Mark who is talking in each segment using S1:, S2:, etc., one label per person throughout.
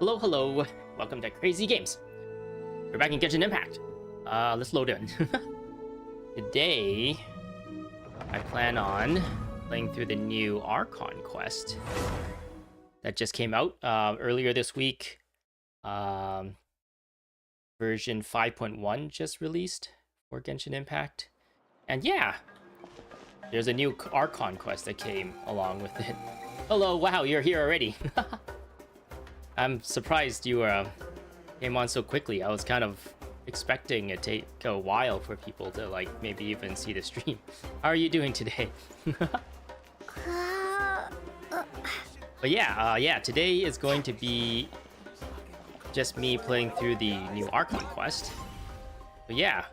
S1: Hello, hello. Welcome to Crazy Games. We're back in Genshin Impact. Let's load in. Today, I plan on playing through the new Archon quest that just came out earlier this week. Version 5.1 just released for Genshin Impact. And yeah, there's a new Archon quest that came along with it. Hello, wow, you're here already. I'm surprised you came on so quickly. I was kind of expecting it to take a while for people to like maybe even see the stream. How are you doing today? But yeah, today is going to be just me playing through the new Archon quest. But yeah,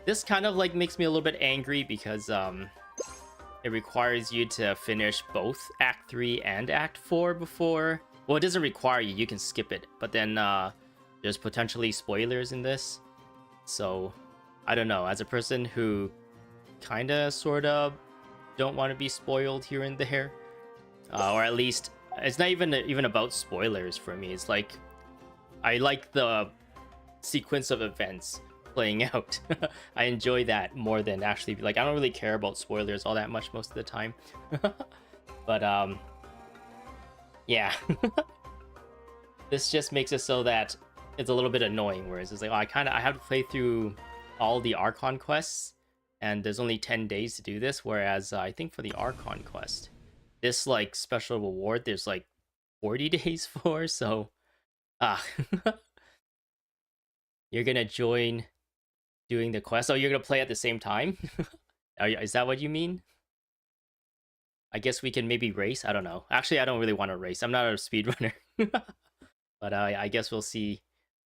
S1: this kind of like makes me a little bit angry because it requires you to finish both Act 3 and Act 4 before. Well, it doesn't require you can skip it, but then there's potentially spoilers in this. So, I don't know, as a person who kinda, sorta don't want to be spoiled here and there, or at least, it's not even about spoilers for me, it's like, I like the sequence of events playing out. I enjoy that more than actually, like, I don't really care about spoilers all that much most of the time. But, yeah. This just makes it so that it's a little bit annoying, whereas it's like, oh, I have to play through all the Archon quests, and there's only 10 days to do this, whereas I think for the Archon quest, this, like, special reward, there's, like, 40 days for, so... You're gonna join doing the quest? Oh, you're gonna play at the same time? Is that what you mean? I guess we can maybe race? I don't know. Actually, I don't really want to race. I'm not a speedrunner. But I guess we'll see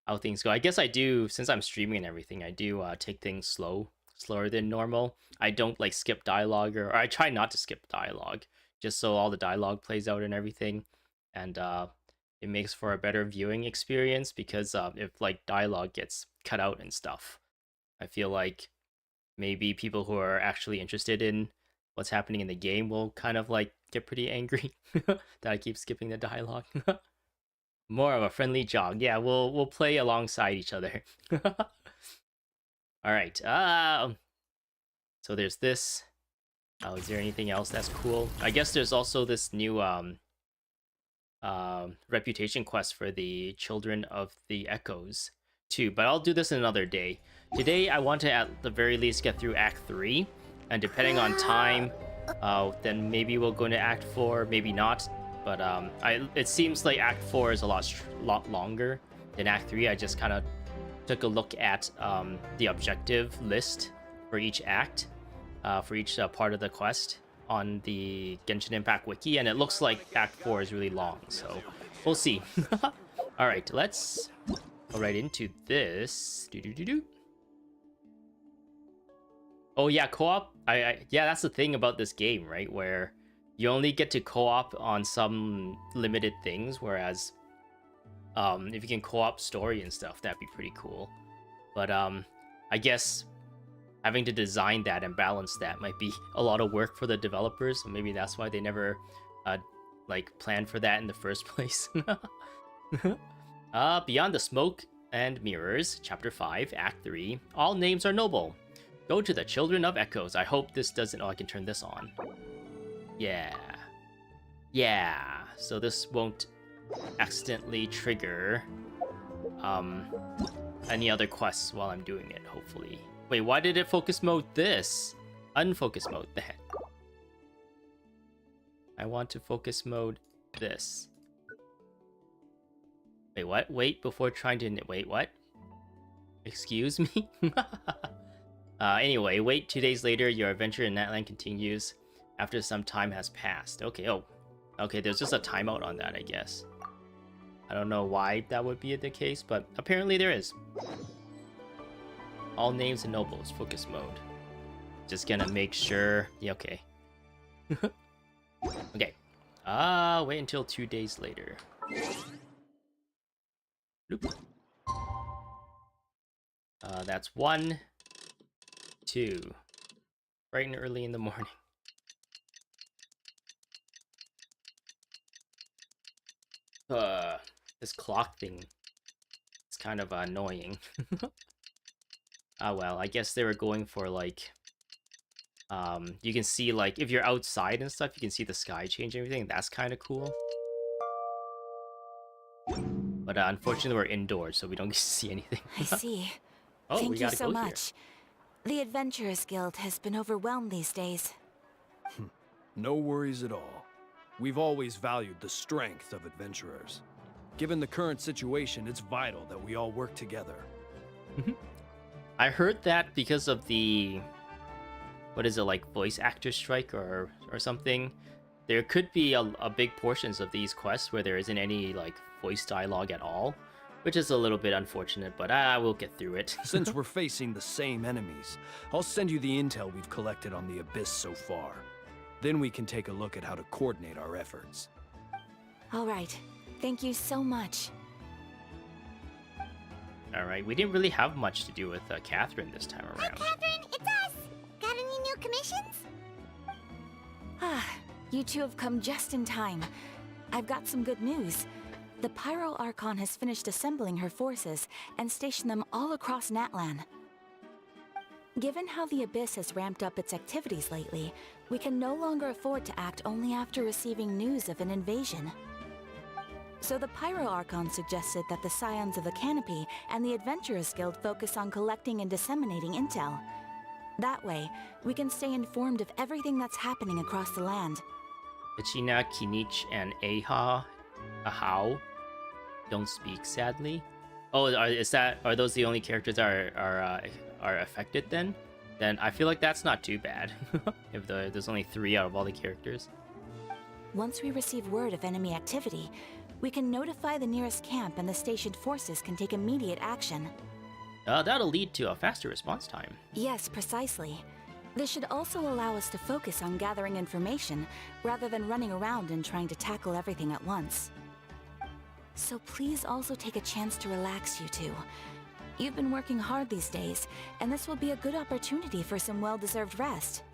S1: how things go. I guess I do, since I'm streaming and everything, I do take things slower than normal. I don't like skip dialogue, or I try not to skip dialogue, just so all the dialogue plays out and everything. And it makes for a better viewing experience, because if like dialogue gets cut out and stuff, I feel like maybe people who are actually interested in what's happening in the game will kind of like get pretty angry that I keep skipping the dialogue. More of a friendly jog. Yeah, we'll play alongside each other. All right. So there's this. Oh, is there anything else that's cool? I guess there's also this new reputation quest for the Children of the Echoes too. But I'll do this another day. Today I want to at the very least get through Act 3, and depending on time, then maybe we'll go into Act 4, maybe not. But it seems like Act 4 is a lot longer than Act 3. I just kind of took a look at the objective list for each act, for each part of the quest on the Genshin Impact wiki, and it looks like Act 4 is really long, so we'll see. All right, let's go right into this. Oh yeah, co-op. Yeah, that's the thing about this game, right? Where you only get to co-op on some limited things, whereas if you can co-op story and stuff, that'd be pretty cool. But I guess having to design that and balance that might be a lot of work for the developers, so maybe that's why they never like planned for that in the first place. Beyond the Smoke and Mirrors, Chapter 5, Act 3. All names are noble. Go to the Children of Echoes. I hope this doesn't... Oh, I can turn this on. Yeah. So this won't accidentally trigger any other quests while I'm doing it, hopefully. Wait, why did it focus mode this? Unfocus mode that. I want to focus mode this. Wait, what? Wait, before trying to... Wait, what? Excuse me? Anyway, wait 2 days later, your adventure in Natland continues after some time has passed. Okay, okay, there's just a timeout on that, I guess. I don't know why that would be the case, but apparently there is. All names and nobles, focus mode. Just gonna make sure... Yeah, okay. Okay. Wait until 2 days later. Bloop. That's 1, 2. Bright and early in the morning. This clock thing is kind of annoying. Ah well, I guess they were going for like you can see like if you're outside and stuff, you can see the sky change and everything. That's kind of cool. But unfortunately, we're indoors, so we don't get to see anything.
S2: I see.
S1: Oh,
S2: Thank
S1: we
S2: you
S1: gotta
S2: so
S1: go
S2: much. The Adventurers Guild has been overwhelmed these days.
S3: No worries at all. We've always valued the strength of adventurers. Given the current situation, it's vital that we all work together.
S1: I heard that because of the, what is it, like voice actor strike or something, there could be a big portions of these quests where there isn't any like voice dialogue at all, which is a little bit unfortunate, but we'll get through it.
S3: Since we're facing the same enemies, I'll send you the intel we've collected on the Abyss so far. Then we can take a look at how to coordinate our efforts.
S2: All right. Thank you so much.
S1: All right, we didn't really have much to do with Catherine this time
S4: Hi,
S1: around.
S4: Catherine, it's us! Got any new commissions?
S2: Ah, you two have come just in time. I've got some good news. The Pyro Archon has finished assembling her forces and stationed them all across Natlan. Given how the Abyss has ramped up its activities lately, we can no longer afford to act only after receiving news of an invasion. So the Pyro Archon suggested that the Scions of the Canopy and the Adventurers Guild focus on collecting and disseminating intel. That way, we can stay informed of everything that's happening across the land.
S1: Kachina, Kinich, and Ahau don't speak, sadly. Oh, are those the only characters that are affected then? Then I feel like that's not too bad. If there's only 3 out of all the characters.
S2: Once we receive word of enemy activity, we can notify the nearest camp and the stationed forces can take immediate action.
S1: That'll lead to a faster response time.
S2: Yes, precisely. This should also allow us to focus on gathering information rather than running around and trying to tackle everything at once. So please also take a chance to relax, you two. You've been working hard these days, and this will be a good opportunity for some well-deserved rest.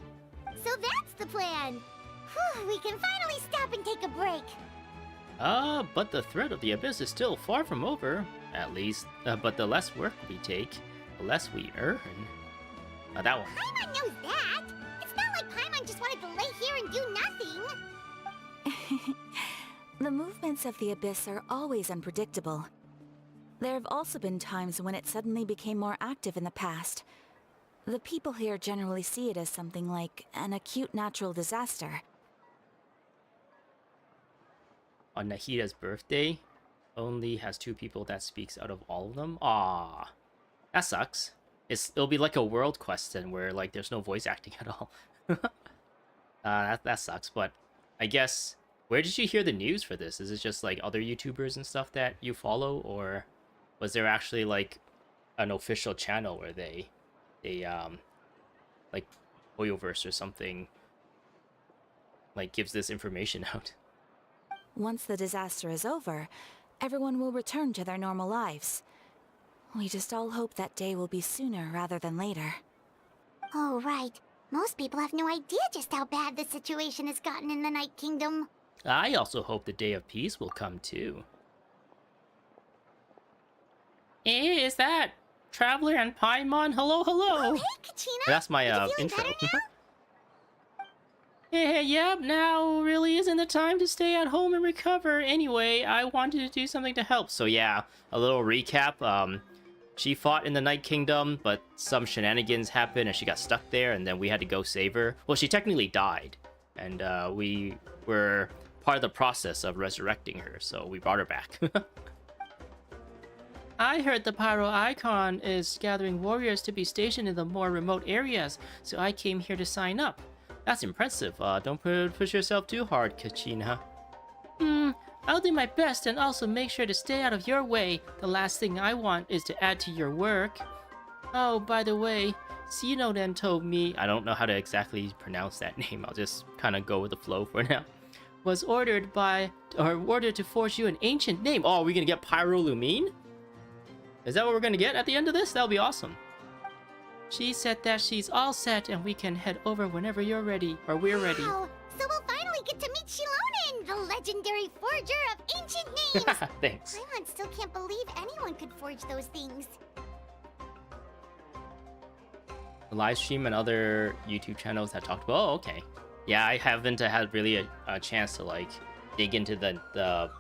S4: So that's the plan! Whew, we can finally stop and take a break!
S1: But the threat of the Abyss is still far from over. At least, but the less work we take, the less we earn. That one.
S4: Paimon knows that! It's not like Paimon just wanted to lay here and do nothing!
S2: The movements of the Abyss are always unpredictable. There have also been times when it suddenly became more active in the past. The people here generally see it as something like an acute natural disaster.
S1: On Nahida's birthday, only has 2 people that speaks out of all of them. Ah, that sucks. It'll be like a world quest then, where like there's no voice acting at all. That sucks. But I guess, where did you hear the news for this? Is it just like other YouTubers and stuff that you follow, or was there actually like an official channel where they like Hoyoverse or something like gives this information out?
S2: Once the disaster is over, everyone will return to their normal lives. We just all hope that day will be sooner rather than later.
S4: Oh, right. Most people have no idea just how bad the situation has gotten in the Night Kingdom.
S1: I also hope the day of peace will come too. Hey, is that Traveler and Paimon? Hello, hello.
S4: Oh, hey, Kachina!
S1: That's my
S4: Are you feeling
S1: intro.
S4: better now?
S1: Hey, yep, now really isn't the time to stay at home and recover. Anyway, I wanted to do something to help. So yeah, a little recap. She fought in the Night Kingdom, but some shenanigans happened and she got stuck there, and then we had to go save her. Well, she technically died, and we were part of the process of resurrecting her, so we brought her back. I heard the Pyro Icon is gathering warriors to be stationed in the more remote areas, so I came here to sign up. That's impressive. Don't push yourself too hard, Kachina. I'll do my best and also make sure to stay out of your way. The last thing I want is to add to your work. Oh, by the way, Sino then told me, I don't know how to exactly pronounce that name, I'll just kind of go with the flow for now, was ordered to forge you an ancient name. Oh, are we gonna get Pyrolumine? Is that what we're gonna get at the end of this? That'll be awesome. She said that she's all set and we can head over whenever you're ready, or we're ready.
S4: Wow, so we'll finally get to meet Shilonen, the legendary forger of ancient names!
S1: Thanks.
S4: Paimon still can't believe anyone could forge those things.
S1: The live stream and other YouTube channels that talked about. Oh, okay. Yeah, I haven't had really a chance to like dig into the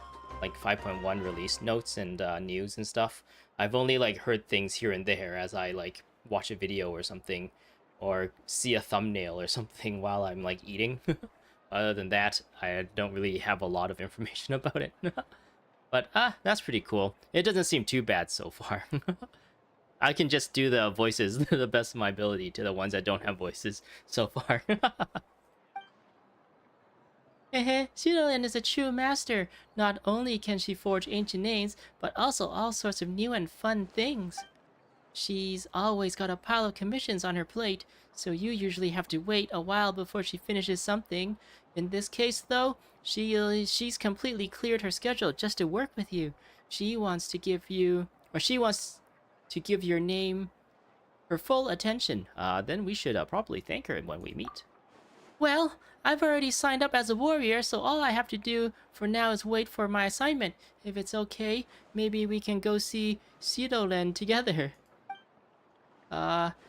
S1: like 5.1 release notes and news and stuff. I've only like heard things here and there as I like watch a video or something, or see a thumbnail or something while I'm like eating. Other than that, I don't really have a lot of information about it. But that's pretty cool. It doesn't seem too bad so far. I can just do the voices to the best of my ability to the ones that don't have voices so far. Cerulean is a true master. Not only can she forge ancient names, but also all sorts of new and fun things. She's always got a pile of commissions on her plate, so you usually have to wait a while before she finishes something. In this case, though, she's completely cleared her schedule just to work with you. She wants to give your name her full attention. Then we should probably thank her when we meet. Well, I've already signed up as a warrior, so all I have to do for now is wait for my assignment. If it's okay, maybe we can go see Cerulean together.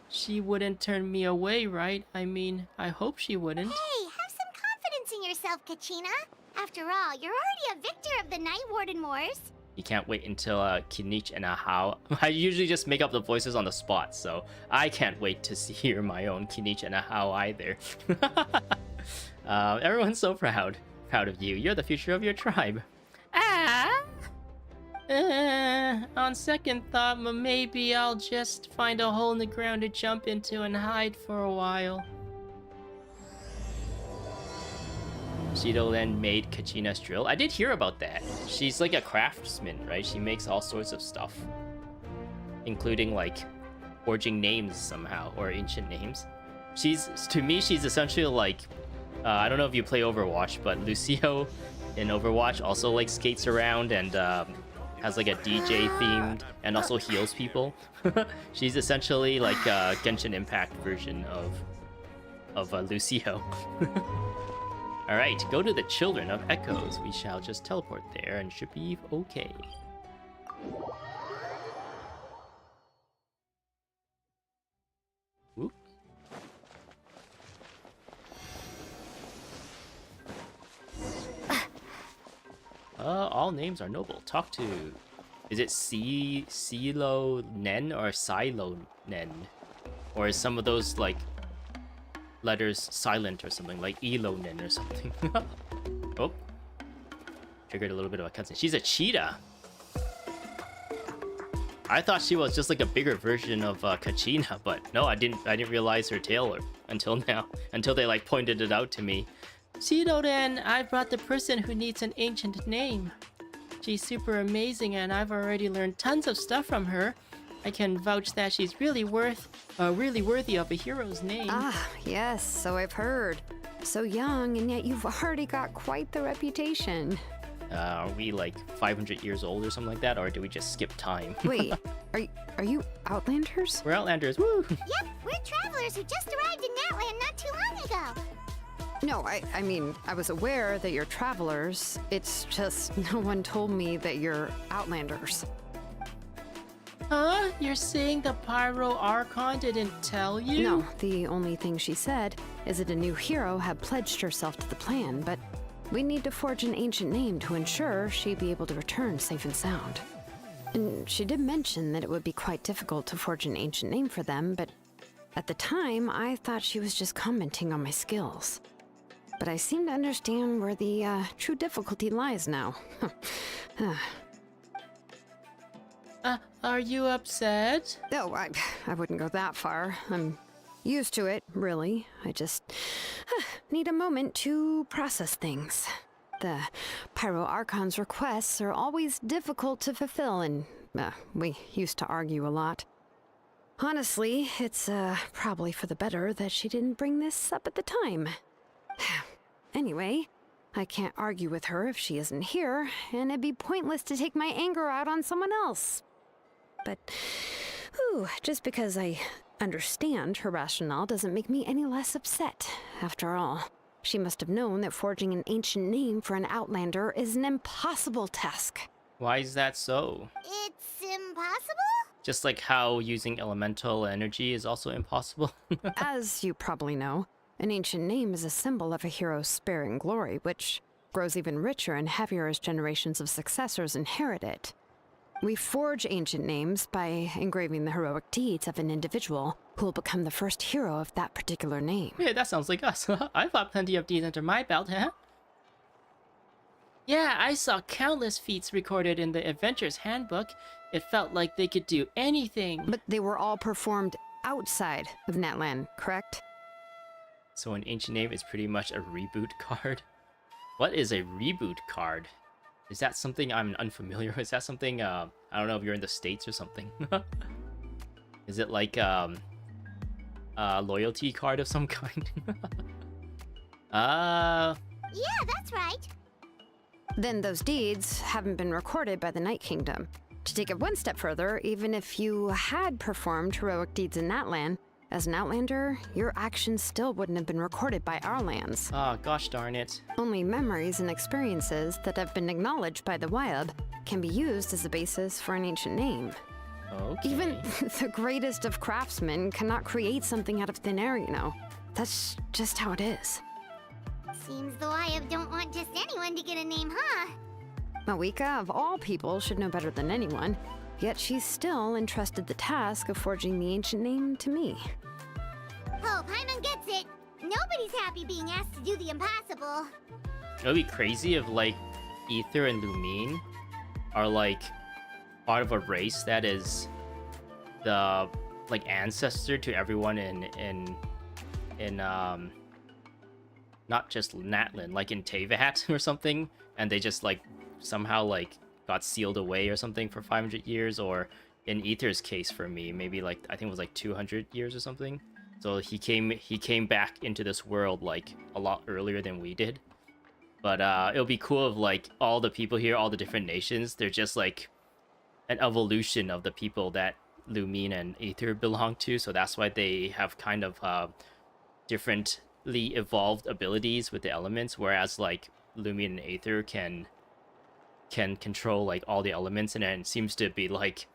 S1: She wouldn't turn me away, right? I mean, I hope she wouldn't.
S4: Hey, have some confidence in yourself, Kachina. After all, you're already a victor of the Night Warden Wars.
S1: You can't wait until Kinich and Ahau. I usually just make up the voices on the spot, so I can't wait to hear my own Kinich and Ahau either. Everyone's so proud of you. You're the future of your tribe. On second thought, maybe I'll just find a hole in the ground to jump into and hide for a while. Cerulean made Kachina's drill. I did hear about that. She's like a craftsman, right? She makes all sorts of stuff, including like forging names somehow, or ancient names. To me, she's essentially like, I don't know if you play Overwatch, but Lucio in Overwatch also like skates around and has like a DJ themed and also heals people. She's essentially like a Genshin Impact version of Lucio. Alright, go to the Children of Echoes. We shall just teleport there and should be okay. Whoop. All names are noble. Talk to... Is it Silo Nen or Silo Nen? Or is some of those like letters silent or something, like Elonin or something? Oh, triggered a little bit of a cutscene. She's a cheetah. I thought she was just like a bigger version of Kachina, but no, I didn't realize her tail until now, until they like pointed it out to me. Cerulean, I brought the person who needs an ancient name. She's super amazing, and I've already learned tons of stuff from her. I can vouch that she's really worthy of a hero's name.
S5: Ah, yes, so I've heard. So young, and yet you've already got quite the reputation.
S1: Are we like 500 years old or something like that, or do we just skip time?
S5: Wait, are you Outlanders?
S1: We're Outlanders, woo!
S4: Yep, we're travelers who just arrived in Natland not too long ago.
S5: No, I mean, I was aware that you're travelers. It's just no one told me that you're Outlanders.
S1: Huh? You're saying the Pyro Archon didn't tell you?
S5: No, the only thing she said is that a new hero had pledged herself to the plan, but we need to forge an ancient name to ensure she'd be able to return safe and sound. And she did mention that it would be quite difficult to forge an ancient name for them, but at the time, I thought she was just commenting on my skills. But I seem to understand where the true difficulty lies now.
S1: Are you upset?
S5: No, I wouldn't go that far. I'm used to it, really. I just need a moment to process things. The Pyro Archon's requests are always difficult to fulfill, and we used to argue a lot. Honestly, it's probably for the better that she didn't bring this up at the time. Anyway, I can't argue with her if she isn't here, and it'd be pointless to take my anger out on someone else. But, just because I understand her rationale doesn't make me any less upset, after all. She must have known that forging an ancient name for an outlander is an impossible task.
S1: Why is that so?
S4: It's impossible?
S1: Just like how using elemental energy is also impossible.
S5: As you probably know, an ancient name is a symbol of a hero's sparing glory, which grows even richer and heavier as generations of successors inherit it. We forge ancient names by engraving the heroic deeds of an individual who will become the first hero of that particular name.
S1: Yeah, that sounds like us. I've got plenty of deeds under my belt, huh? Yeah, I saw countless feats recorded in the Adventurer's Handbook. It felt like they could do anything.
S5: But they were all performed outside of Natlan, correct?
S1: So an ancient name is pretty much a reboot card? What is a reboot card? Is that something I'm unfamiliar with? Is that something, I don't know if you're in the States or something. Is it like, a loyalty card of some kind?
S4: Yeah, that's right.
S5: Then those deeds haven't been recorded by the Night Kingdom. To take it one step further, even if you had performed heroic deeds in Natlan, as an outlander, your actions still wouldn't have been recorded by our lands.
S1: Oh, gosh darn it.
S5: Only memories and experiences that have been acknowledged by the wild can be used as a basis for an ancient name.
S1: Okay.
S5: Even the greatest of craftsmen cannot create something out of thin air, you know. That's just how it is.
S4: Seems the Wyatt don't want just anyone to get a name, huh?
S5: Mawika, of all people, should know better than anyone, yet she's still entrusted the task of forging the ancient name to me.
S4: Oh, Paimon gets it. Nobody's happy being asked to do the impossible.
S1: It would be crazy if, like, Aether and Lumine are, like, part of a race that is the, like, ancestor to everyone in not just Natlan, like in Tevat or something, and they just, like, somehow, like, got sealed away or something for 500 years, or in Aether's case for me, maybe, like, I think it was, like, 200 years or something. So he came back into this world, like, a lot earlier than we did. But it'll be cool if, like, all the people here, all the different nations, they're just, like, an evolution of the people that Lumine and Aether belong to. So that's why they have kind of differently evolved abilities with the elements, whereas, like, Lumine and Aether can control, like, all the elements, and then seems to be, like...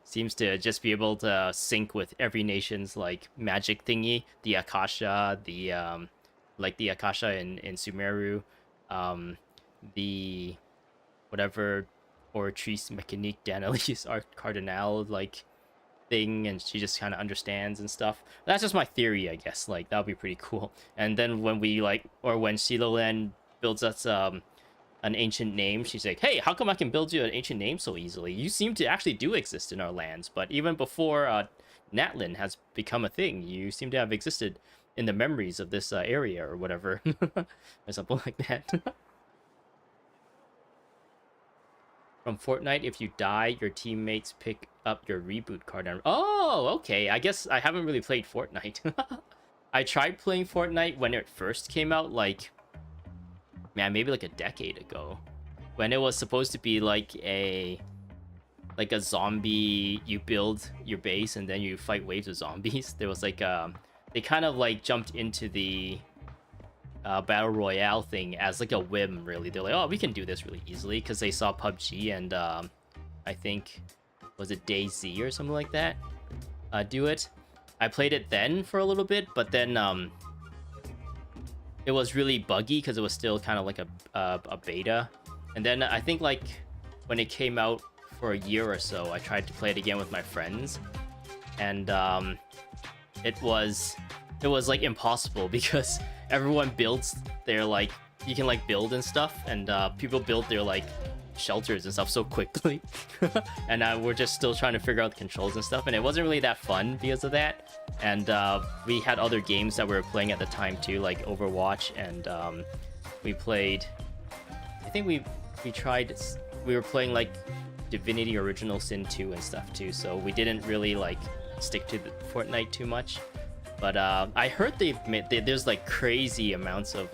S1: seems to just be able to sync with every nation's, like, magic thingy. The Akasha, the like the Akasha in Sumeru, the whatever Oratrice Mécanique d'Analyse Art Cardinal, like, thing, and she just kind of understands and stuff. That's just my theory, I guess. Like, that would be pretty cool. And then when we, like, or when Silolan builds us an ancient name, she's like, hey, how come I can build you an ancient name so easily? You seem to actually do exist in our lands, but even before Natlan has become a thing, you seem to have existed in the memories of this area or whatever. Or something like that. From Fortnite, if you die, your teammates pick up your reboot card. Oh, okay. I guess I haven't really played Fortnite. I tried playing Fortnite when it first came out, like... man, maybe like a decade ago, when it was supposed to be like a zombie, you build your base and then you fight waves of zombies. There was like they kind of like jumped into the battle royale thing as like a whim, really. They're like, oh, we can do this really easily, because they saw PUBG and I think, was it DayZ or something like that, do it. I played it then for a little bit, but then it was really buggy because it was still kind of like a beta. And then I think, like, when it came out for a year or so, I tried to play it again with my friends, and it was like impossible, because everyone builds their, like, you can, like, build and stuff, and people build their, like, shelters and stuff so quickly. And we're just still trying to figure out the controls and stuff, and it wasn't really that fun because of that. And we had other games that we were playing at the time too, like Overwatch, and we played, I think we were playing like Divinity Original Sin 2 and stuff too, so we didn't really like stick to the Fortnite too much. But I heard there's like crazy amounts of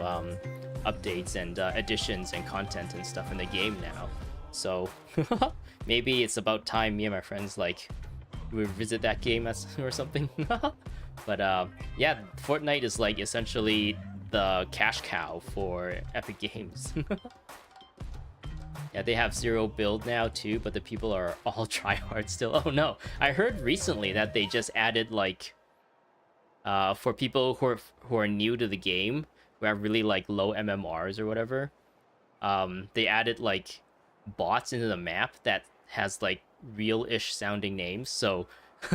S1: updates and additions and content and stuff in the game now, so maybe it's about time me and my friends, like, revisit that game or something. But yeah, Fortnite is like essentially the cash cow for Epic Games. Yeah, they have 0 build now too, but the people are all tryhard still. Oh no, I heard recently that they just added like, for people who are new to the game, who have really like low MMRs or whatever, they added like bots into the map that has like real-ish sounding names, so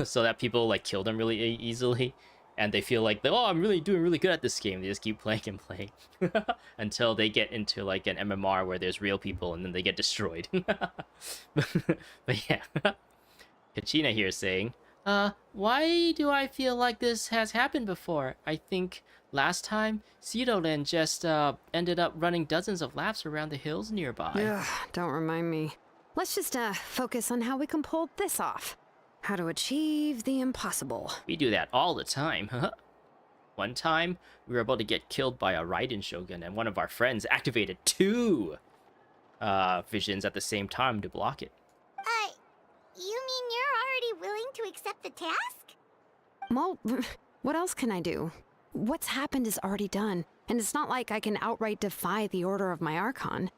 S1: so that people like kill them really easily, and they feel like, oh, I'm really doing really good at this game. They just keep playing and playing until they get into like an MMR where there's real people, and then they get destroyed. But yeah, Kachina here saying, why do I feel like this has happened before? I think last time, Citolin just ended up running dozens of laps around the hills nearby.
S5: Ugh, don't remind me. Let's just focus on how we can pull this off. How to achieve the impossible.
S1: We do that all the time. One time, we were about to get killed by a Raiden Shogun, and one of our friends activated 2 visions at the same time to block it.
S4: You mean you're already willing to accept the task?
S5: Well, what else can I do? What's happened is already done, and it's not like I can outright defy the order of my Archon.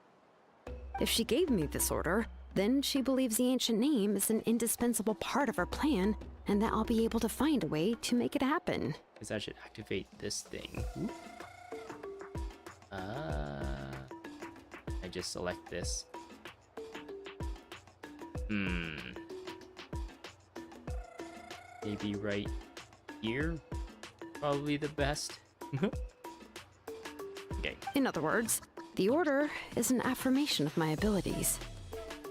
S5: If she gave me this order, then she believes the ancient name is an indispensable part of our plan, and that I'll be able to find a way to make it happen.
S1: Because I should activate this thing. I just select this. Maybe right here? Probably the best. Okay.
S5: In other words, the order is an affirmation of my abilities.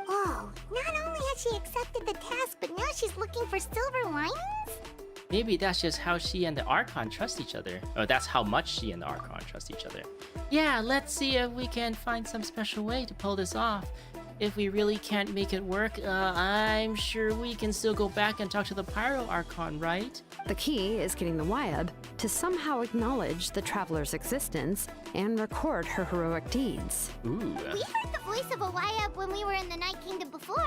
S4: Whoa, not only has she accepted the task, but now she's looking for silver linings?
S1: Maybe that's just how she and the Archon trust each other. Or that's how much she and the Archon trust each other. Yeah, let's see if we can find some special way to pull this off. If we really can't make it work, I'm sure we can still go back and talk to the Pyro Archon, right?
S5: The key is getting the Wyab to somehow acknowledge the traveler's existence and record her heroic deeds.
S1: Ooh.
S4: We heard the voice of a Wyab when we were in the Night Kingdom before.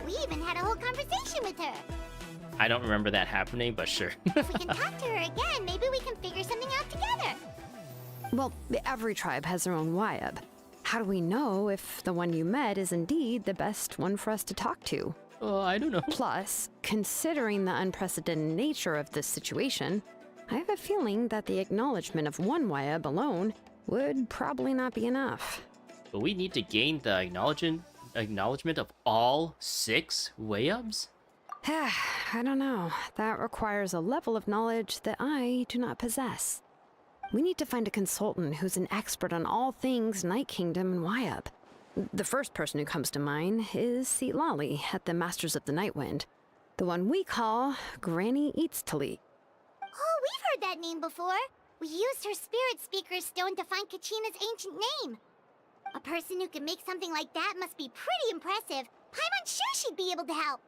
S4: We even had a whole conversation with her.
S1: I don't remember that happening, but sure.
S4: If we can talk to her again, maybe we can figure something out together.
S5: Well, every tribe has their own Wyab. How do we know if the one you met is indeed the best one for us to talk to?
S1: Oh, I don't know.
S5: Plus, considering the unprecedented nature of this situation, I have a feeling that the acknowledgement of one Wyab alone would probably not be enough.
S1: But we need to gain the acknowledgement of all 6 Wayubs?
S5: I don't know. That requires a level of knowledge that I do not possess. We need to find a consultant who's an expert on all things Night Kingdom and Wyab. The first person who comes to mind is Lali at the Masters of the Nightwind, the one we call Granny Eats Tali.
S4: Oh, we've heard that name before. We used her spirit speaker stone to find Kachina's ancient name. A person who can make something like that must be pretty impressive. Paimon's sure she'd be able to help.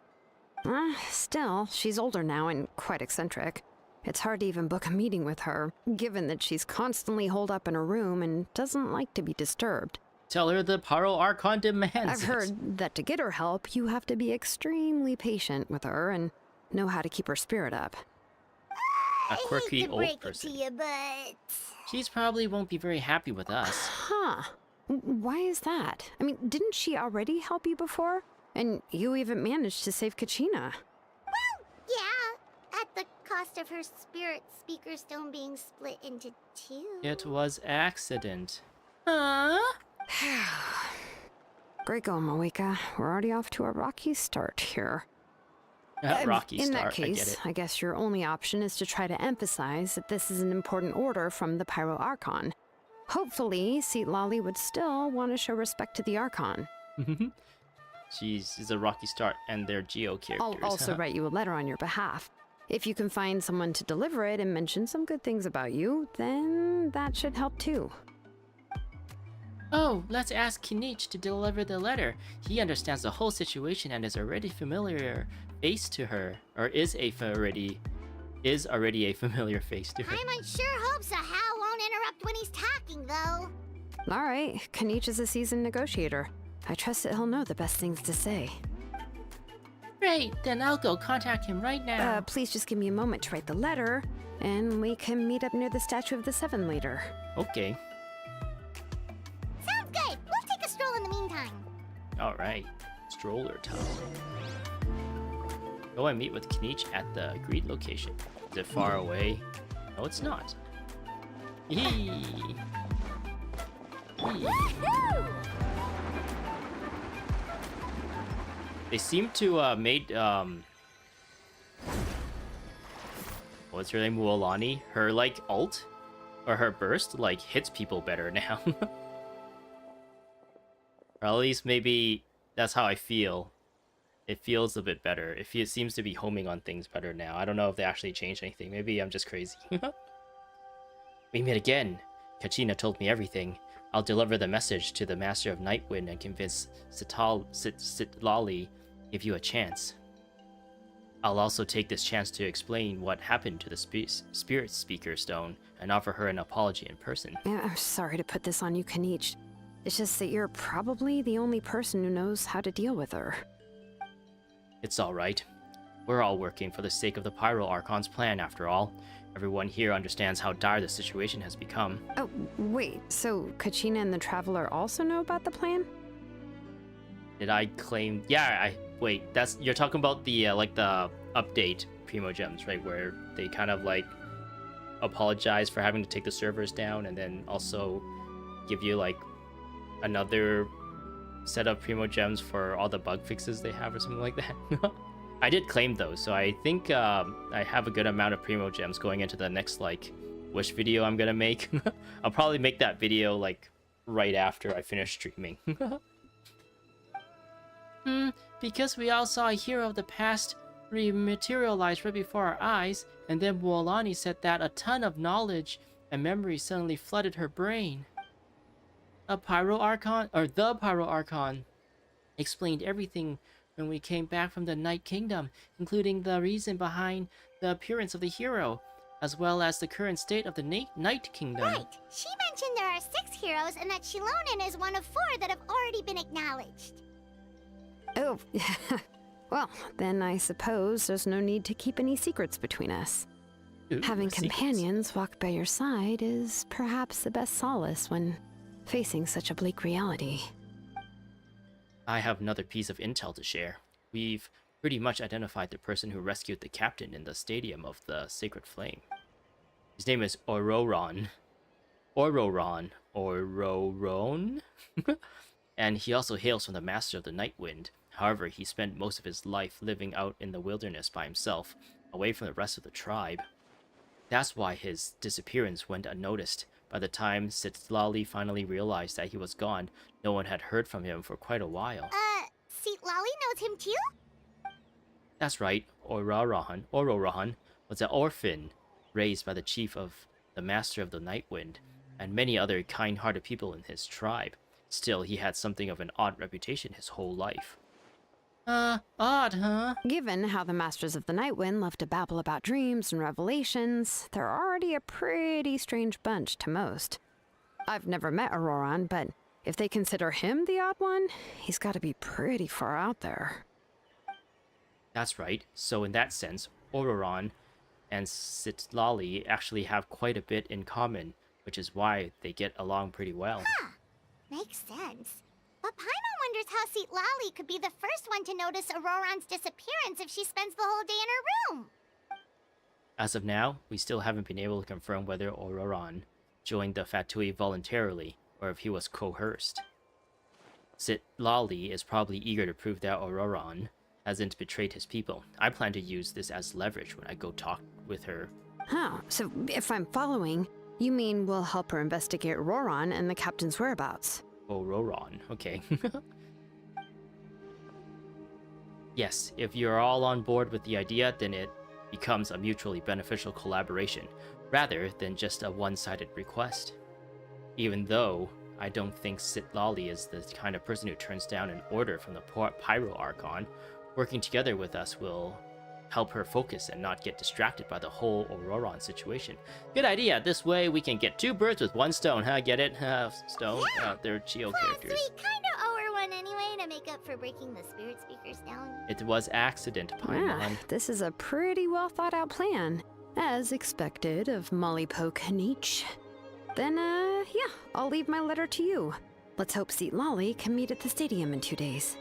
S5: Still, she's older now and quite eccentric. It's hard to even book a meeting with her, given that she's constantly holed up in her room and doesn't like to be disturbed.
S1: Tell her the Pyro Archon demands
S5: I've heard that to get her help, you have to be extremely patient with her and know how to keep her spirit up.
S1: A quirky
S4: I hate to
S1: old
S4: break
S1: person.
S4: it to you, but
S1: She's probably won't be very happy with us.
S5: Huh. Why is that? I mean, didn't she already help you before? And you even managed to save Kachina.
S4: yeah, at the cost of her spirit speaker stone being split into 2.
S1: It was accident. Huh?
S5: Great going, Moeka. We're already off to a rocky start here.
S1: Rocky
S5: In
S1: start,
S5: that case,
S1: I get it.
S5: I guess your only option is to try to emphasize that this is an important order from the Pyro Archon. Hopefully, Lali would still want to show respect to the Archon.
S1: She's a rocky start, and they're Geo characters.
S5: I'll also write you a letter on your behalf. If you can find someone to deliver it and mention some good things about you, then that should help too.
S1: Oh, let's ask Kinich to deliver the letter. He understands the whole situation and is already familiar face to her, or is already a familiar face to her.
S4: Paimon sure hopes a Hal won't interrupt when he's talking, though.
S5: All right, Kanich is a seasoned negotiator. I trust that he'll know the best things to say.
S1: Great, then I'll go contact him right now.
S5: Please just give me a moment to write the letter, and we can meet up near the Statue of the Seven later.
S1: Okay.
S4: Sounds good. We'll take a stroll in the meantime.
S1: All right. Stroller time. Go and meet with Kniech at the agreed location. Is it far away? No, it's not. Yee.
S4: Woohoo!
S1: They seem to made what's her name, Mualani? Her like ult or her burst like hits people better now. Or at least maybe that's how I feel. It feels a bit better. It seems to be homing on things better now. I don't know if they actually changed anything. Maybe I'm just crazy. We meet again. Kachina told me everything. I'll deliver the message to the Master of Nightwind and convince Sitlali give you a chance. I'll also take this chance to explain what happened to the Spirit Speaker Stone and offer her an apology in person.
S5: Yeah, I'm sorry to put this on you, Kniech. It's just that you're probably the only person who knows how to deal with her.
S1: It's alright. We're all working for the sake of the Pyro Archon's plan, after all. Everyone here understands how dire the situation has become.
S5: Oh, wait, so Kachina and the Traveler also know about the plan?
S1: Did I claim? Yeah, wait, you're talking about the like the update Primogems, right? Where they kind of like apologize for having to take the servers down and then also give you like another set of Primogems for all the bug fixes they have or something like that. I did claim those, so I think I have a good amount of Primogems going into the next like wish video I'm gonna make. I'll probably make that video like right after I finish streaming. Because we all saw a hero of the past rematerialize right before our eyes, and then Mualani said that a ton of knowledge and memory suddenly flooded her brain. The Pyro Archon explained everything when we came back from the Night Kingdom, including the reason behind the appearance of the hero, as well as the current state of the Night Kingdom.
S4: Right. She mentioned there are 6 heroes and that Shilonen is one of 4 that have already been acknowledged.
S5: Oh, well, then I suppose there's no need to keep any secrets between us.
S1: Ooh,
S5: Having
S1: secrets.
S5: companions walk by your side is perhaps the best solace when facing such a bleak reality.
S1: I have another piece of intel to share. We've pretty much identified the person who rescued the captain in the Stadium of the Sacred Flame. His name is Ororon. And he also hails from the Master of the Nightwind. However, he spent most of his life living out in the wilderness by himself, away from the rest of the tribe. That's why his disappearance went unnoticed. By the time Sitlali finally realized that he was gone, no one had heard from him for quite a while.
S4: Sitlali knows him too?
S1: That's right, Ororon was an orphan raised by the chief of the Master of the Nightwind, and many other kind-hearted people in his tribe. Still, he had something of an odd reputation his whole life. Odd, huh?
S5: Given how the Masters of the Nightwind love to babble about dreams and revelations, they're already a pretty strange bunch to most. I've never met Auroron, but if they consider him the odd one, he's got to be pretty far out there.
S1: That's right. So in that sense, Ororon and Sitlali actually have quite a bit in common, which is why they get along pretty well.
S4: Huh. Makes sense. But Paimon wonders how Sitlali could be the first one to notice Auroron's disappearance if she spends the whole day in her room.
S1: As of now, we still haven't been able to confirm whether Ororon joined the Fatui voluntarily, or if he was coerced. Sitlali is probably eager to prove that Ororon hasn't betrayed his people. I plan to use this as leverage when I go talk with her.
S5: Oh, so if I'm following, you mean we'll help her investigate Auroron and the captain's whereabouts?
S1: Ororon, okay. Yes, if you're all on board with the idea, then it becomes a mutually beneficial collaboration, rather than just a one-sided request. Even though I don't think Sitlali is the kind of person who turns down an order from the Pyro Archon, working together with us will help her focus and not get distracted by the whole Auroron situation. Good idea. This way we can get 2 birds with 1 stone, huh? Get it? Stone?
S4: Yeah.
S1: They're Geo
S4: Plus,
S1: characters.
S4: we kinda owe her one anyway to make up for breaking the Spirit Speaker's down.
S1: It was accident, Paimon.
S5: Yeah, this is a pretty well thought out plan, as expected of Molly Poke Kniech. Then, yeah, I'll leave my letter to you. Let's hope Seat Lolly can meet at the stadium in 2 days.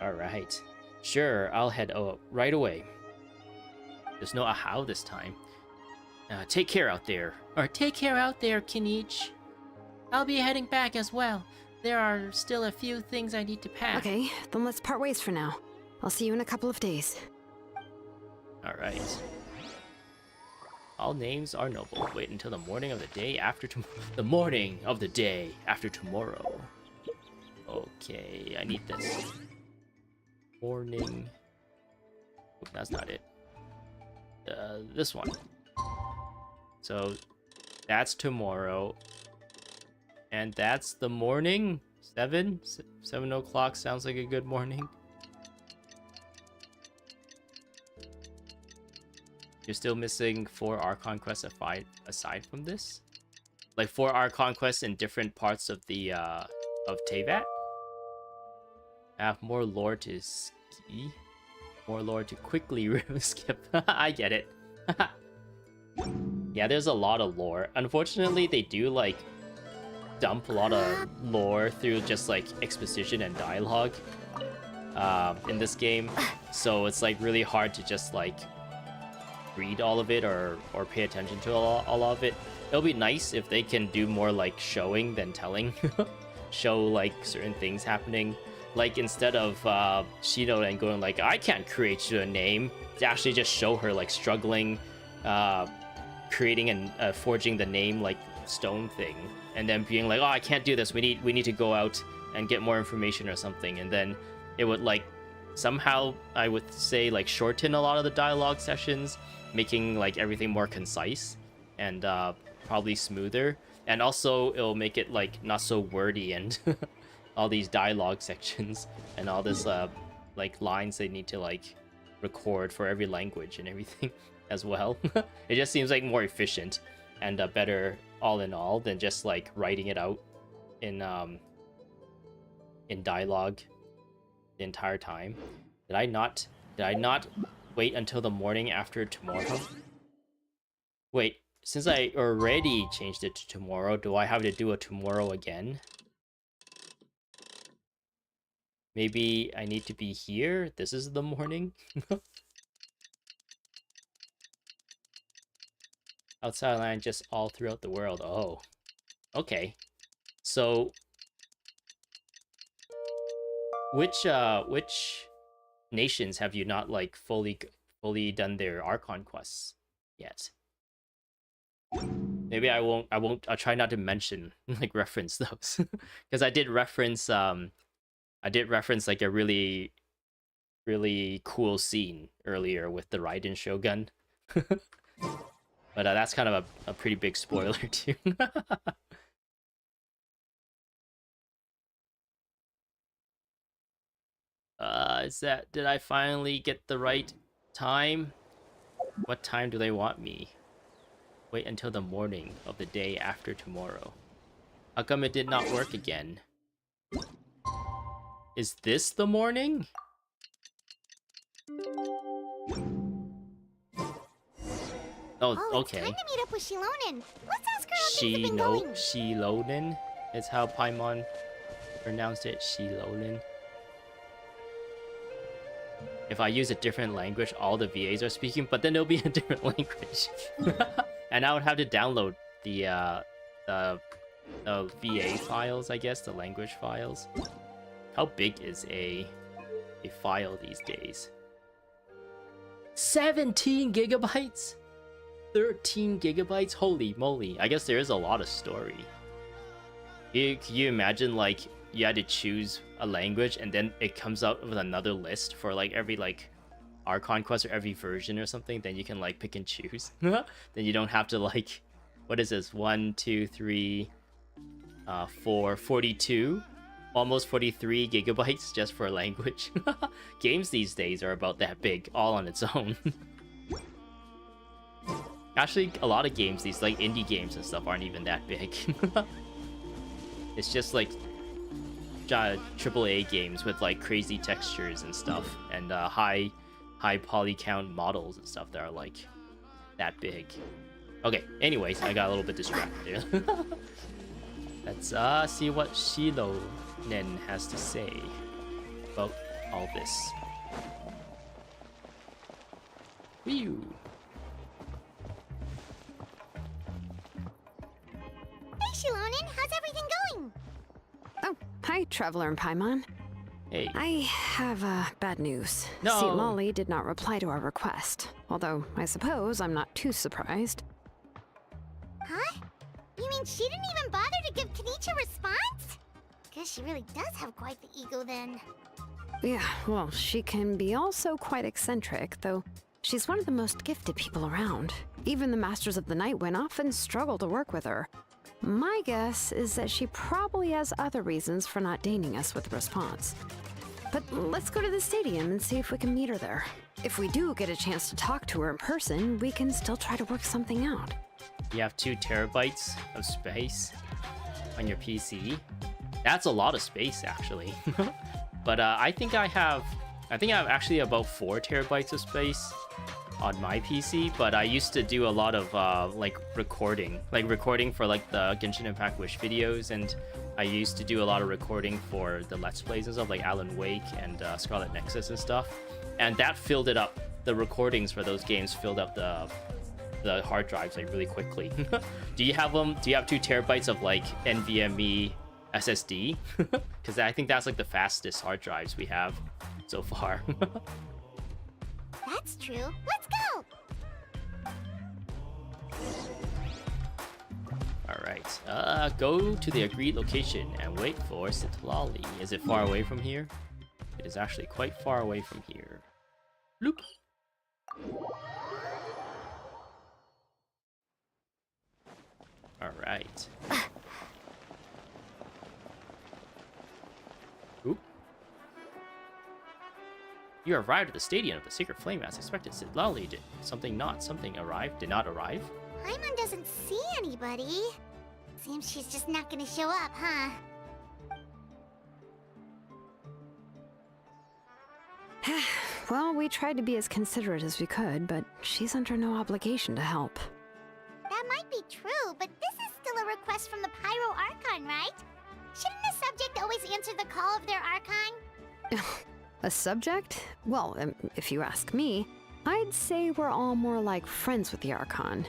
S1: Alright. Sure, I'll head right away. There's no how this time. Take care out there. Or take care out there, Kinich. I'll be heading back as well. There are still a few things I need to pack.
S5: Okay, then let's part ways for now. I'll see you in a couple of days.
S1: Alright. All names are noble. Wait until the morning of the day after tomorrow. The morning of the day after tomorrow. Okay, I need this. Morning. Oop, that's not it. This one. So, that's tomorrow. And that's the morning? 7 o'clock sounds like a good morning. You're still missing 4 Archon quests aside from this? Like 4 Archon quests in different parts of the, of Teyvat? Have more lore to ski. More lore to quickly skip. I get it. Yeah, there's a lot of lore. Unfortunately, they do, like, dump a lot of lore through just, like, exposition and dialogue in this game. So it's, like, really hard to just, like, read all of it or pay attention to a lot of it. It'll be nice if they can do more, like, showing than telling. Show, like, certain things happening. Like, instead of Shino and going, like, I can't create you a name, to actually just show her, like, struggling, creating and forging the name, like, stone thing. And then being like, oh, I can't do this, we need to go out and get more information or something. And then it would, like, somehow, I would say, like, shorten a lot of the dialogue sessions, making, like, everything more concise and probably smoother. And also, it'll make it, like, not so wordy and all these dialogue sections and all this, like, lines they need to, like, record for every language and everything as well. It just seems, like, more efficient and better all in all than just, like, writing it out in dialogue the entire time. Did I not wait until the morning after tomorrow? Wait, since I already changed it to tomorrow, do I have to do a tomorrow again? Maybe I need to be here? This is the morning? Outside land, just all throughout the world. Oh. Okay. So which nations have you not, like, fully done their Archon quests yet? Maybe I'll try not to mention, like, reference those. Because I did reference like a really cool scene earlier with the Raiden Shogun. But that's kind of a pretty big spoiler too. Did I finally get the right time? What time do they want me? Wait until the morning of the day after tomorrow. How come it did not work again? Is this the morning? Oh, okay.
S4: It's time to meet up with Shilonen. Let's ask her how things have been going.
S1: Shilonen is how Paimon pronounced it. Shilonen. If I use a different language, all the VAs are speaking, but then it'll be a different language. And I would have to download the VA files, I guess, the language files. How big is a file these days? 17 gigabytes? 13 gigabytes? Holy moly. I guess there is a lot of story. Can you imagine, like, you had to choose a language and then it comes out with another list for, like, every, like, Archon quest or every version or something? Then you can, like, pick and choose. Then you don't have to, like, what is this? 1, 2, 3, 4, 42? Almost 43 gigabytes just for a language. Games these days are about that big, all on its own. Actually, a lot of games, these, like, indie games and stuff, aren't even that big. It's just, like, AAA games with, like, crazy textures and stuff, and high poly count models and stuff that are, like, that big. Okay, anyways, I got a little bit distracted. Let's see what Shilonen has to say about all this. Whew.
S4: Hey, Shilonen, how's everything going?
S5: Oh, hi, Traveler and Paimon.
S1: Hey.
S5: I have bad news.
S1: No.
S5: St. Lolly did not reply to our request. Although, I suppose I'm not too surprised.
S4: Huh? You mean she didn't even bother to give Kenichi a response? Guess she really does have quite the ego then.
S5: Yeah, well, she can be also quite eccentric, though she's one of the most gifted people around. Even the Masters of the Nightwind often struggle to work with her. My guess is that she probably has other reasons for not deigning us with a response. But let's go to the stadium and see if we can meet her there. If we do get a chance to talk to her in person, we can still try to work something out.
S1: You have 2 terabytes of space on your PC. That's a lot of space, actually. But I think I have actually about 4 terabytes of space on my PC. But I used to do a lot of like recording for like the Genshin Impact Wish videos, and I used to do a lot of recording for the Let's Plays and stuff, like Alan Wake and Scarlet Nexus and stuff. And that filled it up. The recordings for those games filled up the hard drives like really quickly. Do you have them? Do you have 2 terabytes of like NVMe SSD? Because I think that's like the fastest hard drives we have so far.
S4: That's true. Let's go!
S1: Alright, go to the agreed location and wait for Sitlali. Is it far away from here? It is actually quite far away from here. Bloop. Alright. Oop. You arrived at the stadium of the Sacred Flame as expected. Sitlali did something not arrive?
S4: Paimon doesn't see anybody. Seems she's just not gonna show up, huh?
S5: Well, we tried to be as considerate as we could, but she's under no obligation to help.
S4: That might be true, but this is still a request from the Pyro Archon, right? Shouldn't a subject always answer the call of their Archon?
S5: A subject? Well, if you ask me, I'd say we're all more like friends with the Archon.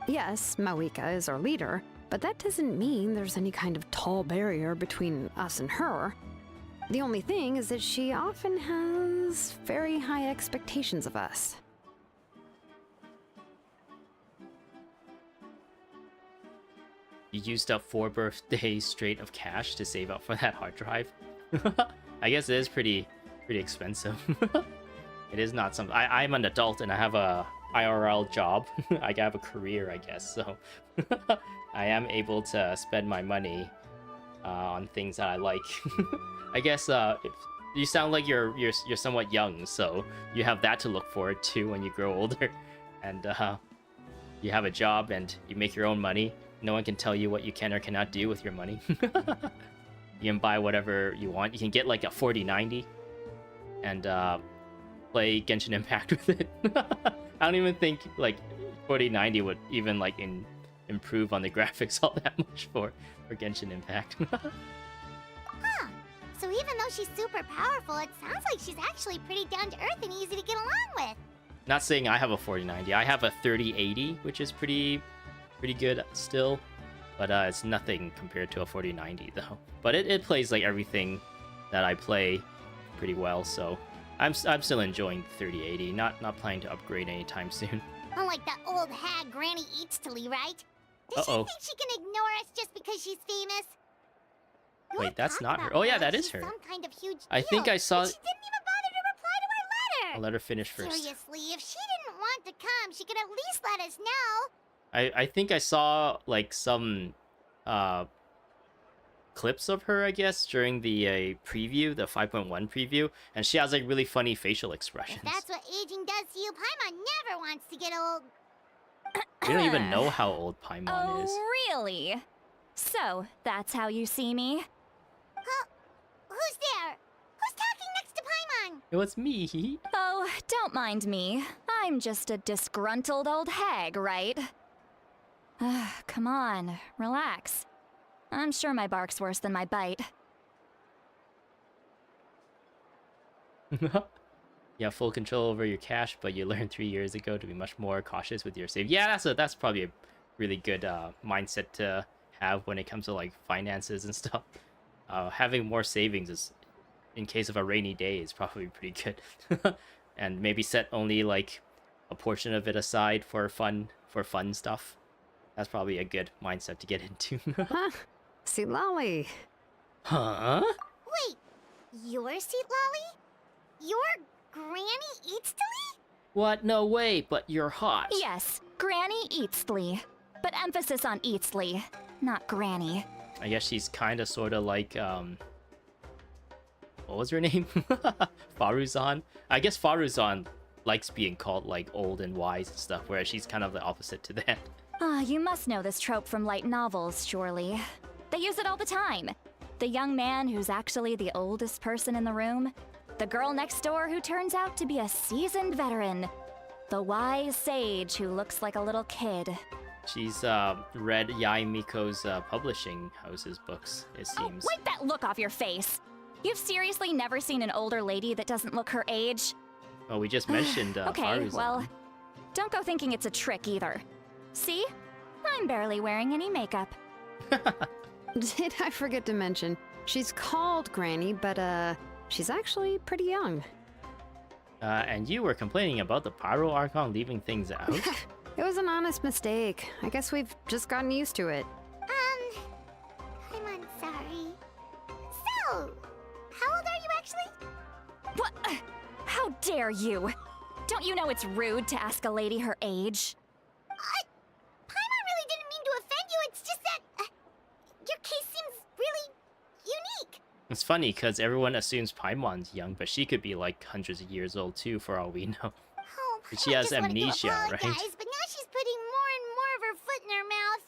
S5: Yes, Mawika is our leader, but that doesn't mean there's any kind of tall barrier between us and her. The only thing is that she often has very high expectations of us.
S1: You used up 4 birthdays straight of cash to save up for that hard drive. I guess it is pretty expensive. It is not something. I'm an adult and I have a IRL job. I have a career, I guess. So I am able to spend my money on things that I like. I guess if you sound like you're somewhat young, so you have that to look forward to when you grow older, and you have a job and you make your own money. No one can tell you what you can or cannot do with your money. You can buy whatever you want. You can get like a 4090 and play Genshin Impact with it. I don't even think like 4090 would even like improve on the graphics all that much for Genshin Impact.
S4: Huh. So even though she's super powerful, it sounds like she's actually pretty down to earth and easy to get along with.
S1: Not saying I have a 4090. I have a 3080, which is pretty good still. But it's nothing compared to a 4090 though. But it plays like everything that I play pretty well, so I'm still enjoying the 3080. Not planning to upgrade anytime soon.
S4: Unlike that old hag Granny Eatstily, right? Does she think she can ignore us just because she's famous? You
S1: Wait, that's
S4: talk
S1: not her.
S4: about
S1: Oh yeah,
S4: like
S1: that is
S4: she's
S1: her.
S4: Some kind of huge
S1: I think
S4: deal,
S1: I saw.
S4: but she didn't even bother to reply to our letter.
S1: I'll let her finish first.
S4: Seriously, if she didn't want to come, she could at least let us know.
S1: I think I saw like some clips of her, I guess, during the preview, the 5.1 preview, and she has like really funny facial expressions.
S4: If that's what aging does to you, Paimon never wants to get old.
S1: We don't even know how old Paimon is.
S2: Oh, really? So, that's how you see me?
S4: Who's there? Who's talking next to Paimon?
S1: It was me.
S2: Oh, don't mind me. I I'm just a disgruntled old hag, right? Come on, relax. I'm sure my bark's worse than my bite.
S1: Yeah, full control over your cash, but you learned 3 years ago to be much more cautious with your save. Yeah, that's probably a really good mindset to have when it comes to like finances and stuff. Having more savings is, in case of a rainy day, is probably pretty good. And maybe set only like a portion of it aside for fun stuff. That's probably a good mindset to get into.
S5: Huh? See, Lolly.
S1: Huh?
S4: Wait, your seat, Lolly? Your Granny Eatstly?
S1: What? No way, but you're hot.
S2: Yes, Granny Eatsley. But emphasis on Eatsley, not Granny.
S1: I guess she's kind of sort of like, what was her name? Faruzan? I guess Faruzan likes being called like old and wise and stuff, whereas she's kind of the opposite to that.
S2: You must know this trope from light novels, surely. They use it all the time. The young man who's actually the oldest person in the room. The girl next door who turns out to be a seasoned veteran. The wise sage who looks like a little kid.
S1: She's read Yai Miko's publishing house's books, it seems.
S2: Oh, wipe that look off your face! You've seriously never seen an older lady that doesn't look her age?
S1: Well, we just mentioned
S2: Okay,
S1: Faruzan.
S2: well, don't go thinking it's a trick either. See? I'm barely wearing any makeup.
S5: Did I forget to mention? She's called Granny, but she's actually pretty young.
S1: And you were complaining about the Pyro Archon leaving things out?
S5: It was an honest mistake. I guess we've just gotten used to it.
S4: I'm sorry. So, how old are you actually?
S2: What? How dare you? Don't you know it's rude to ask a lady her age?
S4: Paimon really didn't mean to offend you, it's just that your case seems really unique.
S1: It's funny, because everyone assumes Paimon's young, but she could be like hundreds of years old too, for all we know.
S4: Oh,
S1: But she
S4: I
S1: has
S4: just wanted to
S1: amnesia, right?
S4: apologize, but now she's putting more and more of her foot in her mouth.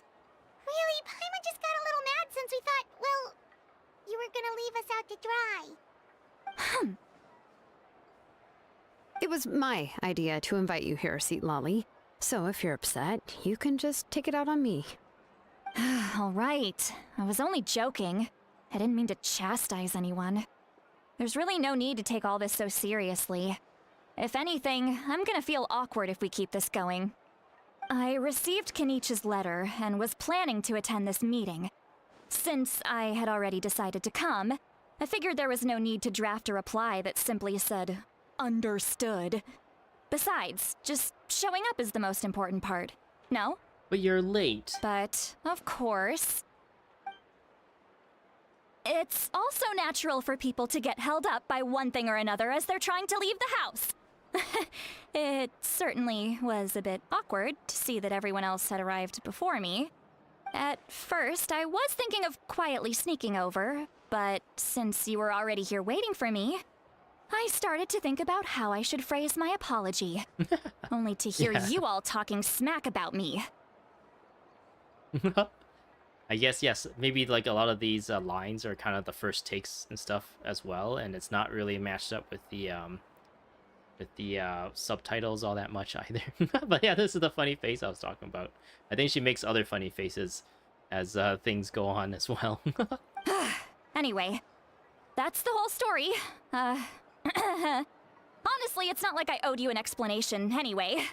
S4: Really, Paimon just got a little mad since we thought, well, you were gonna leave us out to dry.
S5: It was my idea to invite you here, Seat Lolly. So if you're upset, you can just take it out on me.
S2: All right. I was only joking. I didn't mean to chastise anyone. There's really no need to take all this so seriously. If anything, I'm gonna feel awkward if we keep this going. I received Kenichi's letter and was planning to attend this meeting. Since I had already decided to come, I figured there was no need to draft a reply that simply said, "Understood." Besides, just showing up is the most important part. No?
S1: But you're late.
S2: But, of course, it's also natural for people to get held up by one thing or another as they're trying to leave the house. It certainly was a bit awkward to see that everyone else had arrived before me. At first, I was thinking of quietly sneaking over, but since you were already here waiting for me, I started to think about how I should phrase my apology. Only to hear
S1: Yeah.
S2: you all talking smack about me.
S1: I guess, yes, maybe like a lot of these lines are kind of the first takes and stuff as well, and it's not really matched up with the subtitles all that much either. But yeah, this is the funny face I was talking about. I think she makes other funny faces as things go on as well.
S2: Anyway, that's the whole story. Honestly, it's not like I owed you an explanation anyway.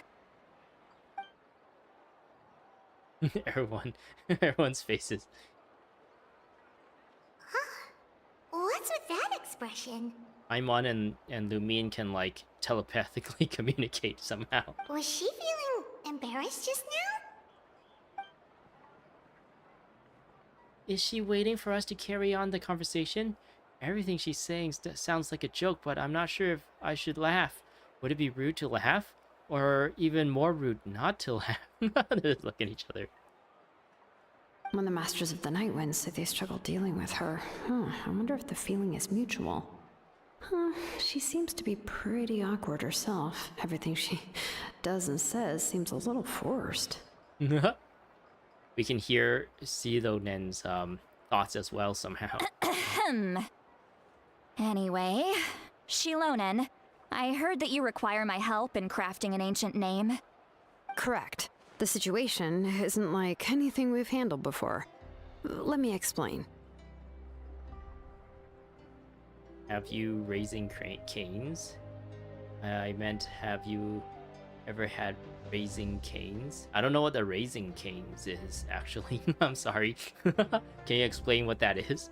S1: Everyone's faces.
S4: What's with that expression?
S1: Aimon and Lumine can like telepathically communicate somehow.
S4: Was she feeling embarrassed just now?
S1: Is she waiting for us to carry on the conversation? Everything she's saying sounds like a joke, but I'm not sure if I should laugh. Would it be rude to laugh? Or even more rude not to laugh? They just look at each other.
S5: When the Masters of the Night Wind say they struggle dealing with her, I wonder if the feeling is mutual. She seems to be pretty awkward herself. Everything she does and says seems a little forced.
S1: We can hear Sido Nen's thoughts as well somehow.
S2: Anyway, Shilonen,
S6: I heard that you require my help in crafting an ancient name.
S5: Correct. The situation isn't like anything we've handled before. Let me explain.
S1: Have you raising canes? I meant, have you ever had raising canes? I don't know what the raising canes is, actually. I'm sorry. Can you explain what that is?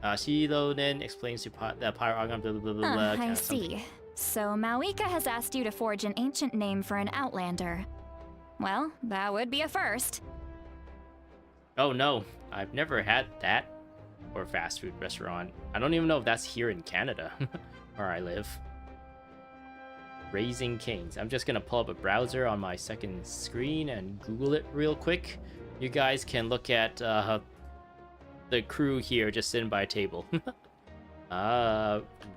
S1: Shilo then explains to the Pyro Archon, blah, blah, blah, blah,
S6: I
S1: something.
S6: see. So Mawika has asked you to forge an ancient name for an Outlander. Well, that would be a first.
S1: Oh no, I've never had that. Or fast food restaurant. I don't even know if that's here in Canada, where I live. Raising Canes. I'm just gonna pull up a browser on my second screen and Google it real quick. You guys can look at the crew here just sitting by a table.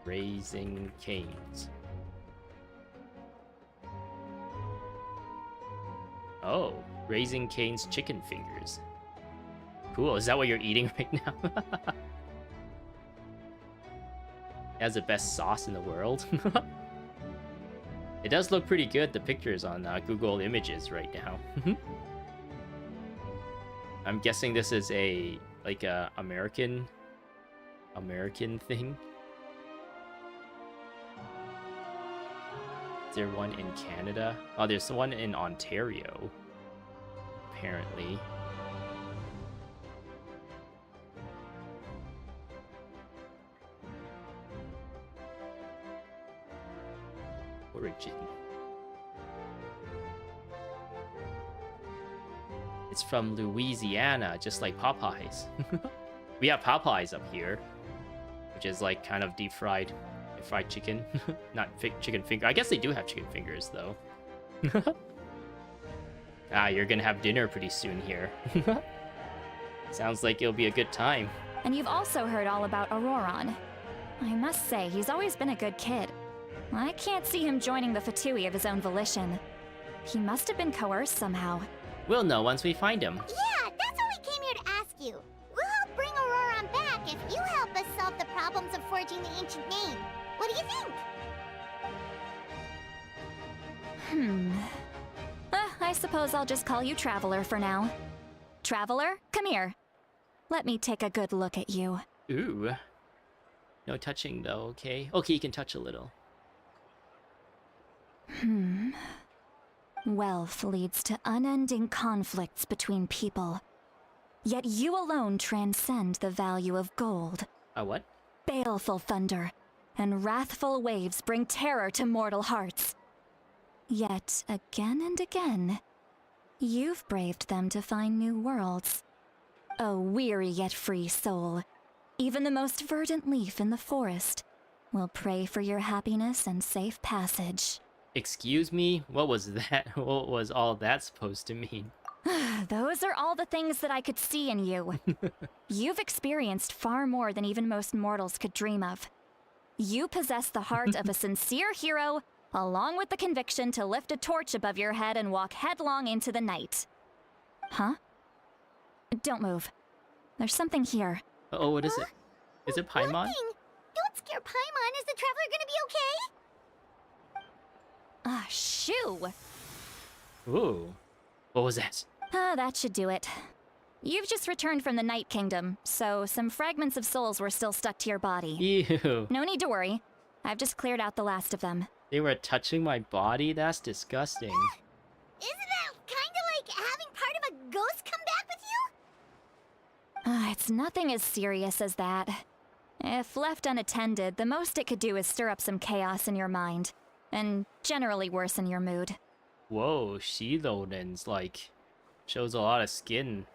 S1: Raising Canes. Oh, Raising Cane's chicken fingers. Cool, is that what you're eating right now? It has the best sauce in the world. It does look pretty good, the pictures on Google Images right now. I'm guessing this is a American thing. Is there one in Canada? Oh, there's one in Ontario, apparently. Origin. It's from Louisiana, just like Popeyes. We have Popeyes up here, which is like kind of deep fried chicken. Not chicken finger. I guess they do have chicken fingers though. You're gonna have dinner pretty soon here. Sounds like it'll be a good time.
S6: And you've also heard all about Auroron. I must say, he's always been a good kid. I can't see him joining the Fatui of his own volition. He must have been coerced somehow.
S1: We'll know once we find him.
S4: Yeah, that's what we came here to ask you. We'll help bring Auroron back if you help us solve the problems of forging the ancient name. What do you think?
S6: I suppose I'll just call you Traveler for now. Traveler, come here. Let me take a good look at you.
S1: Ooh. No touching though, okay? Okay, you can touch a little.
S6: Wealth leads to unending conflicts between people. Yet you alone transcend the value of gold.
S1: What?
S6: Baleful thunder and wrathful waves bring terror to mortal hearts. Yet, again and again, you've braved them to find new worlds. A weary yet free soul. Even the most verdant leaf in the forest will pray for your happiness and safe passage.
S1: Excuse me? What was that? What was all that supposed to mean?
S6: Those are all the things that I could see in you. You've experienced far more than even most mortals could dream of. You possess the heart of a sincere hero, along with the conviction to lift a torch above your head and walk headlong into the night. Huh? Don't move. There's something here.
S1: Oh, what is it? Is it Paimon?
S4: Nothing. Don't scare Paimon. Is the Traveler gonna be okay?
S6: Shoo!
S1: Ooh. What was that?
S6: That should do it. You've just returned from the Night Kingdom, so some fragments of souls were still stuck to your body.
S1: Ew.
S6: No need to worry. I've just cleared out the last of them.
S1: They were touching my body? That's disgusting.
S4: Isn't that kinda like having part of a ghost come back with you?
S6: It's nothing as serious as that. If left unattended, the most it could do is stir up some chaos in your mind, and generally worsen your mood.
S1: Whoa, Shilonen's like shows a lot of skin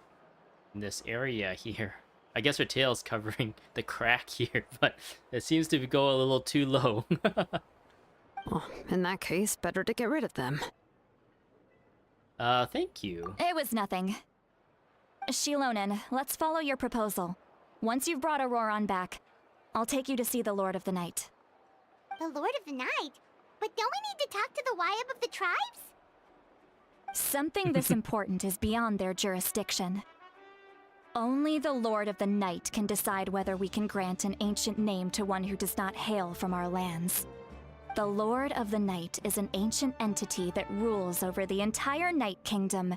S1: in this area here. I guess her tail's covering the crack here, but it seems to go a little too low.
S5: Well, in that case, better to get rid of them.
S1: Thank you.
S6: It was nothing. Shilonen, let's follow your proposal. Once you've brought Auroron back, I'll take you to see the Lord of the Night.
S4: The Lord of the Night? But don't we need to talk to the Wyab of the tribes?
S6: Something this important is beyond their jurisdiction. Only the Lord of the Night can decide whether we can grant an ancient name to one who does not hail from our lands. The Lord of the Night is an ancient entity that rules over the entire Night Kingdom,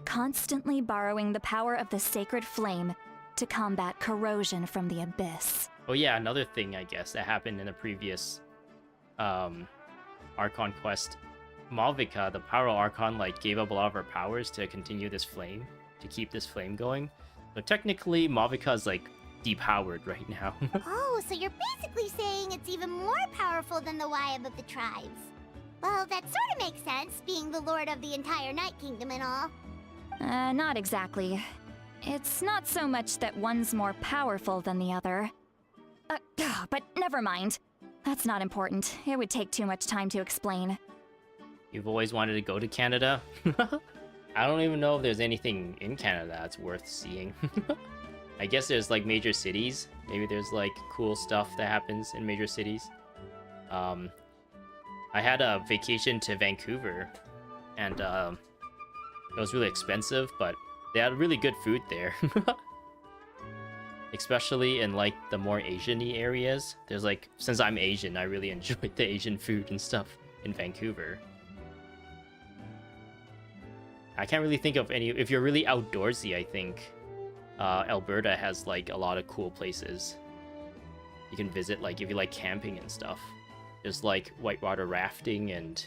S6: constantly borrowing the power of the sacred flame to combat corrosion from the abyss.
S1: Oh yeah, another thing I guess that happened in a previous Archon quest. Malvika, the Pyro Archon, like gave up a lot of her powers to continue this flame, to keep this flame going. So technically, Malvika is like depowered right now.
S4: Oh, so you're basically saying it's even more powerful than the Wyab of the tribes. Well, that sort of makes sense, being the lord of the entire Night Kingdom and all.
S6: Not exactly. It's not so much that one's more powerful than the other. But never mind. That's not important. It would take too much time to explain.
S1: You've always wanted to go to Canada? I don't even know if there's anything in Canada that's worth seeing. I guess there's like major cities. Maybe there's like cool stuff that happens in major cities. I had a vacation to Vancouver, and it was really expensive, but they had really good food there. Especially in like the more Asian-y areas. There's like, since I'm Asian, I really enjoyed the Asian food and stuff in Vancouver. I can't really think of any. If you're really outdoorsy, I think Alberta has like a lot of cool places you can visit. Like if you like camping and stuff, there's like whitewater rafting and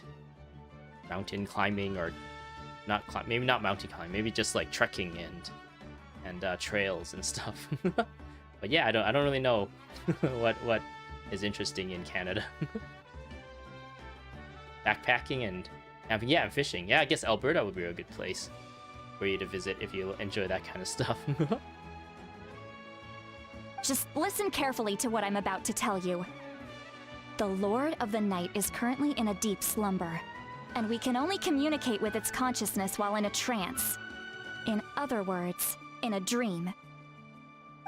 S1: mountain climbing, or maybe not mountain climbing, maybe just like trekking and trails and stuff. But yeah, I don't really know what is interesting in Canada. Backpacking and camping, yeah, and fishing. Yeah, I guess Alberta would be a good place for you to visit if you enjoy that kind of stuff.
S6: Just listen carefully to what I'm about to tell you. The Lord of the Night is currently in a deep slumber, and we can only communicate with its consciousness while in a trance. In other words, in a dream.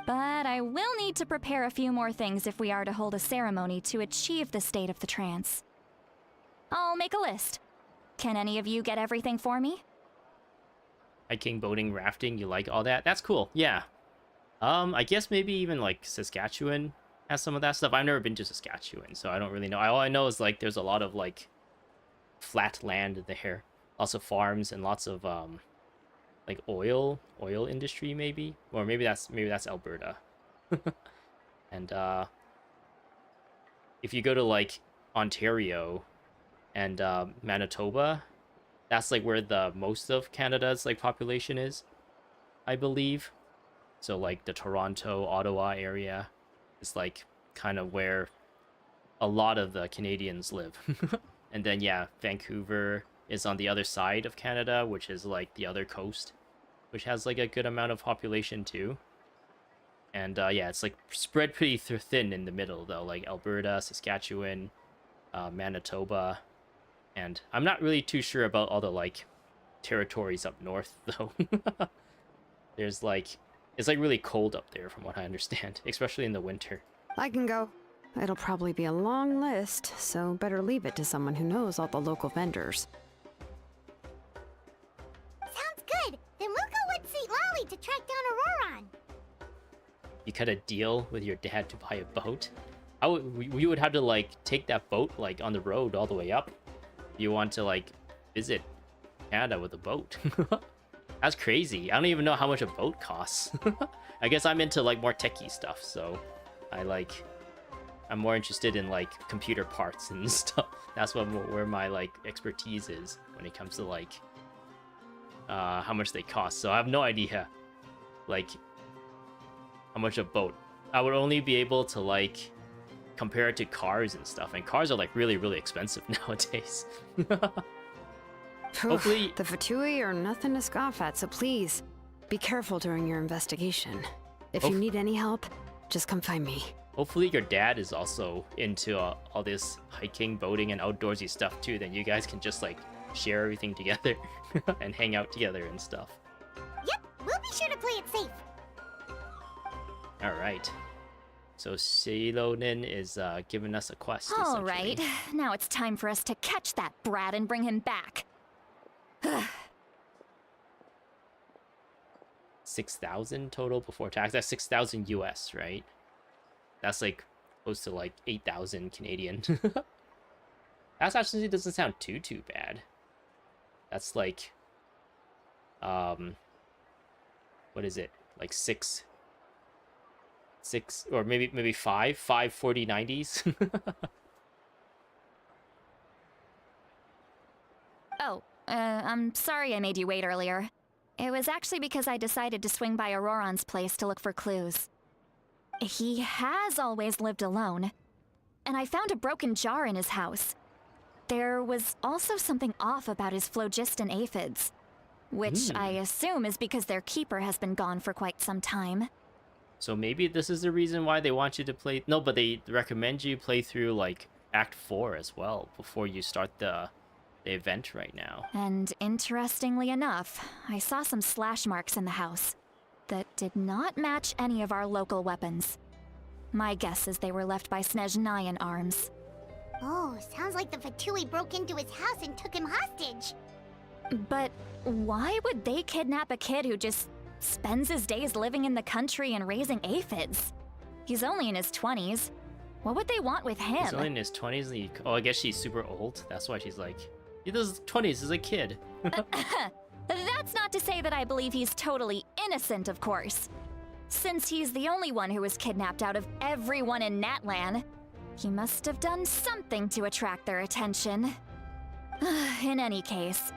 S6: But I will need to prepare a few more things if we are to hold a ceremony to achieve the state of the trance. I'll make a list. Can any of you get everything for me?
S1: Hiking, boating, rafting, you like all that? That's cool, yeah. I guess maybe even like Saskatchewan has some of that stuff. I've never been to Saskatchewan, so I don't really know. All I know is like there's a lot of like flat land there. Lots of farms and lots of like oil industry maybe. Or maybe that's Alberta. And if you go to like Ontario and Manitoba, that's like where the most of Canada's like population is, I believe. So like the Toronto, Ottawa area is like kind of where a lot of the Canadians live. And then yeah, Vancouver is on the other side of Canada, which is like the other coast, which has like a good amount of population too. And yeah, it's like spread pretty thin in the middle though, like Alberta, Saskatchewan, Manitoba. And I'm not really too sure about all the like territories up north though. There's like, it's like really cold up there from what I understand, especially in the winter.
S5: I can go. It'll probably be a long list, so better leave it to someone who knows all the local vendors.
S4: Sounds good. Then we'll go with St. Lolly to track down Auroron.
S1: You cut a deal with your dad to buy a boat? We would have to like take that boat like on the road all the way up. You want to like visit Canada with a boat. That's crazy. I don't even know how much a boat costs. I guess I'm into like more techie stuff, so I'm more interested in like computer parts and stuff. That's where my like expertise is when it comes to like how much they cost. So I have no idea like how much a boat. I would only be able to like compare it to cars and stuff, and cars are like really expensive nowadays. Hopefully
S5: the Fatui are nothing to scoff at, so please be careful during your investigation. If you need any help, just come find me.
S1: Hopefully your dad is also into all this hiking, boating, and outdoorsy stuff too. Then you guys can just like share everything together and hang out together and stuff.
S4: Yep, we'll be sure to play it safe.
S1: All right. So Seilonin is giving us a quest.
S6: All right, now it's time for us to catch that brat and bring him back.
S1: 6,000 total before tax. That's 6,000 US, right? That's like close to like 8,000 Canadian. That actually doesn't sound too bad. That's like, what is it? Like six, or maybe five 4090s.
S6: Oh, I'm sorry I made you wait earlier. It was actually because I decided to swing by Auroron's place to look for clues. He has always lived alone, and I found a broken jar in his house. There was also something off about his phlogiston aphids, which I assume is because their keeper has been gone for quite some time.
S1: So maybe this is the reason why they want you to play... No, but they recommend you play through, like, Act 4 as well before you start the event right now.
S6: And interestingly enough, I saw some slash marks in the house that did not match any of our local weapons. My guess is they were left by Snezhnayan arms.
S4: Oh, sounds like the Fatui broke into his house and took him hostage.
S6: But why would they kidnap a kid who just spends his days living in the country and raising aphids? He's only in his 20s. What would they want with him?
S1: He's only in his 20s and oh, I guess she's super old. That's why she's like, he does 20s as a kid.
S6: That's not to say that I believe he's totally innocent, of course. Since he's the only one who was kidnapped out of everyone in Natlan, he must have done something to attract their attention. In any case,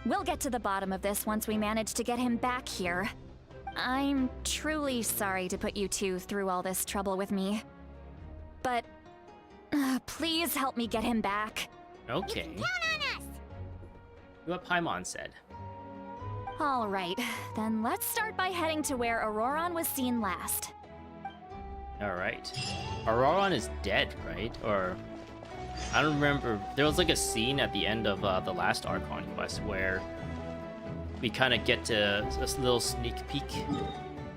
S6: we'll get to the bottom of this once we manage to get him back here. I'm truly sorry to put you two through all this trouble with me. But please help me get him back.
S1: Okay.
S4: Count on us!
S1: What Paimon said.
S6: All right, then let's start by heading to where Auroron was seen last.
S1: All right. Auroron is dead, right? Or I don't remember. There was like a scene at the end of the last Archon quest where we kind of get to a little sneak peek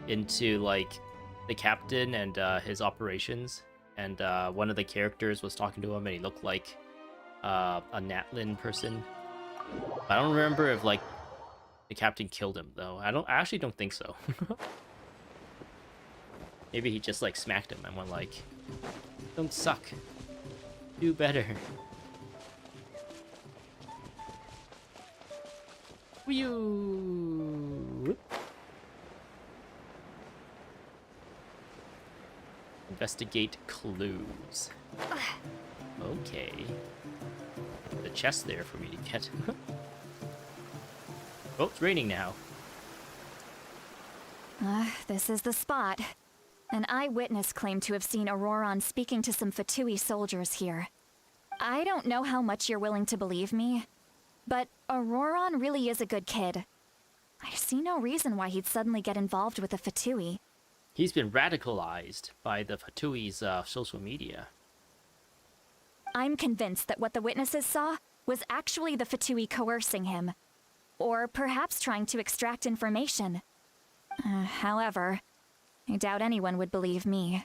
S1: into like the captain and his operations. And one of the characters was talking to him, and he looked like a Natlin person. I don't remember if like the captain killed him though. I actually don't think so. Maybe he just like smacked him and went like, "Don't suck, do better." Whew. Investigate clues. Okay. The chest there for me to get. Oh, it's raining now.
S6: This is the spot. An eyewitness claimed to have seen Auroron speaking to some Fatui soldiers here. I don't know how much you're willing to believe me, but Auroron really is a good kid. I see no reason why he'd suddenly get involved with the Fatui.
S1: He's been radicalized by the Fatui's social media.
S6: I'm convinced that what the witnesses saw was actually the Fatui coercing him, or perhaps trying to extract information. However, I doubt anyone would believe me,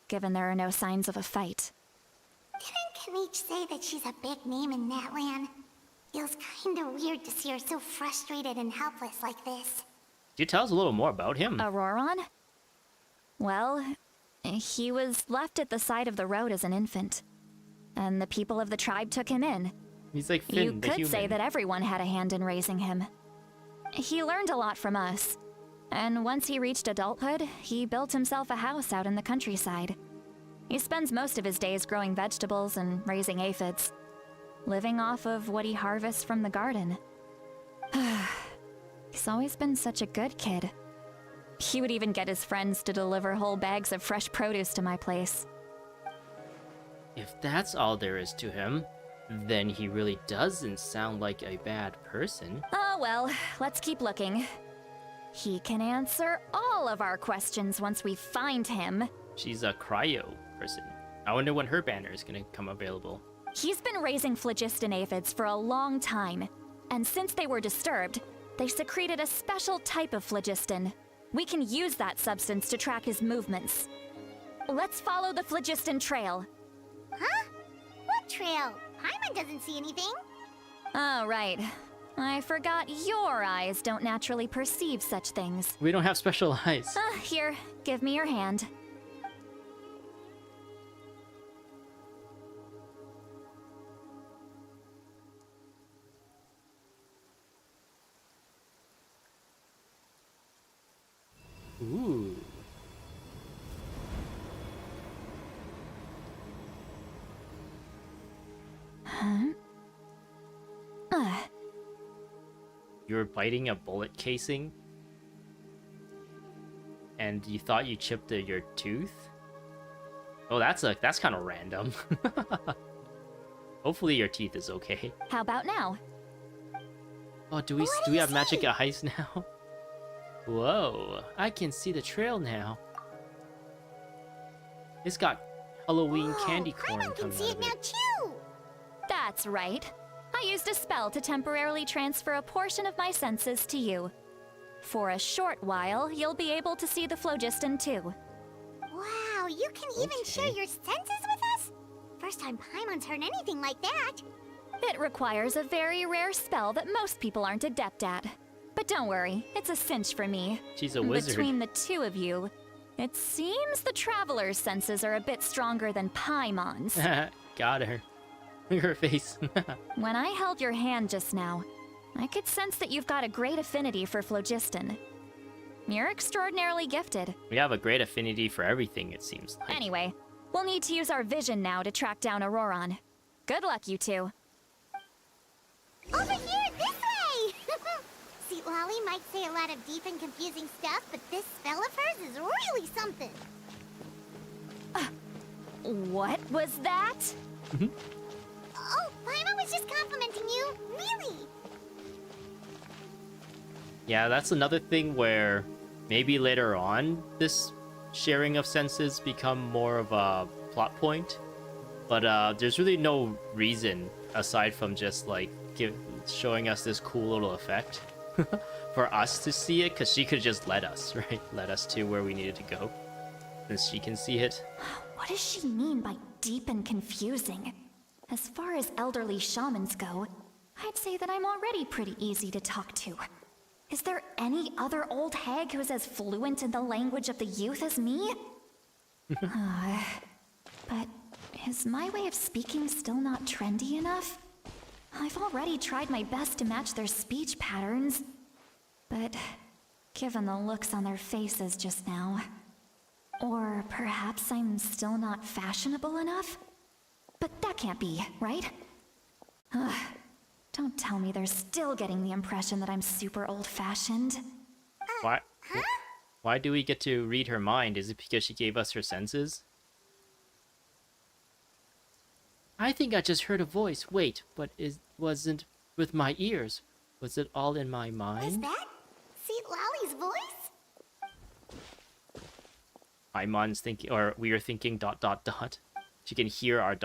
S6: given there are no signs of a fight.
S4: Didn't Kanich say that she's a big name in Natlan? Feels kinda weird to see her so frustrated and helpless like this.
S1: Could you tell us a little more about him?
S6: Auroron? Well, he was left at the side of the road as an infant, and the people of the tribe took him in.
S1: He's like Finn,
S6: You
S1: the
S6: could
S1: human.
S6: say that everyone had a hand in raising him. He learned a lot from us, and once he reached adulthood, he built himself a house out in the countryside. He spends most of his days growing vegetables and raising aphids, living off of what he harvests from the garden. He's always been such a good kid. He would even get his friends to deliver whole bags of fresh produce to my place.
S1: If that's all there is to him, then he really doesn't sound like a bad person.
S6: Oh well, let's keep looking. He can answer all of our questions once we find him.
S1: She's a cryo person. I wonder when her banner is gonna come available.
S6: He's been raising phlogiston aphids for a long time, and since they were disturbed, they secreted a special type of phlogiston. We can use that substance to track his movements. Let's follow the phlogiston trail.
S4: Huh? What trail? Paimon doesn't see anything.
S6: Oh, right. I forgot your eyes don't naturally perceive such things.
S1: We don't have special eyes.
S6: Here, give me your hand.
S1: Ooh. You're biting a bullet casing? And you thought you chipped your tooth? Oh, that's kind of random. Hopefully your teeth is okay.
S6: How about now?
S1: Oh, do we have magic eyes now? Whoa, I can see the trail now. It's got Halloween candy corn
S4: Paimon can
S1: coming
S4: see
S1: out
S4: it
S1: of
S4: now
S1: it.
S4: too!
S6: That's right. I used a spell to temporarily transfer a portion of my senses to you. For a short while, you'll be able to see the phlogiston too.
S4: Wow, you can even share your senses with us? First time Paimon's heard anything like that.
S6: It requires a very rare spell that most people aren't adept at. But don't worry, it's a cinch for me.
S1: She's a wizard.
S6: Between the two of you, it seems the Traveler's senses are a bit stronger than Paimon's.
S1: Got her. Look at her face.
S6: When I held your hand just now, I could sense that you've got a great affinity for phlogiston. You're extraordinarily gifted.
S1: We have a great affinity for everything, it seems like.
S6: Anyway, we'll need to use our vision now to track down Auroron. Good luck, you two.
S4: Over here, this way! See, Lolly might say a lot of deep and confusing stuff, but this spell of hers is really something.
S6: What was that?
S4: Oh, Paimon was just complimenting you. Really?
S1: Yeah, that's another thing where maybe later on this sharing of senses become more of a plot point. But there's really no reason aside from just like showing us this cool little effect for us to see it, because she could just let us, right? Let us to where we needed to go. Since she can see it.
S6: What does she mean by deep and confusing? As far as elderly shamans go, I'd say that I'm already pretty easy to talk to. Is there any other old hag who's as fluent in the language of the youth as me? But is my way of speaking still not trendy enough? I've already tried my best to match their speech patterns. But given the looks on their faces just now... Or perhaps I'm still not fashionable enough? But that can't be, right? Don't tell me they're still getting the impression that I'm super old-fashioned.
S1: Why? Why do we get to read her mind? Is it because she gave us her senses? I think I just heard a voice. Wait, but it wasn't with my ears. Was it all in my mind?
S4: Was that Seat Lolly's voice?
S1: Paimon's thinking, or we are thinking ... She can hear our ...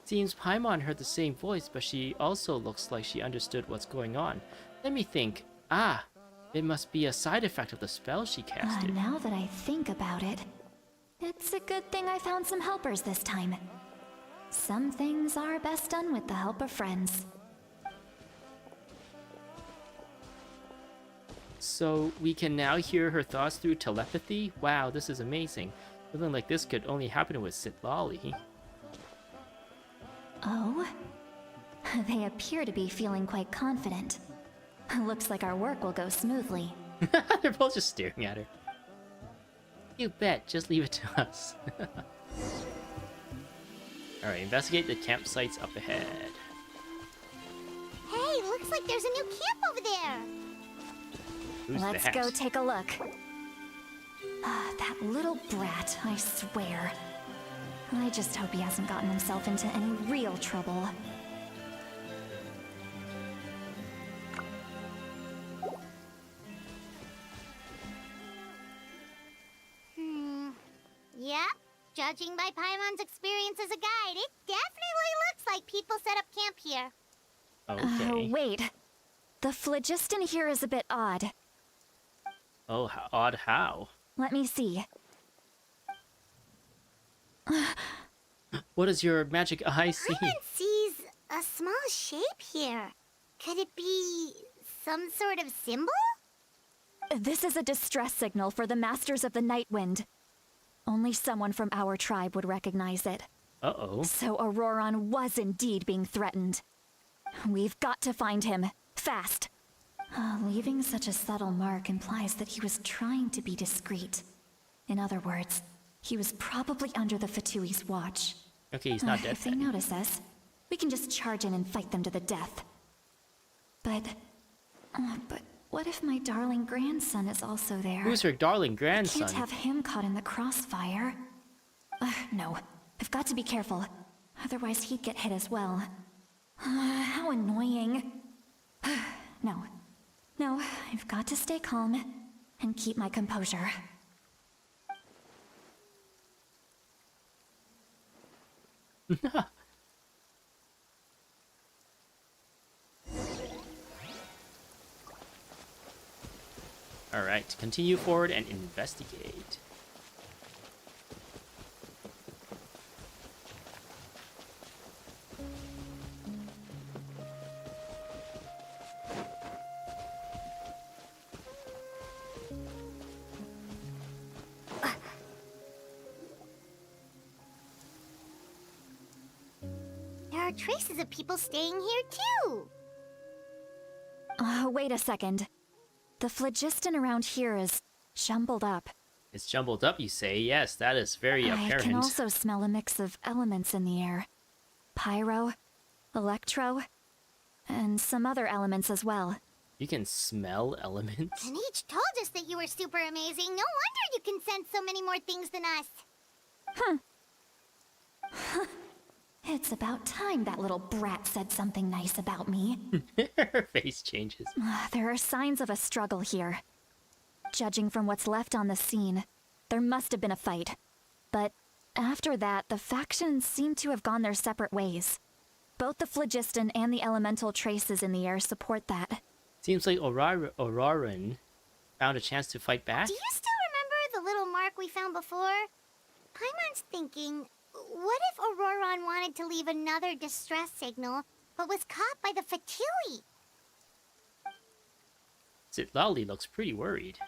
S1: Seems Paimon heard the same voice, but she also looks like she understood what's going on. Let me think. Ah, it must be a side effect of the spell she casted.
S6: Now that I think about it, it's a good thing I found some helpers this time. Some things are best done with the help of friends.
S1: So we can now hear her thoughts through telepathy? Wow, this is amazing. Something like this could only happen with Sitlali.
S6: Oh? They appear to be feeling quite confident. Looks like our work will go smoothly.
S1: They're both just staring at her. You bet, just leave it to us. Alright, investigate the campsites up ahead.
S4: Hey, looks like there's a new camp over there.
S1: Who's
S6: Let's
S1: that?
S6: go take a look. That little brat, I swear. I just hope he hasn't gotten himself into any real trouble.
S4: Yep, judging by Paimon's experience as a guide, it definitely looks like people set up camp here.
S1: Okay.
S6: Wait. The phlogiston here is a bit odd.
S1: Oh, odd how?
S6: Let me see.
S1: What does your magic eye see?
S4: Paimon sees a small shape here. Could it be some sort of symbol?
S6: This is a distress signal for the Masters of the Night Wind. Only someone from our tribe would recognize it.
S1: Uh-oh.
S6: So Auroron was indeed being threatened. We've got to find him. Fast. Leaving such a subtle mark implies that he was trying to be discreet. In other words, he was probably under the Fatui's watch.
S1: Okay, he's not dead.
S6: If they
S1: then.
S6: notice us, we can just charge in and fight them to the death. But what if my darling grandson is also there?
S1: Who's her darling grandson?
S6: Can't have him caught in the crossfire. No. I've got to be careful. Otherwise he'd get hit as well. How annoying. No, I've got to stay calm and keep my composure.
S1: Alright, continue forward and investigate.
S4: There are traces of people staying here too.
S6: Wait a second. The phlogiston around here is jumbled up.
S1: It's jumbled up, you say? Yes, that is very
S6: I
S1: apparent.
S6: can also smell a mix of elements in the air. Pyro, electro, and some other elements as well.
S1: You can smell elements?
S4: And each told us that you were super amazing. No wonder you can sense so many more things than us.
S6: It's about time that little brat said something nice about me.
S1: Her face changes.
S6: There are signs of a struggle here. Judging from what's left on the scene, there must have been a fight. But after that, the factions seem to have gone their separate ways. Both the phlogiston and the elemental traces in the air support that.
S1: Seems like Auroran found a chance to fight back.
S4: Do you still remember the little mark we found before? Paimon's thinking, what if Auroran wanted to leave another distress signal, but was caught by the Fatui?
S1: Zitlali looks pretty worried.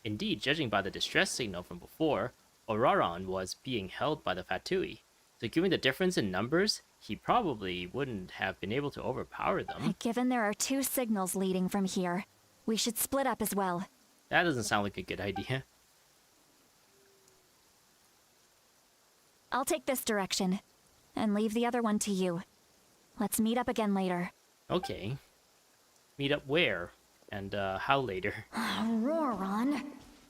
S1: Indeed, judging by the distress signal from before, Auroran was being held by the Fatui. So given the difference in numbers, he probably wouldn't have been able to overpower them.
S6: Given there are two signals leading from here, we should split up as well.
S1: That doesn't sound like a good idea.
S6: I'll take this direction, and leave the other one to you. Let's meet up again later.
S1: Okay. Meet up where? And how later?
S6: Auroran,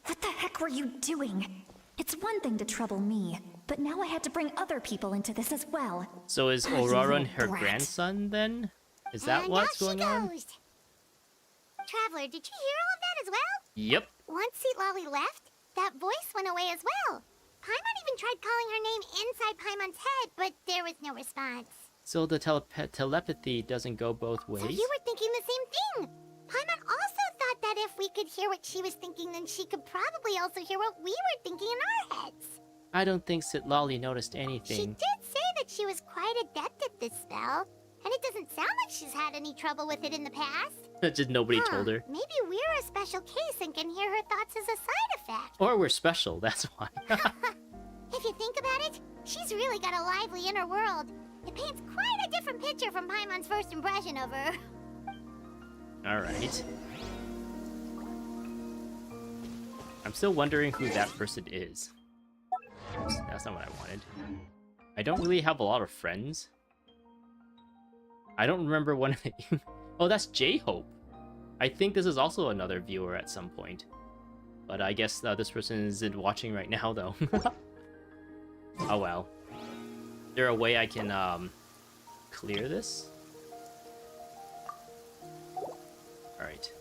S6: what the heck were you doing? It's one thing to trouble me, but now I had to bring other people into this as well.
S1: So is
S6: You
S1: Auroran
S6: little
S1: her
S6: brat.
S1: grandson then? Is that
S4: And
S1: what's
S4: out
S1: going
S4: she
S1: on?
S4: goes. Traveler, did you hear all of that as well?
S1: Yep.
S4: Once Zitlali left, that voice went away as well. Paimon even tried calling her name inside Paimon's head, but there was no response.
S1: So the telepathy doesn't go both ways?
S4: So you were thinking the same thing. Paimon also thought that if we could hear what she was thinking, then she could probably also hear what we were thinking in our heads.
S1: I don't think Zitlali noticed
S4: She
S1: anything.
S4: did say that she was quite adept at this spell, and it doesn't sound like she's had any trouble with it in the past.
S1: Just nobody told her.
S4: Maybe we're a special case and can hear her thoughts as a side effect.
S1: Or we're special, that's why.
S4: If you think about it, she's really got a lively inner world. It paints quite a different picture from Paimon's first impression of her.
S1: Alright. I'm still wondering who that person is. Oops, that's not what I wanted. I don't really have a lot of friends. I don't remember one name. Oh, that's J-Hope. I think this is also another viewer at some point. But I guess this person isn't watching right now, though. Oh well. Is there a way I can clear this? Alright.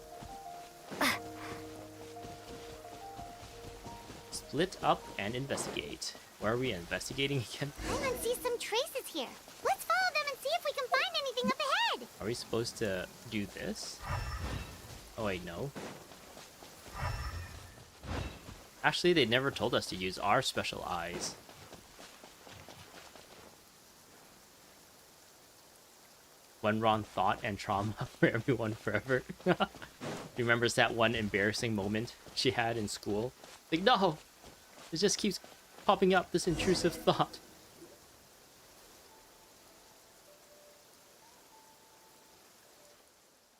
S1: Split up and investigate. Where are we investigating again?
S4: Paimon sees some traces here. Let's follow them and see if we can find anything up ahead.
S1: Are we supposed to do this? Oh wait, no. Actually, they never told us to use our special eyes. one wrong thought and trauma for everyone forever. Remembers that one embarrassing moment she had in school? Like, no! It just keeps popping up, this intrusive thought.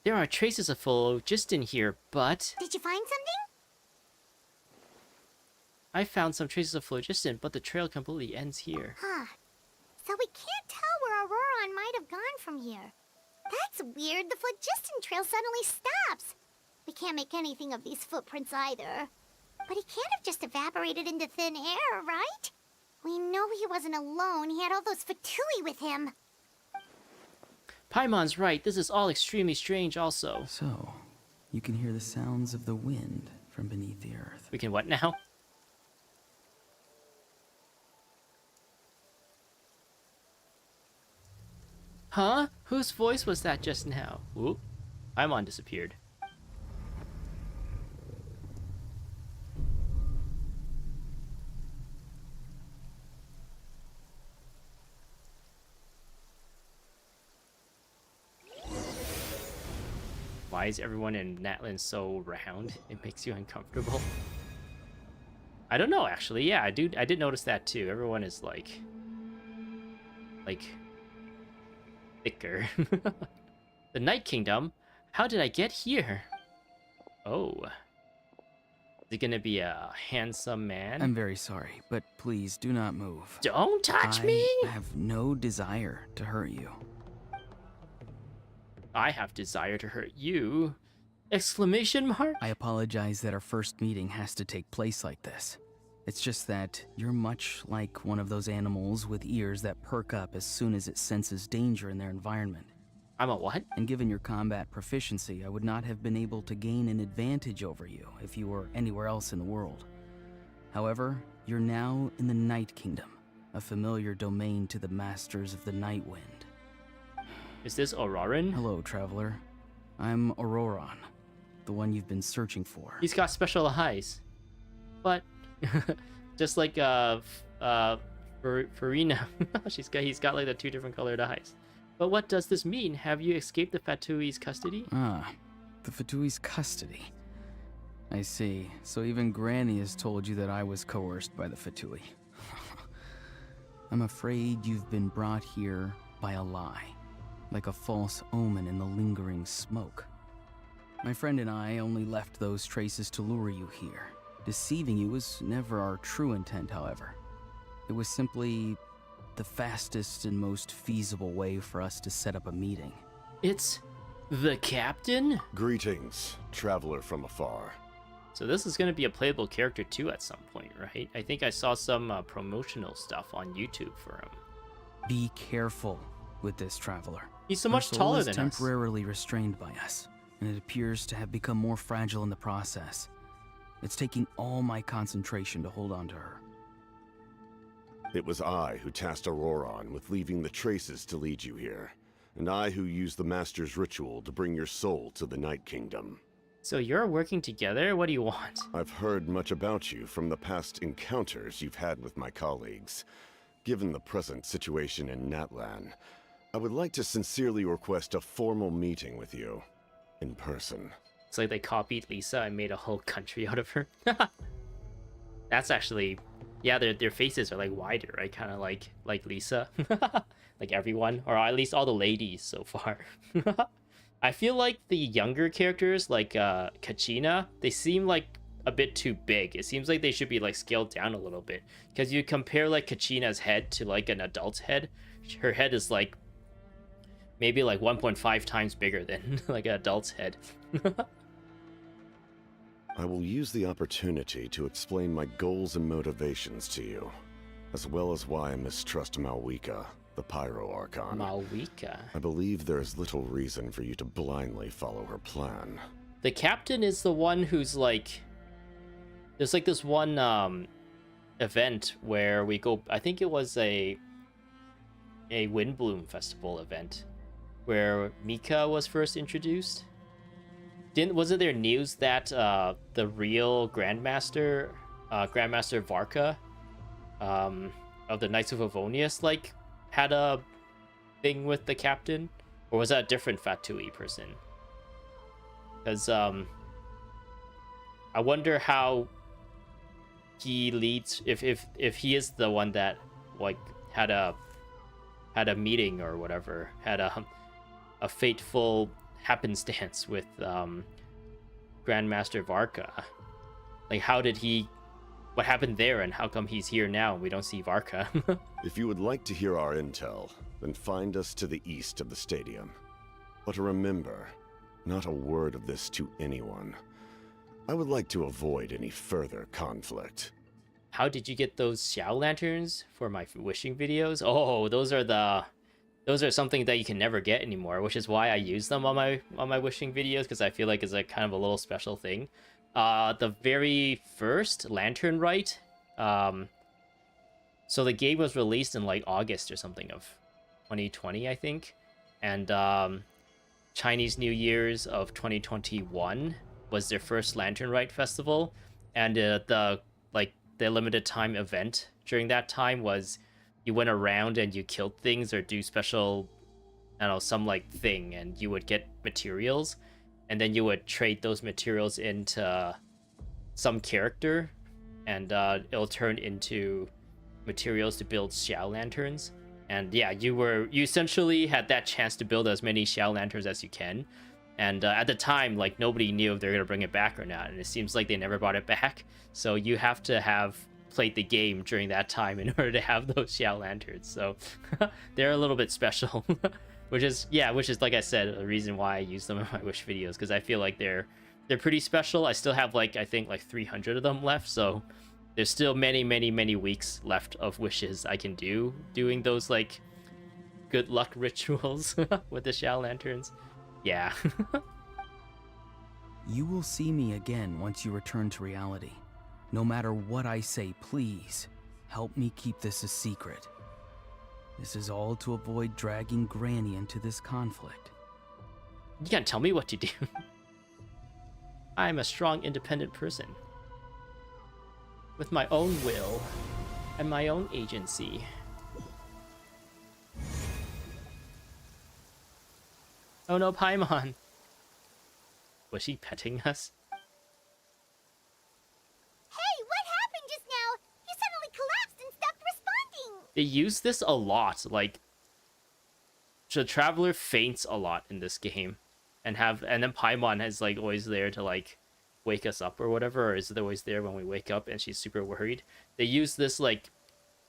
S1: There are traces of phlogiston here, but...
S4: Did you find something?
S1: I found some traces of phlogiston, but the trail completely ends here.
S4: Huh. So we can't tell where Auroron might have gone from here. That's weird. The phlogiston trail suddenly stops. We can't make anything of these footprints either. But he can't have just evaporated into thin air, right? We know he wasn't alone. He had all those Fatui with him.
S1: Paimon's right. This is all extremely strange also.
S7: So, you can hear the sounds of the wind from beneath the earth.
S1: We can what now? Huh? Whose voice was that just now? Whoop. Paimon disappeared. Why is everyone in Natlan so round? It makes you uncomfortable. I don't know, actually. Yeah, I did notice that too. Everyone is like thicker. The Night Kingdom? How did I get here? Oh. Is it gonna be a handsome man?
S7: I'm very sorry, but please do not move.
S1: Don't touch me!
S7: I have no desire to hurt you.
S1: I have desire to hurt you. Exclamation mark?
S7: I apologize that our first meeting has to take place like this. It's just that you're much like one of those animals with ears that perk up as soon as it senses danger in their environment.
S1: I'm a what?
S7: And given your combat proficiency, I would not have been able to gain an advantage over you if you were anywhere else in the world. However, you're now in the Night Kingdom, a familiar domain to the masters of the Night Wind.
S1: Is this Auroran?
S7: Hello, traveler. I'm Auroran, the one you've been searching for.
S1: He's got special eyes. But just like Farina, he's got like the two different colored eyes. But what does this mean? Have you escaped the Fatui's custody?
S7: Ah, the Fatui's custody. I see. So even Granny has told you that I was coerced by the Fatui. I'm afraid you've been brought here by a lie, like a false omen in the lingering smoke. My friend and I only left those traces to lure you here. Deceiving you was never our true intent, however. It was simply the fastest and most feasible way for us to set up a meeting.
S1: It's the captain?
S8: Greetings, traveler from afar.
S1: So this is going to be a playable character too at some point, right? I think I saw some promotional stuff on YouTube for him.
S7: Be careful with this traveler.
S1: He's so much
S7: Our soul
S1: taller
S7: is
S1: than us.
S7: temporarily restrained by us, and it appears to have become more fragile in the process. It's taking all my concentration to hold on to her.
S8: It was I who tasked Auroran with leaving the traces to lead you here, and I who used the Master's ritual to bring your soul to the Night Kingdom.
S1: So you're working together? What do you want?
S8: I've heard much about you from the past encounters you've had with my colleagues. Given the present situation in Natlan, I would like to sincerely request a formal meeting with you, in person.
S1: It's like they copied Lisa and made a whole country out of her. That's actually, yeah, their faces are like wider, right? Kind of like Lisa, like everyone, or at least all the ladies so far. I feel like the younger characters, like Kachina, they seem like a bit too big. It seems like they should be like scaled down a little bit, because you compare like Kachina's head to like an adult's head. Her head is like maybe like 1.5 times bigger than like an adult's head.
S8: I will use the opportunity to explain my goals and motivations to you, as well as why I mistrust Malwika, the Pyro Archon.
S1: Malwika.
S8: I believe there is little reason for you to blindly follow her plan.
S1: The captain is the one who's like, there's like this one event where we go, I think it was a Windbloom Festival event where Mika was first introduced. Wasn't there news that the real Grandmaster Varka of the Knights of Avonius like had a thing with the captain? Or was that a different Fatui person? Because I wonder how he leads, if he is the one that like had a meeting or whatever, had a fateful happenstance with Grandmaster Varka. Like, how did he, what happened there, and how come he's here now and we don't see Varka?
S8: If you would like to hear our intel, then find us to the east of the stadium. But remember, not a word of this to anyone. I would like to avoid any further conflict.
S1: How did you get those Xiao lanterns for my wishing videos? Oh, those are something that you can never get anymore, which is why I use them on my wishing videos, because I feel like it's a kind of a little special thing. The very first lantern rite, so the game was released in like August or something of 2020, I think, and Chinese New Year's of 2021 was their first lantern rite festival, and the limited time event during that time was you went around and you killed things or do special, I don't know, some like thing, and you would get materials, and then you would trade those materials into some character, and it'll turn into materials to build Xiao lanterns. And yeah, you essentially had that chance to build as many Xiao lanterns as you can. And at the time, like, nobody knew if they're gonna bring it back or not, and it seems like they never brought it back. So you have to have played the game during that time in order to have those Xiao lanterns. So they're a little bit special, which is like I said, a reason why I use them in my wish videos, because I feel like they're pretty special. I still have I think 300 of them left, so there's still many weeks left of wishes I can do doing those like good luck rituals with the Xiao lanterns. Yeah.
S7: You will see me again once you return to reality. No matter what I say, please, help me keep this a secret. This is all to avoid dragging Granny into this conflict.
S1: You can't tell me what to do. I'm a strong, independent person with my own will and my own agency. Oh no, Paimon! Was she petting us?
S4: Hey, what happened just now? You suddenly collapsed and stopped responding.
S1: They use this a lot, like the Traveler faints a lot in this game, and then Paimon is like always there to like wake us up or whatever, or is always there when we wake up and she's super worried. They use this like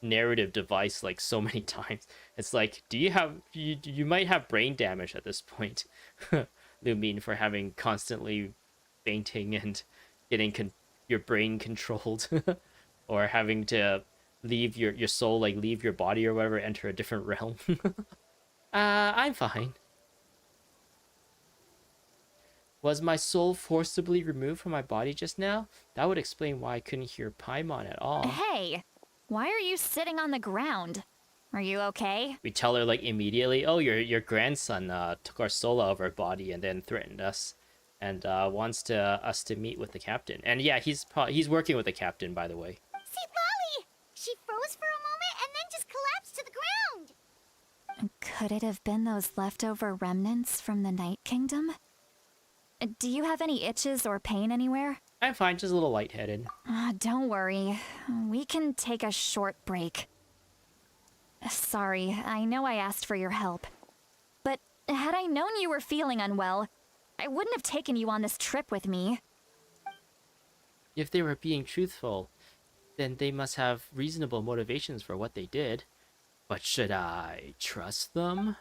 S1: narrative device like so many times. It's like, you might have brain damage at this point, Lumine, for having constantly fainting and getting your brain controlled, or having to leave your soul, like leave your body or whatever, enter a different realm. I'm fine. Was my soul forcibly removed from my body just now? That would explain why I couldn't hear Paimon at all.
S6: Hey, why are you sitting on the ground? Are you okay?
S1: We tell her like immediately, oh, your grandson took our soul out of our body and then threatened us, and wants us to meet with the captain. And yeah, he's working with the captain, by the way.
S4: See, Lolly! She froze for a moment and then just collapsed to the ground.
S6: Could it have been those leftover remnants from the Night Kingdom? Do you have any itches or pain anywhere?
S1: I'm fine, just a little lightheaded.
S6: Don't worry. We can take a short break. Sorry, I know I asked for your help. But had I known you were feeling unwell, I wouldn't have taken you on this trip with me.
S1: If they were being truthful, then they must have reasonable motivations for what they did. But should I trust them?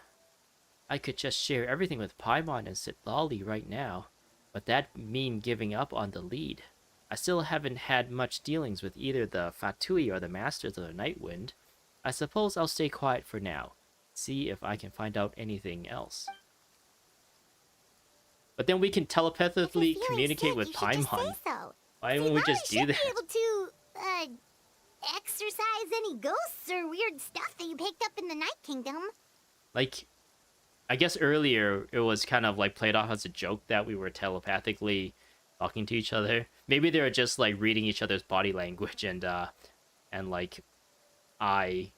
S1: I could just share everything with Paimon and sit lolly right now, but that'd mean giving up on the lead. I still haven't had much dealings with either the Fatui or the Masters of the Nightwind. I suppose I'll stay quiet for now, see if I can find out anything else. But then we can telepathically communicate with Paimon.
S4: So.
S1: Why don't we just do that?
S4: Be able to, exercise any ghosts or weird stuff that you picked up in the Night Kingdom.
S1: Like, I guess earlier it was kind of like played off as a joke that we were telepathically talking to each other. Maybe they were just like reading each other's body language and like what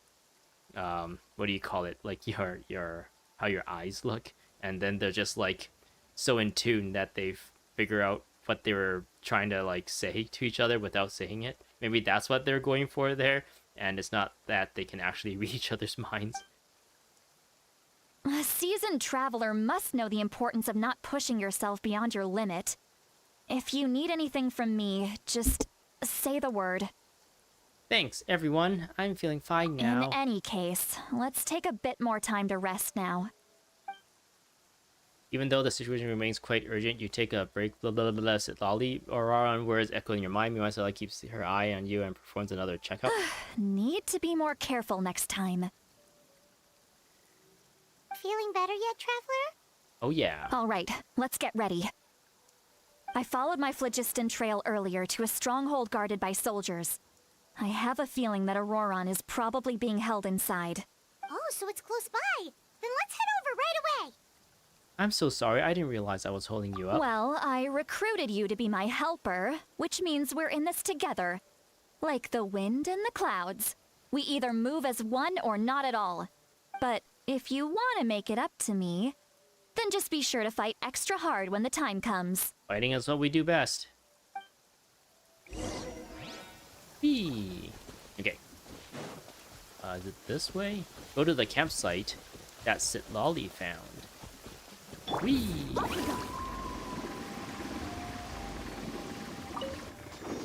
S1: do you call it? Like your how your eyes look. and then they're just like so in tune that they figure out what they were trying to like say to each other without saying it. Maybe that's what they're going for there, and it's not that they can actually read each other's minds.
S6: A seasoned traveler must know the importance of not pushing yourself beyond your limit. If you need anything from me, just say the word.
S1: Thanks, everyone. I'm feeling fine now.
S6: In any case, let's take a bit more time to rest now.
S1: Even though the situation remains quite urgent, you take a break, blah blah blah blah, sit lolly, Aurora words echoing your mind. Meanwhile, Stella keeps her eye on you and performs another checkup.
S6: Need to be more careful next time.
S4: Feeling better yet, Traveler?
S1: Oh yeah.
S6: All right, let's get ready. I followed my phlogiston trail earlier to a stronghold guarded by soldiers. I have a feeling that Auroron is probably being held inside.
S4: Oh, so it's close by. Then let's head over right away.
S1: I'm so sorry. I didn't realize I was holding you up.
S6: Well, I recruited you to be my helper, which means we're in this together. Like the wind and the clouds. We either move as one or not at all. But if you want to make it up to me, then just be sure to fight extra hard when the time comes.
S1: Fighting is what we do best. Whee! Okay. Is it this way? Go to the campsite that Sitlali found. Whee!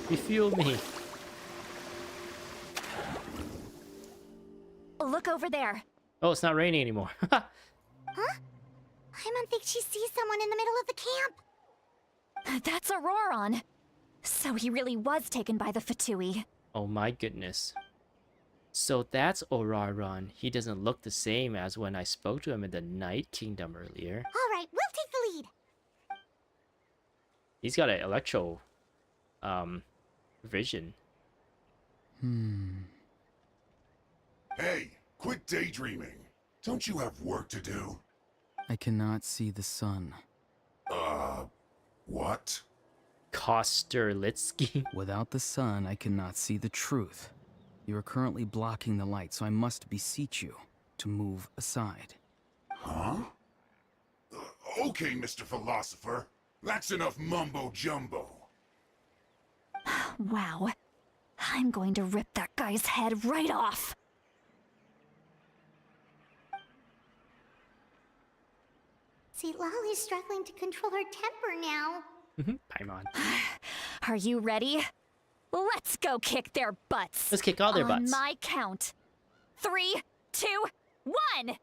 S1: Refuel me.
S6: Look over there.
S1: Oh, it's not raining anymore.
S4: Huh? I don't think she sees someone in the middle of the camp.
S6: That's Auroron. So he really was taken by the Fatui.
S1: Oh my goodness. So that's Auroron. He doesn't look the same as when I spoke to him in the Night Kingdom earlier.
S4: All right, we'll take the lead.
S1: He's got an electro vision.
S9: Hey, quit daydreaming. Don't you have work to do?
S7: I cannot see the sun.
S9: What?
S1: Kosterlitsky.
S7: Without the sun, I cannot see the truth. You are currently blocking the light, so I must beseech you to move aside.
S9: Huh? Okay, Mr. Philosopher. That's enough mumbo-jumbo.
S6: Wow. I'm going to rip that guy's head right off.
S4: See, Lolly's struggling to control her temper now.
S1: Paimon.
S6: Are you ready? Let's go kick their butts.
S1: Let's kick all their
S6: On
S1: butts.
S6: my count. 3, 2, 1!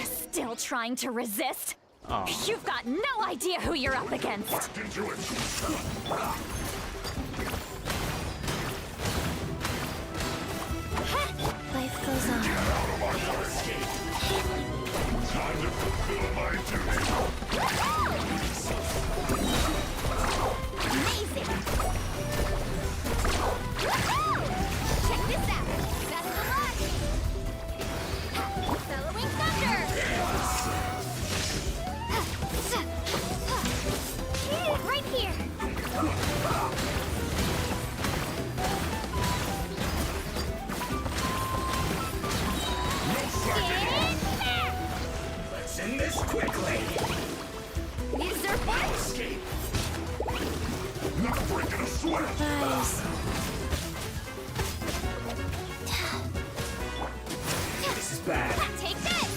S6: Still trying to resist?
S1: Oh.
S6: You've got no idea who you're up against.
S9: Into it.
S2: Life goes on.
S9: Time to fulfill my duty.
S4: Amazing! Check this out! That's the launch! Bellowing thunder! Right here!
S9: Let's end this quickly.
S4: Use their butt!
S9: Escape. Not breaking a sweat.
S2: Nice.
S9: This is bad.
S4: Take this!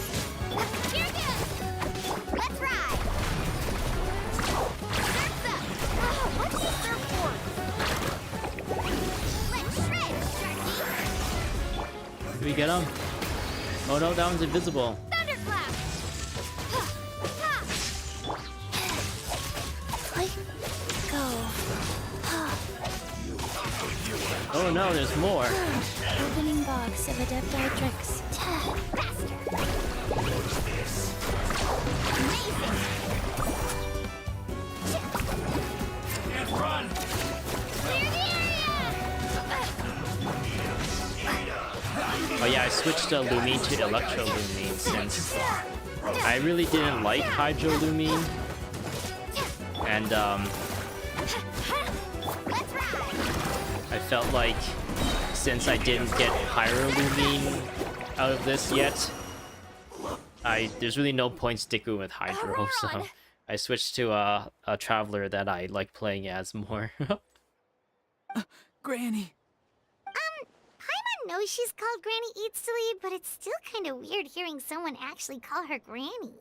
S4: Here goes! Let's ride! Surf's up! Oh, what's the surfboard? Let's shred, Sharky!
S1: Did we get him? Oh no, that one's invisible.
S4: Thunderclap!
S2: Go.
S1: Oh no, there's more.
S2: Opening box of Adepti tricks.
S4: Faster! Amazing!
S9: And run.
S4: Clear the area!
S1: Oh yeah, I switched Lumine to Electro Lumine since I really didn't like Hydro Lumine. And
S4: Let's ride!
S1: I felt like since I didn't get Pyro Lumine out of this yet, there's really no point sticking with Hydro, so
S6: Auroron!
S1: I switched to a traveler that I like playing as more.
S7: Granny!
S4: Paimon knows she's called Granny Eatsley, but it's still kind of weird hearing someone actually call her Granny.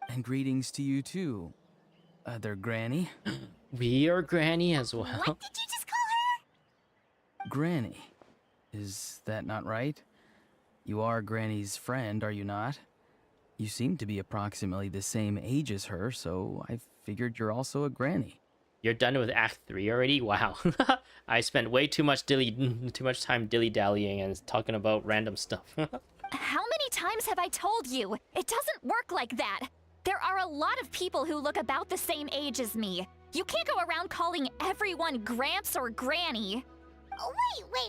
S7: And greetings to you too, other Granny.
S1: We are Granny as well.
S4: What did you just call her?
S7: Granny. Is that not right? You are Granny's friend, are you not? You seem to be approximately the same age as her, so I figured you're also a Granny.
S1: You're done with Act 3 already? Wow. I spent way too much time dilly-dallying and talking about random stuff.
S6: How many times have I told you? It doesn't work like that. There are a lot of people who look about the same age as me. You can't go around calling everyone Gramps or Granny.
S4: Oh,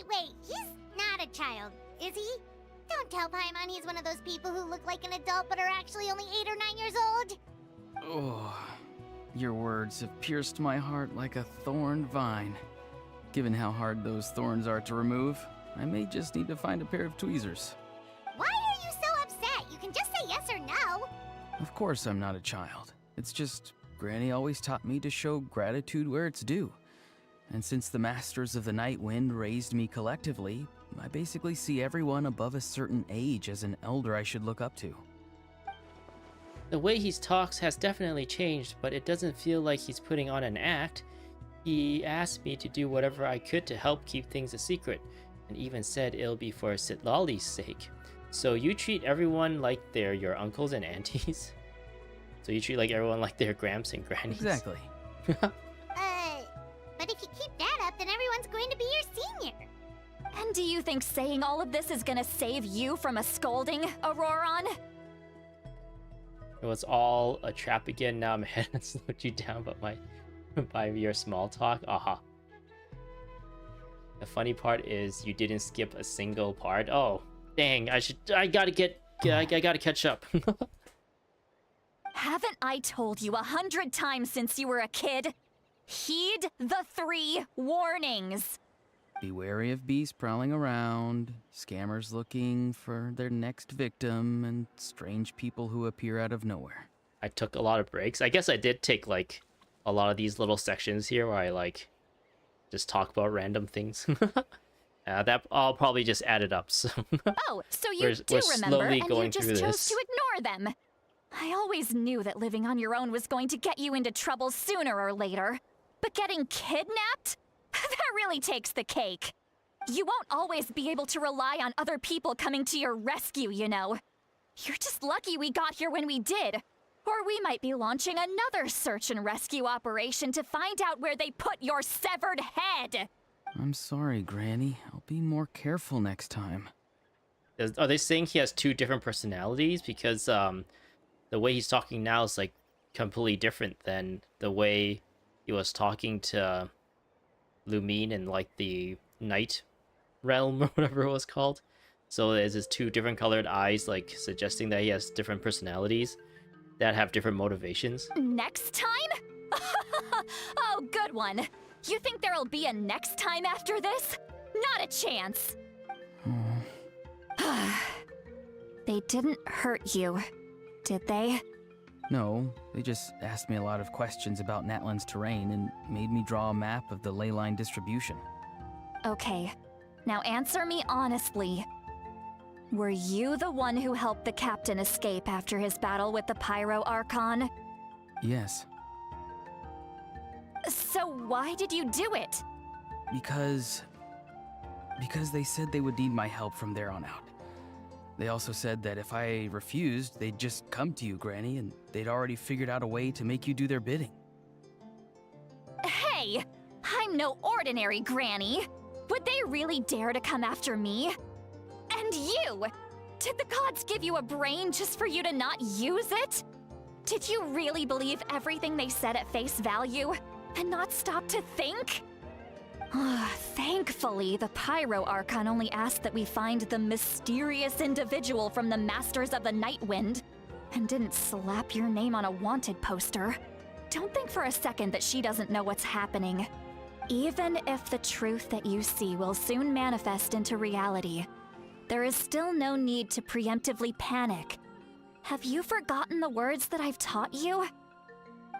S4: wait. He's not a child, is he? Don't tell Paimon he's one of those people who look like an adult but are actually only 8 or 9 years old.
S7: Oh, your words have pierced my heart like a thorned vine. Given how hard those thorns are to remove, I may just need to find a pair of tweezers.
S4: Why are you so upset? You can just say yes or no.
S7: Of course I'm not a child. It's just, Granny always taught me to show gratitude where it's due. And since the Masters of the Night Wind raised me collectively, I basically see everyone above a certain age as an elder I should look up to.
S1: The way he talks has definitely changed, but it doesn't feel like he's putting on an act. He asked me to do whatever I could to help keep things a secret, and even said it'll be for Sitlali's sake. So you treat everyone like they're your uncles and aunties? So you treat like everyone like they're Gramps and Grannies?
S7: Exactly.
S4: But if you keep that up, then everyone's going to be your senior.
S6: And do you think saying all of this is gonna save you from a scolding, Auroron?
S1: It was all a trap again. Now I'm heading to slow you down by your small talk. Aha. The funny part is you didn't skip a single part. Oh, dang! I gotta catch up.
S6: Haven't I told you 100 times since you were a kid? Heed the 3 warnings.
S7: Be wary of beasts prowling around, scammers looking for their next victim, and strange people who appear out of nowhere.
S1: I took a lot of breaks. I guess I did take like a lot of these little sections here where I like just talk about random things. That I'll probably just add it up. So
S6: Oh, so you
S1: we're
S6: do remember,
S1: slowly
S6: and
S1: going
S6: you just
S1: through
S6: chose
S1: this.
S6: to ignore them. I always knew that living on your own was going to get you into trouble sooner or later. But getting kidnapped? That really takes the cake. You won't always be able to rely on other people coming to your rescue, you know. You're just lucky we got here when we did. Or we might be launching another search and rescue operation to find out where they put your severed head.
S7: I'm sorry, Granny. I'll be more careful next time.
S1: Are they saying he has 2 different personalities? Because the way he's talking now is like completely different than the way he was talking to Lumine in like the Night Realm or whatever it was called. So there's his 2 different colored eyes, like suggesting that he has different personalities that have different motivations.
S6: Next time? Oh, good one. You think there'll be a next time after this? Not a chance. They didn't hurt you, did they?
S7: No, they just asked me a lot of questions about Natlan's terrain and made me draw a map of the ley line distribution.
S6: Okay, now answer me honestly. Were you the one who helped the captain escape after his battle with the Pyro Archon?
S7: Yes,
S6: So why did you do it?
S7: because they said they would need my help from there on out. They also said that if I refused, they'd just come to you, Granny, and they'd already figured out a way to make you do their bidding.
S6: Hey, I'm no ordinary Granny. Would they really dare to come after me? And you! Did the gods give you a brain just for you to not use it? Did you really believe everything they said at face value and not stop to think? Thankfully, the Pyro Archon only asked that we find the mysterious individual from the Masters of the Night Wind and didn't slap your name on a wanted poster. Don't think for a second that she doesn't know what's happening. Even if the truth that you see will soon manifest into reality, there is still no need to preemptively panic. have you forgotten the words that I've taught you?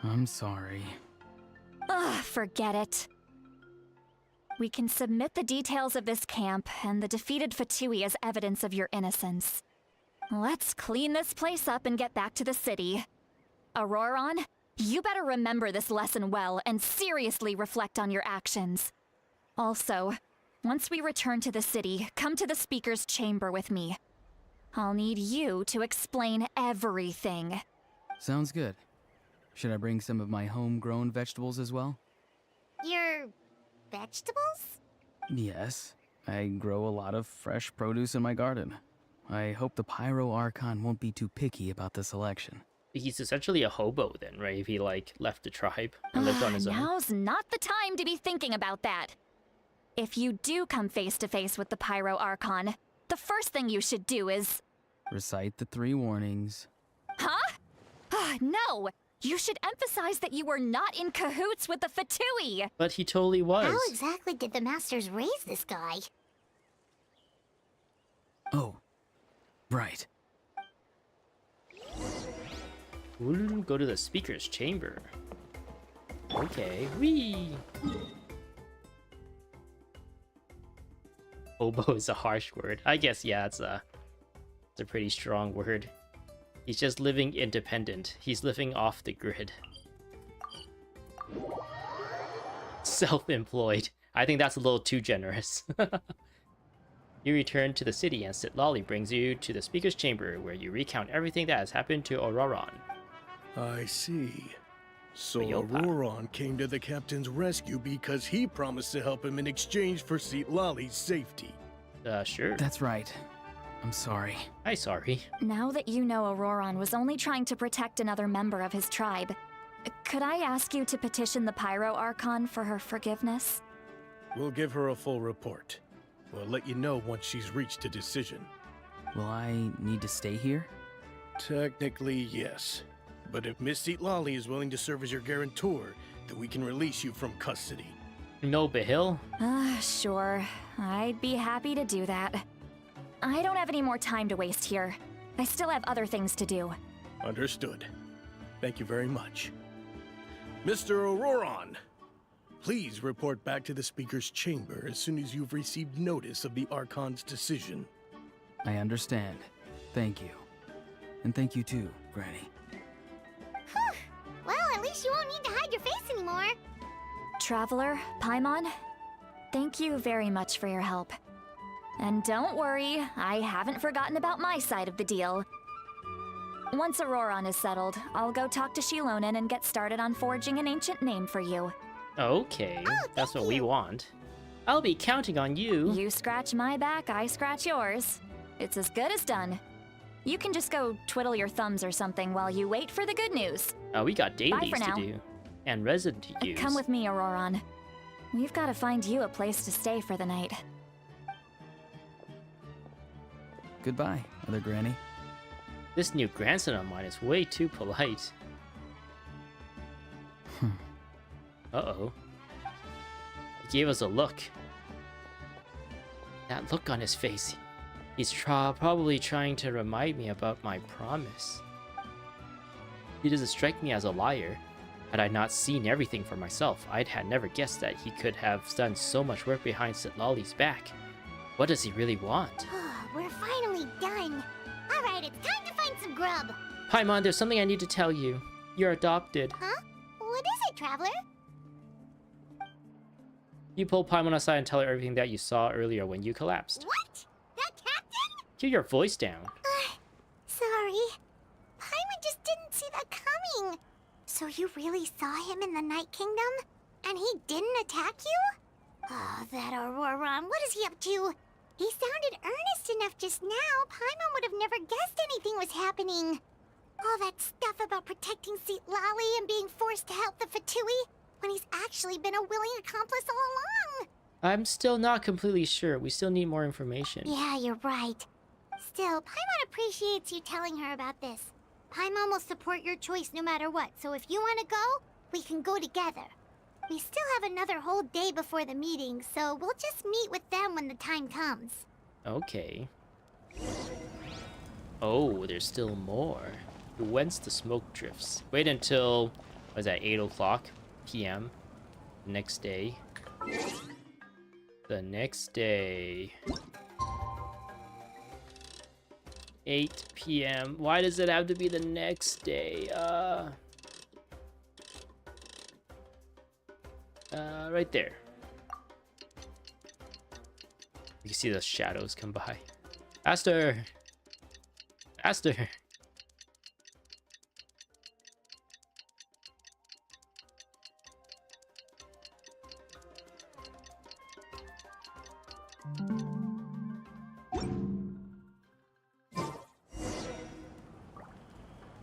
S7: I'm sorry.
S6: Ugh, forget it. We can submit the details of this camp and the defeated Fatui as evidence of your innocence. Let's clean this place up and get back to the city. Auroron, you better remember this lesson well and seriously reflect on your actions. Also, once we return to the city, come to the speaker's chamber with me. I'll need you to explain everything.
S7: Sounds good. Should I bring some of my homegrown vegetables as well?
S4: Your vegetables?
S7: Yes. I grow a lot of fresh produce in my garden. I hope the Pyro Archon won't be too picky about the selection.
S1: He's essentially a hobo then, right? If he like left the tribe and lived on his own.
S6: Now's not the time to be thinking about that. If you do come face to face with the Pyro Archon, the first thing you should do is...
S7: Recite the 3 warnings.
S6: Huh? No! You should emphasize that you were not in cahoots with the Fatui!
S1: But he totally was.
S4: How exactly did the masters raise this guy?
S7: Oh, right.
S1: We'll go to the speaker's chamber. Okay, wee. Hobo is a harsh word. I guess, yeah, it's a pretty strong word. He's just living independent. He's living off the grid. Self-employed. I think that's a little too generous. You return to the city and Sitlali brings you to the speaker's chamber where you recount everything that has happened to Auroron.
S10: I see. So
S1: Ryopa.
S10: Auroron came to the captain's rescue because he promised to help him in exchange for Sitlali's safety.
S1: Sure.
S7: That's right. I'm sorry.
S1: Hi, sorry.
S6: Now that you know Auroron was only trying to protect another member of his tribe, could I ask you to petition the Pyro Archon for her forgiveness?
S10: We'll give her a full report. We'll let you know once she's reached a decision.
S7: Will I need to stay here?
S10: Technically, yes. But if Miss Sitlali is willing to serve as your guarantor, then we can release you from custody.
S1: No, Bahil.
S6: Sure. I'd be happy to do that. I don't have any more time to waste here. I still have other things to do.
S10: Understood. Thank you very much. Mr. Auroron, please report back to the speaker's chamber as soon as you've received notice of the Archon's decision.
S7: I understand. Thank you. And thank you too, Granny.
S4: Well, at least you won't need to hide your face anymore.
S6: Traveler, Paimon, thank you very much for your help. And don't worry, I haven't forgotten about my side of the deal. Once Auroron is settled, I'll go talk to Shilonen and get started on forging an ancient name for you.
S1: Okay, that's what we want. I'll be counting on you.
S6: You scratch my back, I scratch yours. It's as good as done. You can just go twiddle your thumbs or something while you wait for the good news.
S1: We got dailies
S6: for
S1: to
S6: now.
S1: do. And resin to use.
S6: Come with me, Auroron. We've got to find you a place to stay for the night.
S7: Goodbye, Other Granny.
S1: This new grandson of mine is way too polite. Uh-oh. He gave us a look. That look on his face. He's probably trying to remind me about my promise. He doesn't strike me as a liar. Had I not seen everything for myself, I'd had never guessed that he could have done so much work behind Sitlali's back. What does he really want?
S4: We're finally done. Alright, it's time to find some grub.
S1: Paimon, there's something I need to tell you. You're adopted.
S4: Huh? What is it, Traveler?
S1: You pull Paimon aside and tell her everything that you saw earlier when you collapsed.
S4: What? That captain?
S1: Keep your voice down.
S4: Sorry. Paimon just didn't see that coming. So you really saw him in the Night Kingdom? And he didn't attack you? Oh, that Auroron, what is he up to? He sounded earnest enough just now. Paimon would have never guessed anything was happening. All that stuff about protecting Sitlali and being forced to help the Fatui, when he's actually been a willing accomplice all along.
S1: I'm still not completely sure. We still need more information.
S4: Yeah, you're right. Still, Paimon appreciates you telling her about this. Paimon will support your choice no matter what, so if you want to go, we can go together. We still have another whole day before the meeting, so we'll just meet with them when the time comes.
S1: Okay. Oh, there's still more. Whence the smoke drifts. Wait until, what is that, 8 o'clock p.m. next day. The next day. 8 p.m. Why does it have to be the next day? Right there. You can see the shadows come by. Faster! Faster!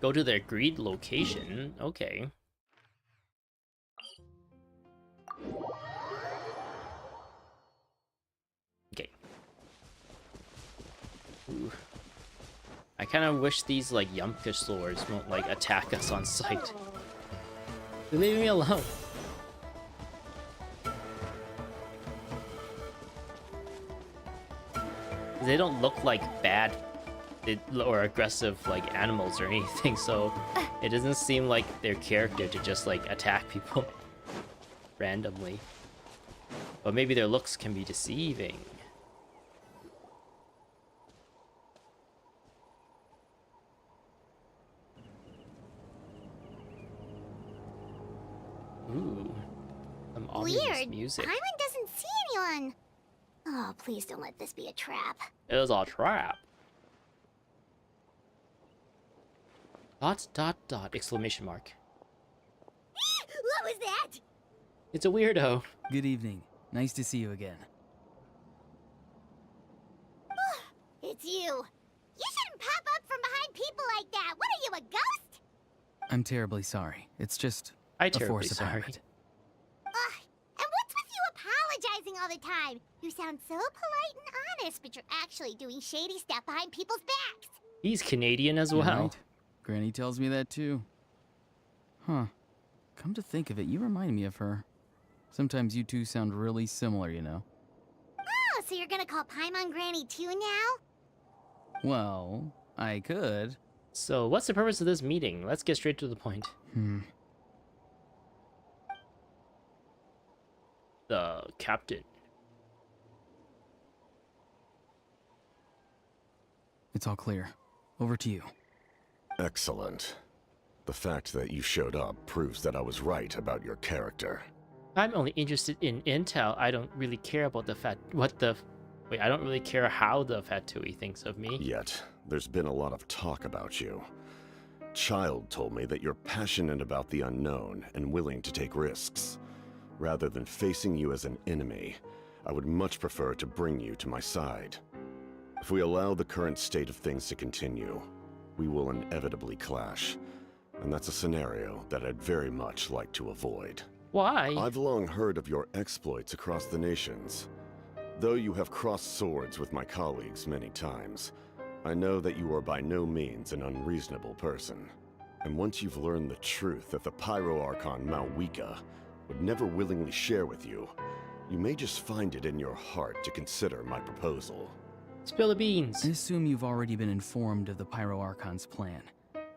S1: Go to their agreed location. Okay. Okay. Ooh. I kind of wish these like Yumka swords won't like attack us on sight. Leave me alone. They don't look like bad or aggressive like animals or anything, so it doesn't seem like their character to just like attack people randomly. But maybe their looks can be deceiving. Ooh, some ominous
S4: Weird.
S1: music.
S4: Paimon doesn't see anyone. Oh, please don't let this be a trap.
S1: It was a trap. Dot dot dot exclamation mark.
S4: What was that?
S1: It's a weirdo.
S7: Good evening. Nice to see you again.
S4: It's you. You shouldn't pop up from behind people like that. What are you, a ghost?
S7: I'm terribly sorry. It's just
S1: I
S7: a
S1: terribly
S7: force of
S1: sorry.
S7: habit.
S4: Ugh. And what's with you apologizing all the time? You sound so polite and honest, but you're actually doing shady stuff behind people's backs.
S1: He's Canadian as
S7: You're
S1: well.
S7: right. Granny tells me that too. Huh. Come to think of it, you remind me of her. Sometimes you two sound really similar, you know.
S4: Oh, so you're gonna call Paimon Granny too now?
S7: Well, I could.
S1: So, what's the purpose of this meeting? Let's get straight to the point. The captain.
S7: It's all clear. Over to you.
S8: Excellent. The fact that you showed up proves that I was right about your character.
S1: I'm only interested in intel. I don't really care about the I don't really care how the Fatui thinks of me.
S8: Yet, there's been a lot of talk about you. Child told me that you're passionate about the unknown and willing to take risks. Rather than facing you as an enemy, I would much prefer to bring you to my side. If we allow the current state of things to continue, we will inevitably clash. And that's a scenario that I'd very much like to avoid.
S1: Why?
S8: I've long heard of your exploits across the nations. Though you have crossed swords with my colleagues many times, I know that you are by no means an unreasonable person. And once you've learned the truth that the Pyro Archon Malwika would never willingly share with you, you may just find it in your heart to consider my proposal.
S1: Spill the beans.
S7: I assume you've already been informed of the Pyro Archon's plan.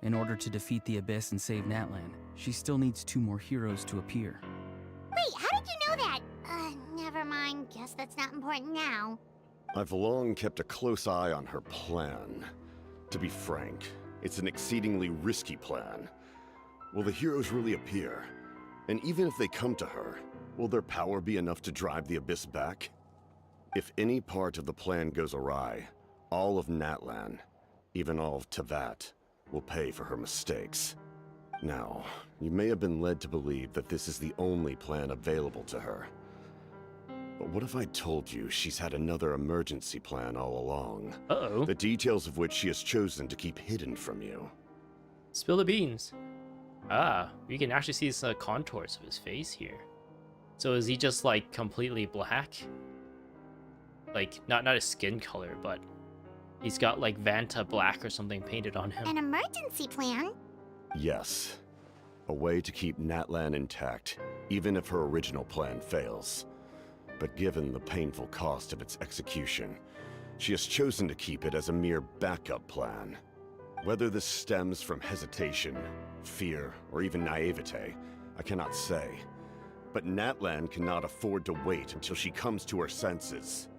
S7: In order to defeat the Abyss and save Natlan, she still needs 2 more heroes to appear.
S4: Wait, how did you know that? Never mind. Guess that's not important now.
S8: I've long kept a close eye on her plan. To be frank, it's an exceedingly risky plan. Will the heroes really appear? And even if they come to her, will their power be enough to drive the Abyss back? If any part of the plan goes awry, all of Natlan, even all of Tevat, will pay for her mistakes. Now, you may have been led to believe that this is the only plan available to her. But what if I told you she's had another emergency plan all along?
S1: Uh-oh.
S8: The details of which she has chosen to keep hidden from you.
S1: Spill the beans. Ah, you can actually see some contours of his face here. So is he just like completely black? Like, not his skin color, but he's got like Vanta black or something painted on him.
S4: An emergency plan?
S8: Yes. A way to keep Natlan intact, even if her original plan fails. But given the painful cost of its execution, she has chosen to keep it as a mere backup plan. Whether this stems from hesitation, fear, or even naivete, I cannot say. But Natlan cannot afford to wait until she comes to her senses.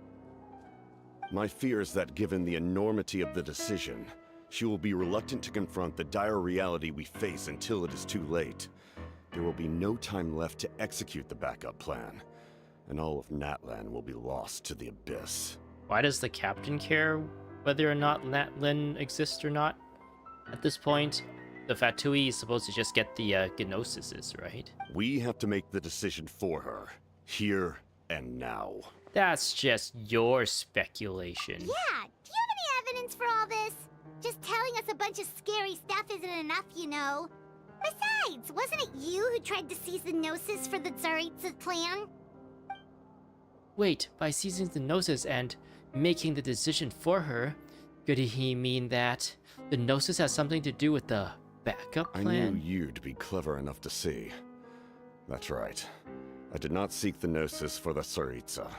S8: My fear is that given the enormity of the decision, she will be reluctant to confront the dire reality we face until it is too late. There will be no time left to execute the backup plan, and all of Natlan will be lost to the abyss.
S1: Why does the captain care whether or not Natlan exists or not? At this point, the Fatui is supposed to just get the Gnosises, right?
S8: We have to make the decision for her, here and now.
S1: That's just your speculation.
S4: Yeah, do you have any evidence for all this? Just telling us a bunch of scary stuff isn't enough, you know. Besides, wasn't it you who tried to seize the Gnosis for the Tsaritsa plan?
S1: Wait, by seizing the Gnosis and making the decision for her, could he mean that the Gnosis has something to do with the backup plan?
S8: I knew you'd be clever enough to see. That's right. I did not seek the Gnosis for the Tsaritsa.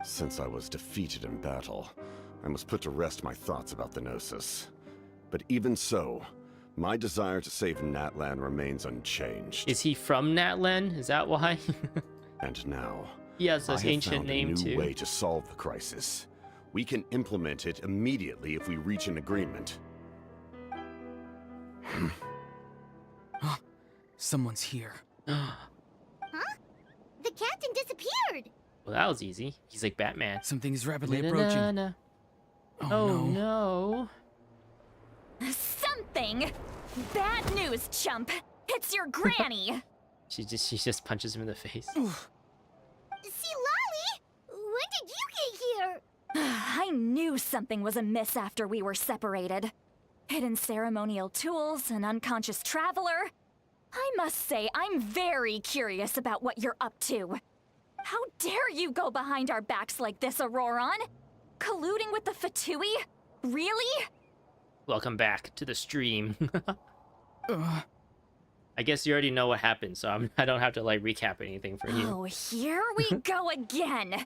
S8: Since I was defeated in battle, I must put to rest my thoughts about the Gnosis. But even so, my desire to save Natlan remains unchanged.
S1: Is he from Natlan? Is that why?
S8: And now,
S1: He has
S8: I
S1: this
S8: have
S1: ancient
S8: found
S1: name
S8: a new
S1: too.
S8: way to solve the crisis. We can implement it immediately if we reach an agreement.
S7: Someone's here.
S4: Huh? The captain disappeared!
S1: Well, that was easy. He's like Batman.
S7: Something is rapidly
S1: Na-na-na-na.
S7: approaching.
S1: Oh no.
S6: Something! Bad news, chump! It's your granny!
S1: She just punches him in the face.
S4: See, Lolly! When did you get here?
S6: I knew something was amiss after we were separated. Hidden ceremonial tools, an unconscious traveler. I must say, I'm very curious about what you're up to. How dare you go behind our backs like this, Auroron? Colluding with the Fatui? Really?
S1: Welcome back to the stream. I guess you already know what happened, so I don't have to like recap anything for you.
S6: Oh, here we go again.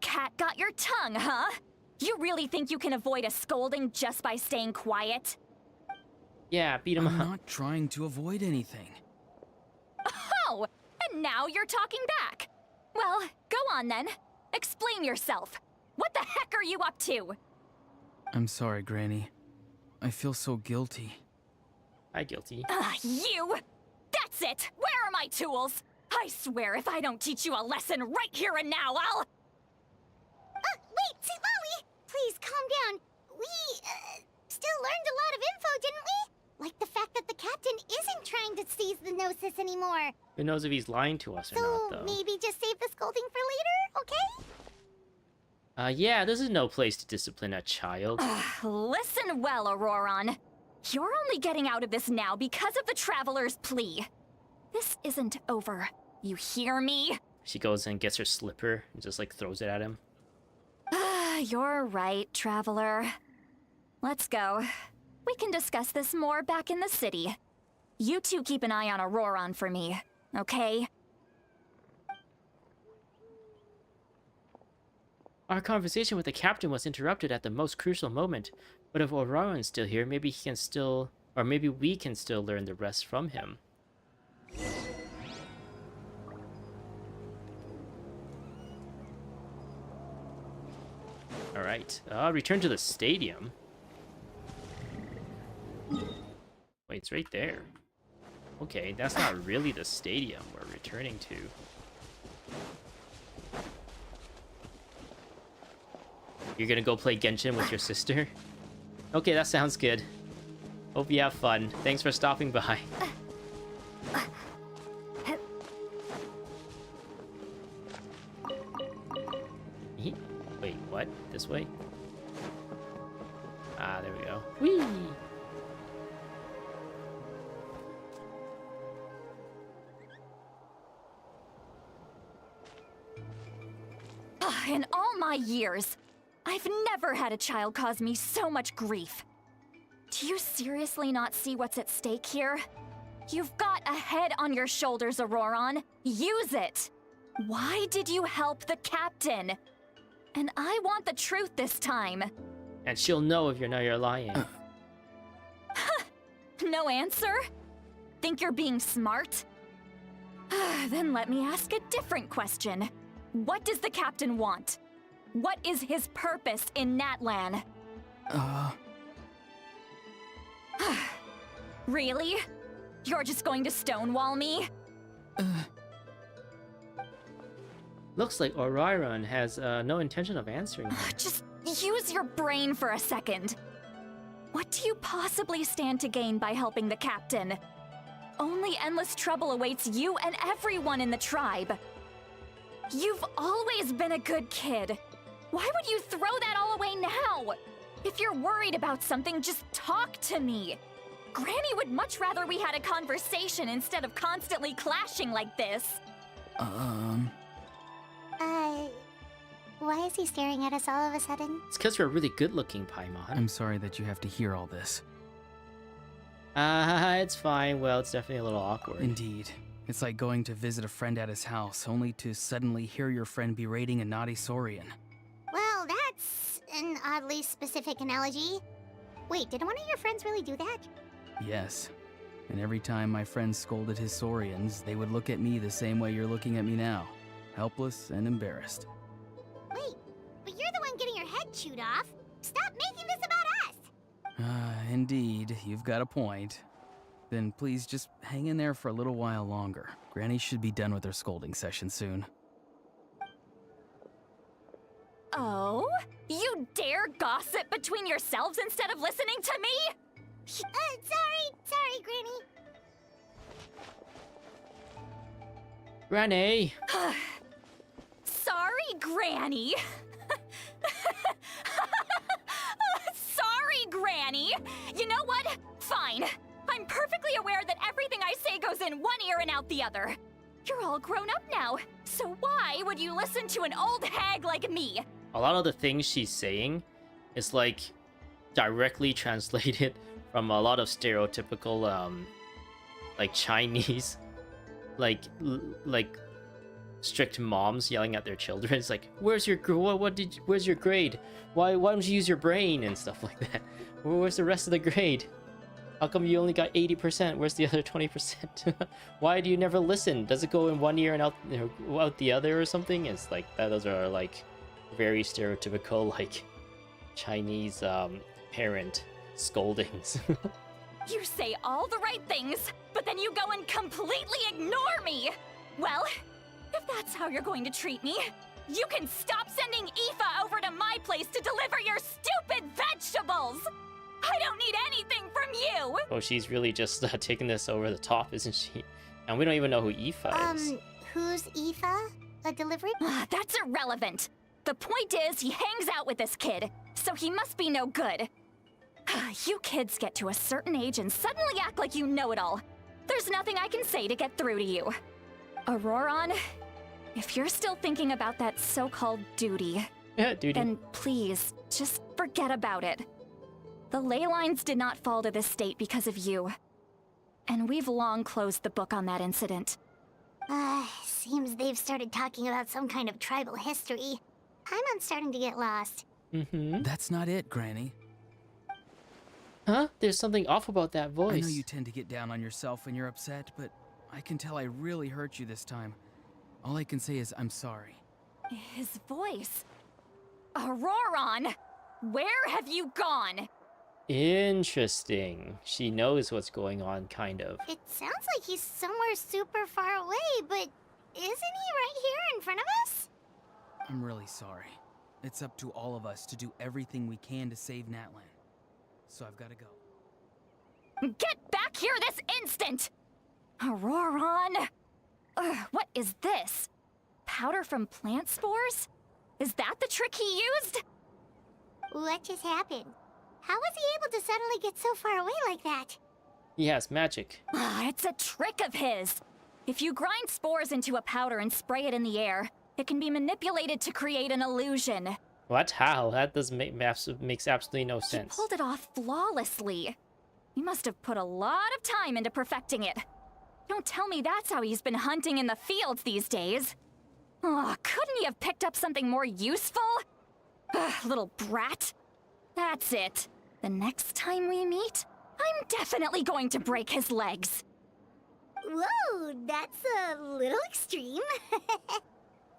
S6: Cat got your tongue, huh? You really think you can avoid a scolding just by staying quiet?
S1: Yeah, beat him
S7: I'm
S1: up.
S7: not trying to avoid anything.
S6: Oh, and now you're talking back. Well, go on then. Explain yourself. What the heck are you up to?
S7: I'm sorry, Granny. I feel so guilty.
S1: Hi, guilty.
S6: You! That's it! Where are my tools? I swear if I don't teach you a lesson right here and now, I'll...
S4: Wait, see, Lolly! Please, calm down. We, still learned a lot of info, didn't we? Like the fact that the captain isn't trying to seize the Gnosis anymore.
S1: Who knows if he's lying to us or
S4: So,
S1: not, though.
S4: maybe just save the scolding for later, okay?
S1: Yeah, this is no place to discipline a child.
S6: Listen well, Auroron. You're only getting out of this now because of the Traveler's plea. This isn't over. You hear me?
S1: She goes and gets her slipper and just like throws it at him.
S6: You're right, Traveler. Let's go. We can discuss this more back in the city. You two keep an eye on Auroron for me, okay?
S1: Our conversation with the captain was interrupted at the most crucial moment. But if Auroran's still here, maybe he can still... Or maybe we can still learn the rest from him. Alright, return to the stadium. Wait, it's right there. Okay, that's not really the stadium we're returning to. You're gonna go play Genshin with your sister? Okay, that sounds good. Hope you have fun. Thanks for stopping by. Wait, what? This way? Ah, there we go. Whee!
S6: In all my years, I've never had a child cause me so much grief. Do you seriously not see what's at stake here? You've got a head on your shoulders, Auroron. Use it! Why did you help the captain? And I want the truth this time.
S1: And she'll know if you're lying.
S6: No answer? Think you're being smart? Then let me ask a different question. What does the captain want? What is his purpose in Natlan? Really? You're just going to stonewall me?
S1: Looks like Orion has no intention of answering her.
S6: Just use your brain for a second. What do you possibly stand to gain by helping the captain? Only endless trouble awaits you and everyone in the tribe. You've always been a good kid. Why would you throw that all away now? If you're worried about something, just talk to me. Granny would much rather we had a conversation instead of constantly clashing like this.
S4: Why is he staring at us all of a sudden?
S1: It's because you're really good looking, Paimon.
S7: I'm sorry that you have to hear all this.
S1: It's fine. Well, it's definitely a little awkward.
S7: Indeed. It's like going to visit a friend at his house, only to suddenly hear your friend berating a naughty Saurian.
S4: Well, that's an oddly specific analogy. Wait, did one of your friends really do that?
S7: Yes. And every time my friend scolded his Saurians, they would look at me the same way you're looking at me now. Helpless and embarrassed.
S4: Wait, but you're the one getting your head chewed off. Stop making this about us!
S7: Indeed, you've got a point. Then please just hang in there for a little while longer. Granny should be done with her scolding session soon.
S6: Oh? You dare gossip between yourselves instead of listening to me?
S4: Sorry, Granny.
S1: Granny!
S6: Sorry, Granny. Sorry, Granny. You know what? Fine. I'm perfectly aware that everything I say goes in one ear and out the other. You're all grown up now, so why would you listen to an old hag like me?
S1: A lot of the things she's saying is like directly translated from a lot of stereotypical like Chinese like strict moms yelling at their children. It's like, where's your where's your grade? Why don't you use your brain and stuff like that? Where's the rest of the grade? How come you only got 80%? Where's the other 20%? Why do you never listen? Does it go in one ear and out the other or something? It's like that. Those are like very stereotypical like Chinese parent scoldings.
S6: You say all the right things, but then you go and completely ignore me! Well, if that's how you're going to treat me, you can stop sending Aoife over to my place to deliver your stupid vegetables! I don't need anything from you!
S1: Oh, she's really just taking this over the top, isn't she? And we don't even know who Aoife is.
S4: Who's Aoife? A delivery?
S6: That's irrelevant. The point is, he hangs out with this kid, so he must be no good. You kids get to a certain age and suddenly act like you know it all. There's nothing I can say to get through to you. Auroron, if you're still thinking about that so-called duty, then please, just forget about it. The ley lines did not fall to this state because of you. And we've long closed the book on that incident.
S4: Seems they've started talking about some kind of tribal history. I'm starting to get lost.
S7: That's not it, Granny.
S1: Huh? There's something off about that voice.
S7: I know you tend to get down on yourself when you're upset, but I can tell I really hurt you this time. All I can say is I'm sorry.
S6: His voice. Auroron! Where have you gone?
S1: Interesting. She knows what's going on, kind of.
S4: It sounds like he's somewhere super far away, but isn't he right here in front of us?
S7: I'm really sorry. It's up to all of us to do everything we can to save Natlan. So I've got to go.
S6: Get back here this instant! Auroron! What is this? Powder from plant spores? Is that the trick he used?
S4: What just happened? How was he able to suddenly get so far away like that?
S1: He has magic.
S6: It's a trick of his. If you grind spores into a powder and spray it in the air, it can be manipulated to create an illusion.
S1: What? How? That doesn't makes absolutely no
S6: He
S1: sense.
S6: pulled it off flawlessly. He must have put a lot of time into perfecting it. Don't tell me that's how he's been hunting in the fields these days. Oh, couldn't he have picked up something more useful? Little brat. That's it. The next time we meet, I'm definitely going to break his legs.
S4: Whoa, that's a little extreme.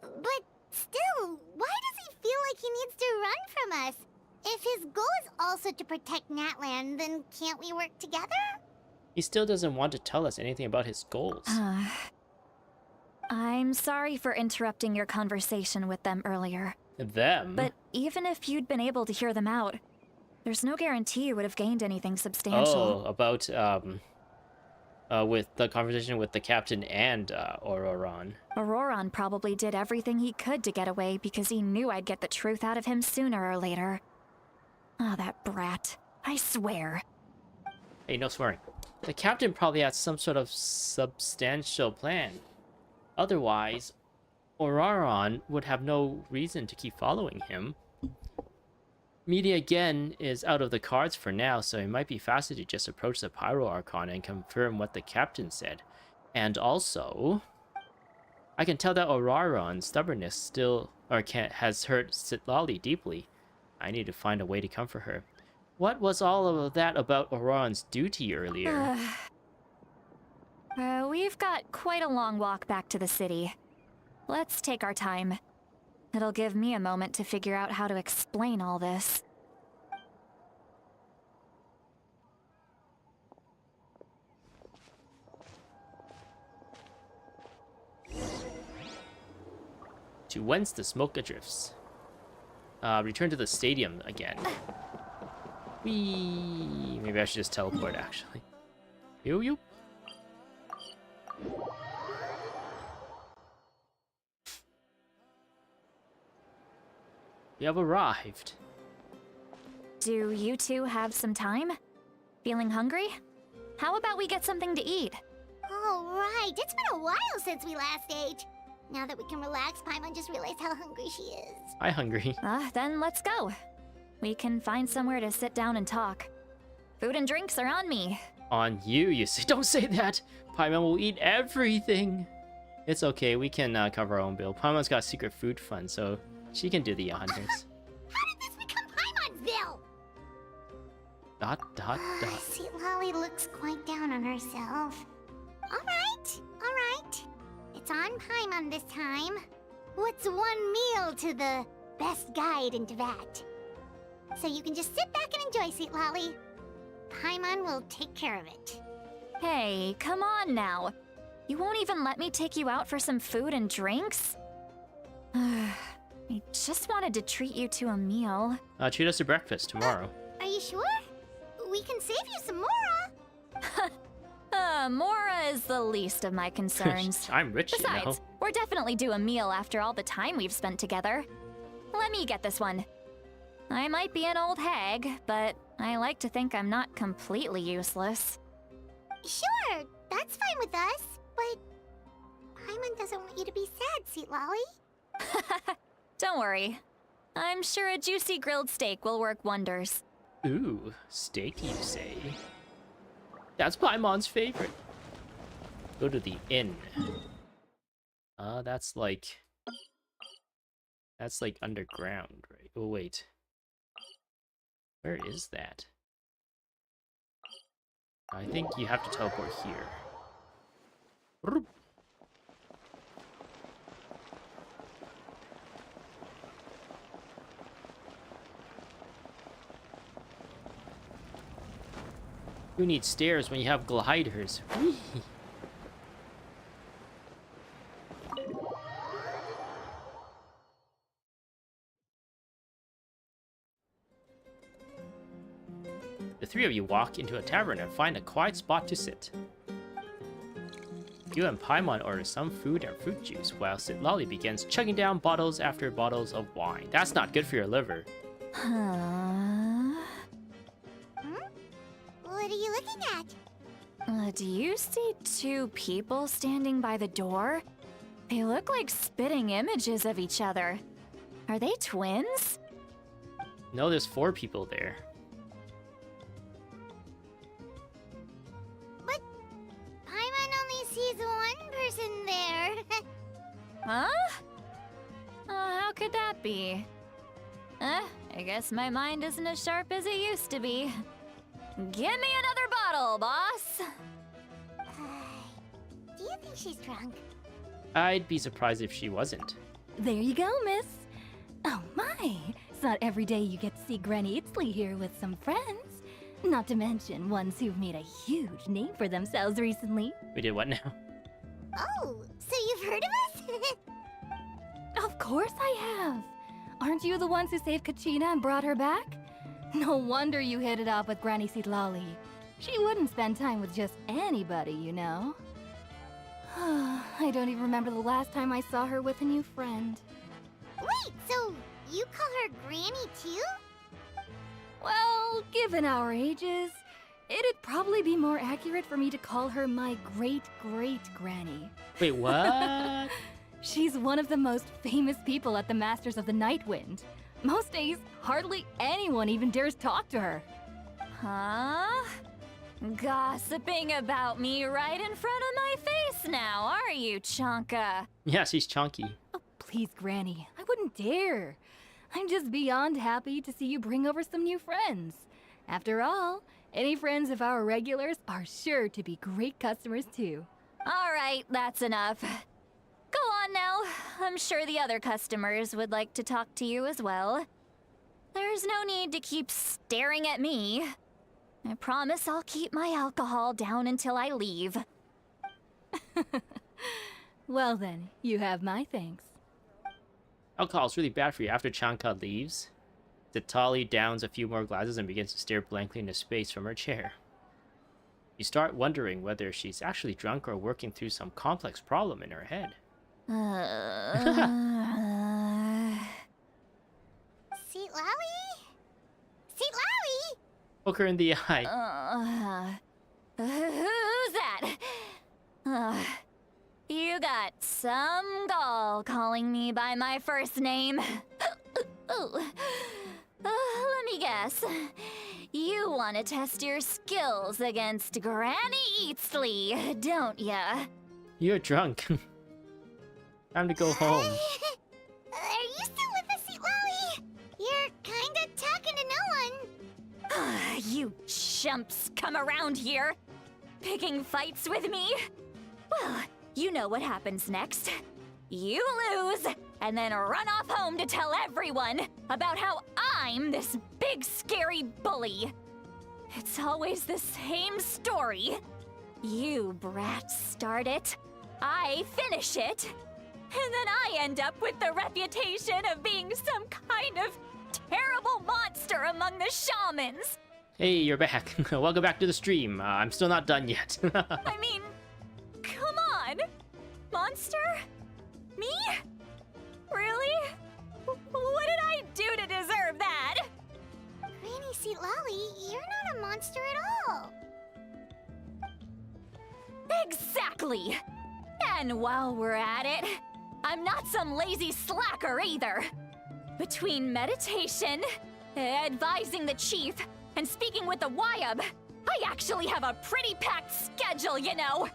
S4: But still, why does he feel like he needs to run from us? If his goal is also to protect Natlan, then can't we work together?
S1: He still doesn't want to tell us anything about his goals.
S6: I'm sorry for interrupting your conversation with them earlier.
S1: Them?
S6: But even if you'd been able to hear them out, there's no guarantee you would have gained anything substantial.
S1: Oh, about, with the conversation with the captain and, Auroron.
S6: Auroron probably did everything he could to get away because he knew I'd get the truth out of him sooner or later. Ah, that brat. I swear.
S1: Hey, no swearing. The captain probably had some sort of substantial plan. Otherwise, Auroron would have no reason to keep following him. Media again is out of the cards for now, so it might be faster to just approach the Pyro Archon and confirm what the captain said. And also, I can tell that Auroron's stubbornness still has hurt Sitlali deeply. I need to find a way to comfort her. What was all of that about Auroron's duty earlier?
S6: We've got quite a long walk back to the city. Let's take our time. It'll give me a moment to figure out how to explain all this.
S1: To whence the smoke drifts. Return to the stadium again. Whee! Maybe I should just teleport, actually. You. We have arrived.
S6: Do you two have some time? Feeling hungry? How about we get something to eat?
S4: Oh, right. It's been a while since we last ate. Now that we can relax, Paimon just realized how hungry she is.
S1: I'm hungry.
S6: Then let's go. We can find somewhere to sit down and talk. Food and drinks are on me.
S1: On you say. Don't say that. Paimon will eat everything. It's okay. We can cover our own bill. Paimon's got a secret food fund, so she can do the honors.
S4: How did this become Paimon's bill? ... Sitlali looks quite down on herself. Alright. It's on Paimon this time. What's one meal to the best guide into that? So you can just sit back and enjoy, Sitlali. Paimon will take care of it.
S6: Hey, come on now. You won't even let me take you out for some food and drinks? I just wanted to treat you to a meal.
S1: Treat us to breakfast tomorrow.
S4: Are you sure? We can save you some Mora.
S6: Mora is the least of my concerns.
S1: I'm rich,
S6: Besides,
S1: you know.
S6: we're definitely due a meal after all the time we've spent together. Let me get this one. I might be an old hag, but I like to think I'm not completely useless.
S4: Sure, that's fine with us, but Paimon doesn't want you to be sad, Sitlali.
S6: Don't worry. I'm sure a juicy grilled steak will work wonders.
S1: Ooh, steak, you say? That's Paimon's favorite. Go to the inn. That's like underground, right? Oh, wait. Where is that? I think you have to teleport here. Who needs stairs when you have gliders? Whee! The three of you walk into a tavern and find a quiet spot to sit. You and Paimon order some food and fruit juice, while Sitlali begins chugging down bottles after bottles of wine. That's not good for your liver.
S4: What are you looking at?
S6: Do you see two people standing by the door? They look like spitting images of each other. Are they twins?
S1: No, there's 4 people there.
S4: But Paimon only sees one person there.
S6: Huh? How could that be? I guess my mind isn't as sharp as it used to be. Give me another bottle, boss!
S4: Do you think she's drunk?
S1: I'd be surprised if she wasn't.
S11: There you go, miss. Oh my, it's not every day you get to see Granny Itzley here with some friends. Not to mention ones who've made a huge name for themselves recently.
S1: We did what now?
S4: Oh, so you've heard of us?
S11: Of course I have. Aren't you the ones who saved Kachina and brought her back? No wonder you hit it off with Granny Sitlali. She wouldn't spend time with just anybody, you know. I don't even remember the last time I saw her with a new friend.
S4: Wait, so you call her Granny too?
S11: Well, given our ages, it'd probably be more accurate for me to call her my great-great-granny.
S1: Wait, what?
S11: She's one of the most famous people at the Masters of the Nightwind. Most days, hardly anyone even dares talk to her.
S6: Huh? Gossiping about me right in front of my face now, are you, Chonka?
S1: Yeah, she's chunky.
S11: Oh, please, Granny, I wouldn't dare. I'm just beyond happy to see you bring over some new friends. After all, any friends of our regulars are sure to be great customers too.
S6: All right, that's enough. Go on now. I'm sure the other customers would like to talk to you as well. There's no need to keep staring at me. I promise I'll keep my alcohol down until I leave.
S11: Well then, you have my thanks.
S1: Alcohol's really bad for you. After Chanka leaves, Tatali downs a few more glasses and begins to stare blankly into space from her chair. You start wondering whether she's actually drunk or working through some complex problem in her head.
S4: Seat Lowy? Seat Lowy?
S1: Poke her in the eye.
S6: Who's that? You got some gall calling me by my first name. Let me guess. You want to test your skills against Granny Eatsley, don't ya?
S1: You're drunk. Time to go home.
S4: Are you still with us, Seat Lowy? You're kinda talking to no one.
S6: You chumps come around here, picking fights with me? Well, you know what happens next. You lose, and then run off home to tell everyone about how I'm this big scary bully. It's always the same story. You brats start it, I finish it, and then I end up with the reputation of being some kind of terrible monster among the shamans.
S1: Hey, you're back. Welcome back to the stream. I'm still not done yet.
S6: I mean, come on! Monster? Me? Really? What did I do to deserve that?
S4: Granny Seat Lowy, you're not a monster at all.
S6: Exactly! And while we're at it, I'm not some lazy slacker either. Between meditation, advising the chief, and speaking with the Wyab, I actually have a pretty packed schedule, you know.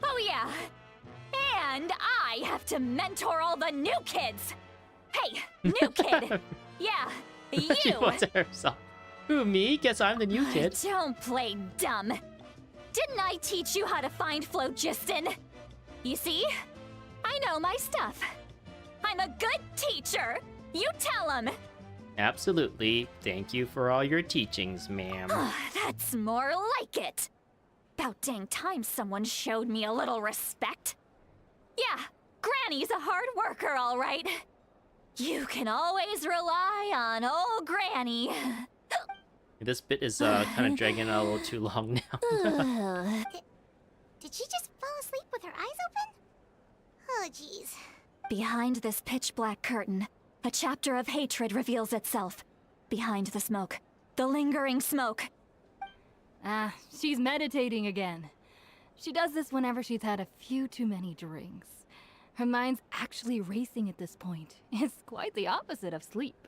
S6: Oh yeah, and I have to mentor all the new kids. Hey, new kid. Yeah,
S1: She
S6: you.
S1: wants herself. Who, me? Guess I'm the new kid.
S6: Don't play dumb. Didn't I teach you how to find phlogiston? You see? I know my stuff. I'm a good teacher. You tell him.
S1: Absolutely. Thank you for all your teachings, ma'am.
S6: That's more like it. About dang time someone showed me a little respect. Yeah, Granny's a hard worker, all right. You can always rely on old Granny.
S1: This bit is kind of dragging out a little too long now.
S4: Did she just fall asleep with her eyes open? Oh, jeez.
S6: Behind this pitch-black curtain, a chapter of hatred reveals itself. Behind the smoke, the lingering smoke.
S11: Ah, she's meditating again. She does this whenever she's had a few too many drinks. Her mind's actually racing at this point. It's quite the opposite of sleep.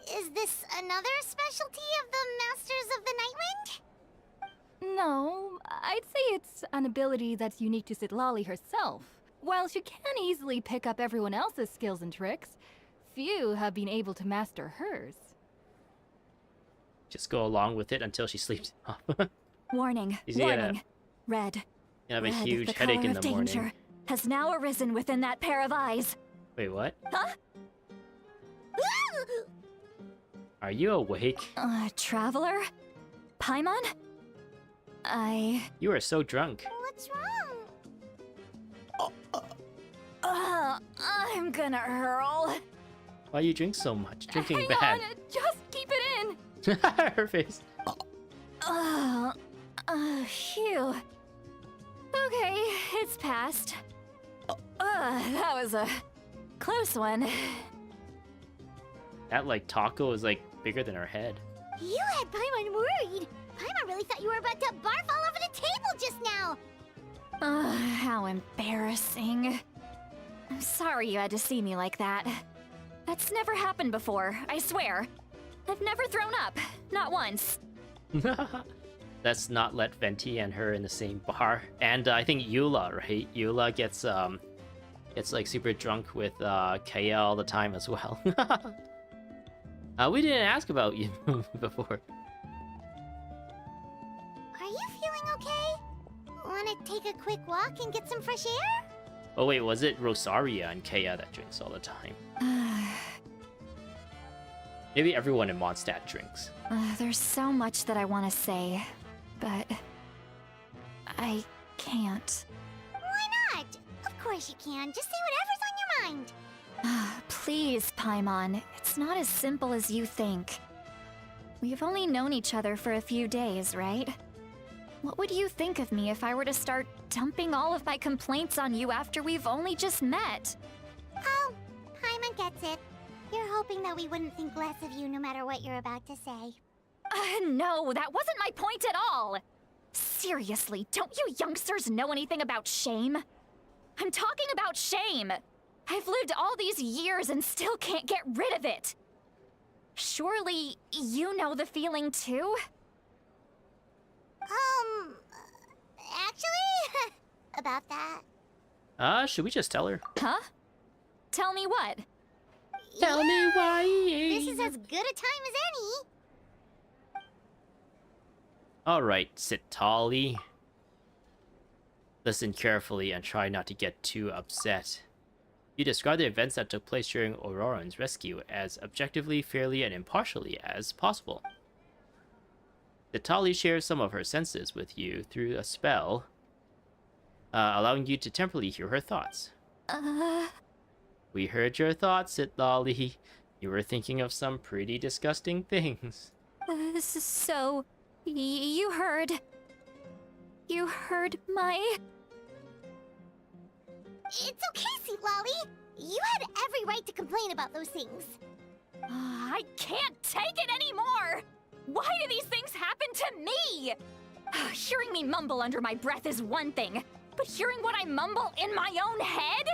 S4: Is this another specialty of the Masters of the Nightwind?
S11: No, I'd say it's an ability that's unique to Sitlali herself. while she can easily pick up everyone else's skills and tricks, few have been able to master hers.
S1: Just go along with it until she sleeps off.
S6: Warning,
S1: He's gonna-
S6: warning. Red.
S1: You have a
S6: Red,
S1: huge
S6: the
S1: headache
S6: color
S1: in
S6: of
S1: the
S6: danger
S1: morning.
S6: has now arisen within that pair of eyes.
S1: Wait, what?
S6: Huh?
S1: Are you awake?
S6: Traveler? Paimon?
S1: You are so drunk.
S4: What's wrong?
S6: I'm gonna hurl.
S1: Why you drink so much? Drinking
S11: Hang
S1: bad.
S11: on, just keep it in.
S1: Her face.
S6: Phew. Okay, it's passed. That was a close one.
S1: That like taco is like bigger than her head.
S4: You had Paimon worried. Paimon really thought you were about to barf all over the table just now.
S6: How embarrassing. I'm sorry you had to see me like that. That's never happened before, I swear. I've never thrown up, not once.
S1: Let's not let Venti and her in the same bar. And I think Eula, right? Eula gets like super drunk with Kaya all the time as well. We didn't ask about you before.
S4: Are you feeling okay? Want to take a quick walk and get some fresh air?
S1: Oh wait, was it Rosaria and Kaya that drinks all the time? Maybe everyone in Mondstadt drinks.
S6: There's so much that I want to say, but I can't.
S4: Why not? Of course you can. Just say whatever's on your mind.
S6: Please, Paimon, it's not as simple as you think. We've only known each other for a few days, right? What would you think of me if I were to start dumping all of my complaints on you after we've only just met?
S4: Oh, Paimon gets it. You're hoping that we wouldn't think less of you no matter what you're about to say.
S6: No, that wasn't my point at all! Seriously, don't you youngsters know anything about shame? I'm talking about shame! I've lived all these years and still can't get rid of it! Surely, you know the feeling too?
S4: Actually, about that.
S1: Should we just tell her?
S6: Huh? Tell me what?
S1: Tell me why.
S4: This is as good a time as any.
S1: Alright, Sitali. Listen carefully and try not to get too upset. You describe the events that took place during Auroran's rescue as objectively, fairly, and impartially as possible. Sitali shares some of her senses with you through a spell, allowing you to temporarily hear her thoughts. We heard your thoughts, Sitali. You were thinking of some pretty disgusting things.
S6: So, you heard... You heard my...
S4: It's okay, Sweet Lolly. You had every right to complain about those things.
S6: I can't take it anymore! Why do these things happen to me? Hearing me mumble under my breath is one thing, but hearing what I mumble in my own head?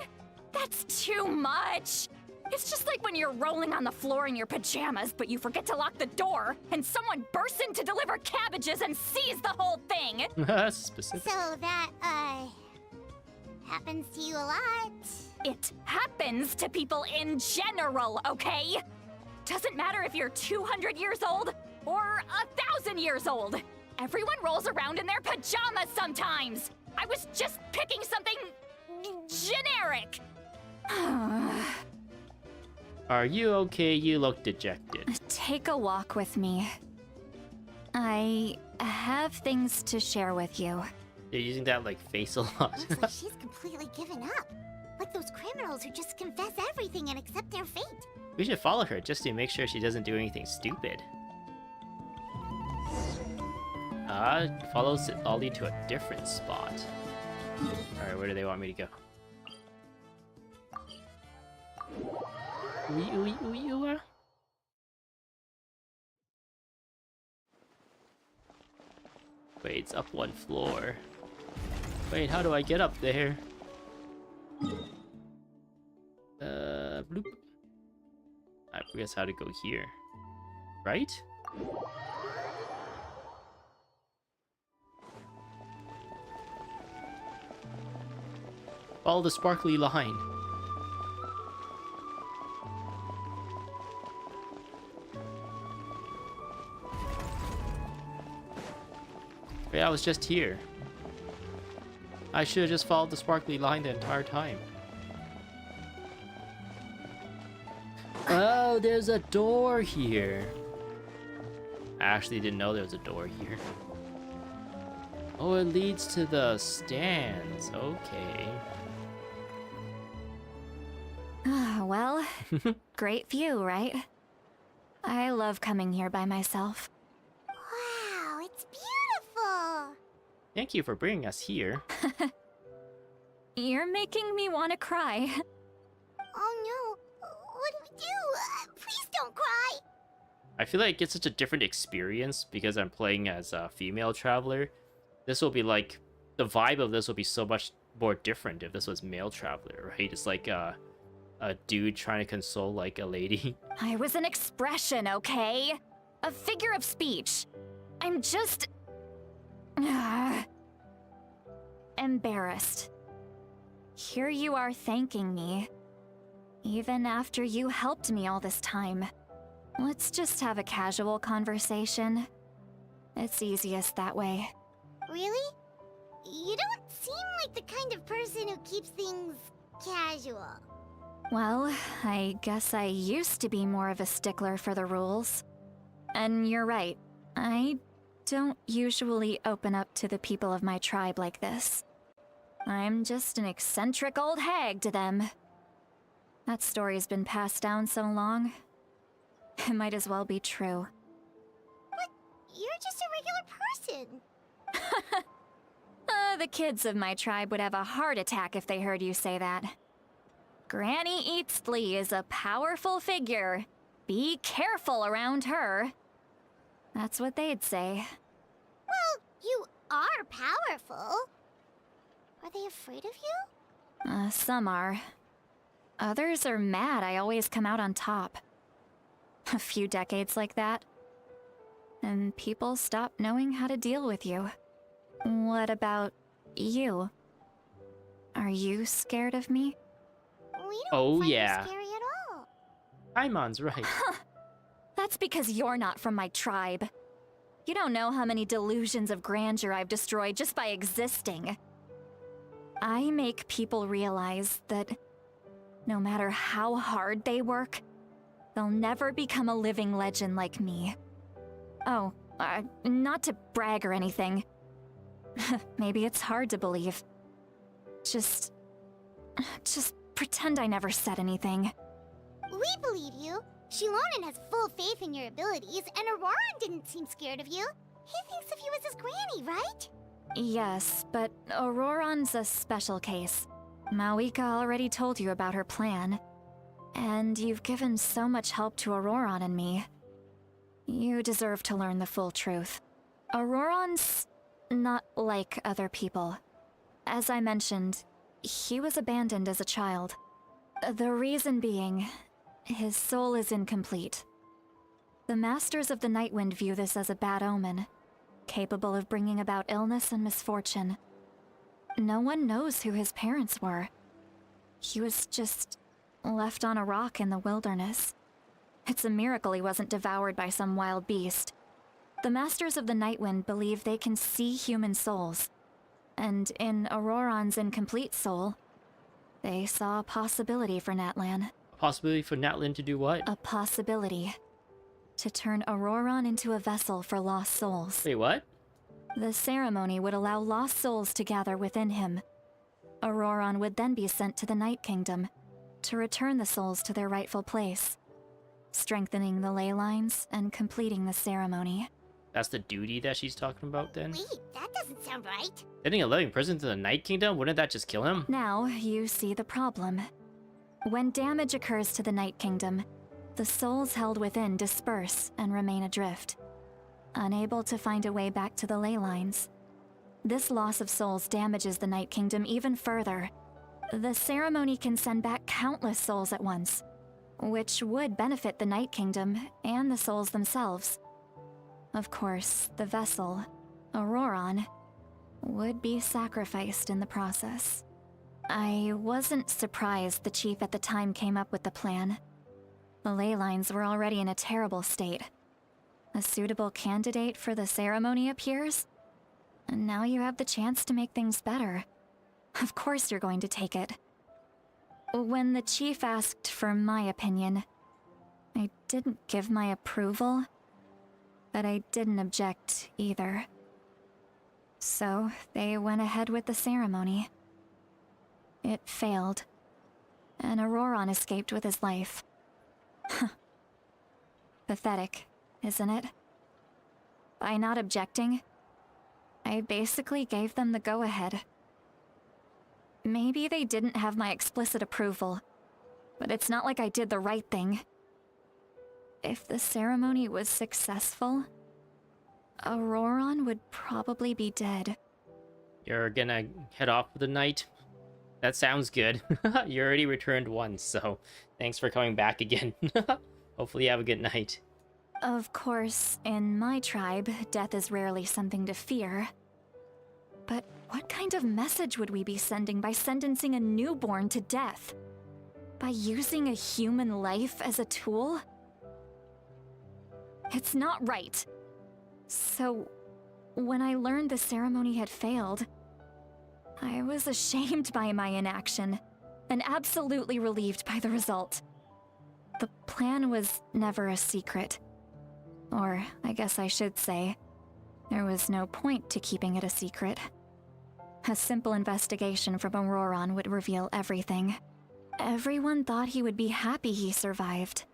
S6: That's too much! It's just like when you're rolling on the floor in your pajamas, but you forget to lock the door, and someone bursts in to deliver cabbages and sees the whole thing!
S1: Specific.
S4: So that, happens to you a lot.
S6: It happens to people in general, okay? Doesn't matter if you're 200 years old or 1,000 years old. Everyone rolls around in their pajamas sometimes. I was just picking something generic.
S1: Are you okay? You look dejected.
S6: Take a walk with me. I have things to share with you.
S1: You're using that like face a lot.
S4: Looks like she's completely given up. Like those criminals who just confess everything and accept their fate.
S1: We should follow her just to make sure she doesn't do anything stupid. Follow Ollie to a different spot. Alright, where do they want me to go? Ooh. Wait, it's up one floor. Wait, how do I get up there? Bloop. I guess how to go here. Right? Follow the sparkly line. Yeah, I was just here. I should have just followed the sparkly line the entire time. Oh, there's a door here. I actually didn't know there was a door here. Oh, it leads to the stands. Okay.
S6: Well, great view, right? I love coming here by myself.
S4: Wow, it's beautiful!
S1: Thank you for bringing us here.
S6: You're making me want to cry.
S4: Oh no, what do we do? Please don't cry!
S1: I feel like it's such a different experience because I'm playing as a female traveler. This will be like, the vibe of this will be so much more different if this was male traveler, right? It's like a dude trying to console like a lady.
S6: I was an expression, okay? A figure of speech. I'm just... embarrassed. Here you are thanking me. Even after you helped me all this time. Let's just have a casual conversation. It's easiest that way.
S4: Really? You don't seem like the kind of person who keeps things casual.
S6: Well, I guess I used to be more of a stickler for the rules. And you're right, I don't usually open up to the people of my tribe like this. I'm just an eccentric old hag to them. That story's been passed down so long, it might as well be true.
S4: But you're just a regular person.
S6: The kids of my tribe would have a heart attack if they heard you say that. Granny Eatsley is a powerful figure. Be careful around her. That's what they'd say.
S4: Well, you are powerful. Are they afraid of you?
S6: Some are. Others are mad I always come out on top. A few decades like that, and people stop knowing how to deal with you. What about you? Are you scared of me?
S4: We don't
S1: Oh,
S4: find
S1: yeah.
S4: you scary at all.
S1: Paimon's right.
S6: That's because you're not from my tribe. You don't know how many delusions of grandeur I've destroyed just by existing. I make people realize that no matter how hard they work, they'll never become a living legend like me. Oh, not to brag or anything. Maybe it's hard to believe. Just pretend I never said anything.
S4: We believe you. Shilonen has full faith in your abilities, and Auroran didn't seem scared of you. He thinks of you as his granny, right?
S6: Yes, but Auroran's a special case. Mawika already told you about her plan. And you've given so much help to Auroran and me. You deserve to learn the full truth. Auroran's not like other people. As I mentioned, he was abandoned as a child. The reason being, his soul is incomplete. The Masters of the Nightwind view this as a bad omen, capable of bringing about illness and misfortune. No one knows who his parents were. He was just left on a rock in the wilderness. It's a miracle he wasn't devoured by some wild beast. The Masters of the Nightwind believe they can see human souls. And in Auroran's incomplete soul, they saw a possibility for Natlan.
S1: A possibility for Natlin to do what?
S6: A possibility to turn Auroran into a vessel for lost souls.
S1: Wait, what?
S6: The ceremony would allow lost souls to gather within him. Auroran would then be sent to the Night Kingdom to return the souls to their rightful place, strengthening the ley lines and completing the ceremony.
S1: That's the duty that she's talking about then?
S4: Wait, that doesn't sound right.
S1: Sending a living person to the Night Kingdom? Wouldn't that just kill him?
S6: Now, you see the problem. When damage occurs to the Night Kingdom, the souls held within disperse and remain adrift, unable to find a way back to the ley lines. This loss of souls damages the Night Kingdom even further. The ceremony can send back countless souls at once, which would benefit the Night Kingdom and the souls themselves. Of course, the vessel, Auroran, would be sacrificed in the process. I wasn't surprised the chief at the time came up with the plan. The ley lines were already in a terrible state. A suitable candidate for the ceremony appears, and now you have the chance to make things better. Of course you're going to take it. When the chief asked for my opinion, I didn't give my approval, but I didn't object either. So they went ahead with the ceremony. It failed, and Auroron escaped with his life. Pathetic, isn't it? By not objecting, I basically gave them the go-ahead. Maybe they didn't have my explicit approval, but it's not like I did the right thing. If the ceremony was successful, Auroron would probably be dead.
S1: You're gonna head off for the night? That sounds good. You already returned once, so thanks for coming back again. Hopefully you have a good night.
S6: Of course, in my tribe, death is rarely something to fear. But what kind of message would we be sending by sentencing a newborn to death? By using a human life as a tool? It's not right. So, when I learned the ceremony had failed, I was ashamed by my inaction, and absolutely relieved by the result. The plan was never a secret. Or, I guess I should say, there was no point to keeping it a secret. A simple investigation from Auroron would reveal everything. Everyone thought he would be happy he survived.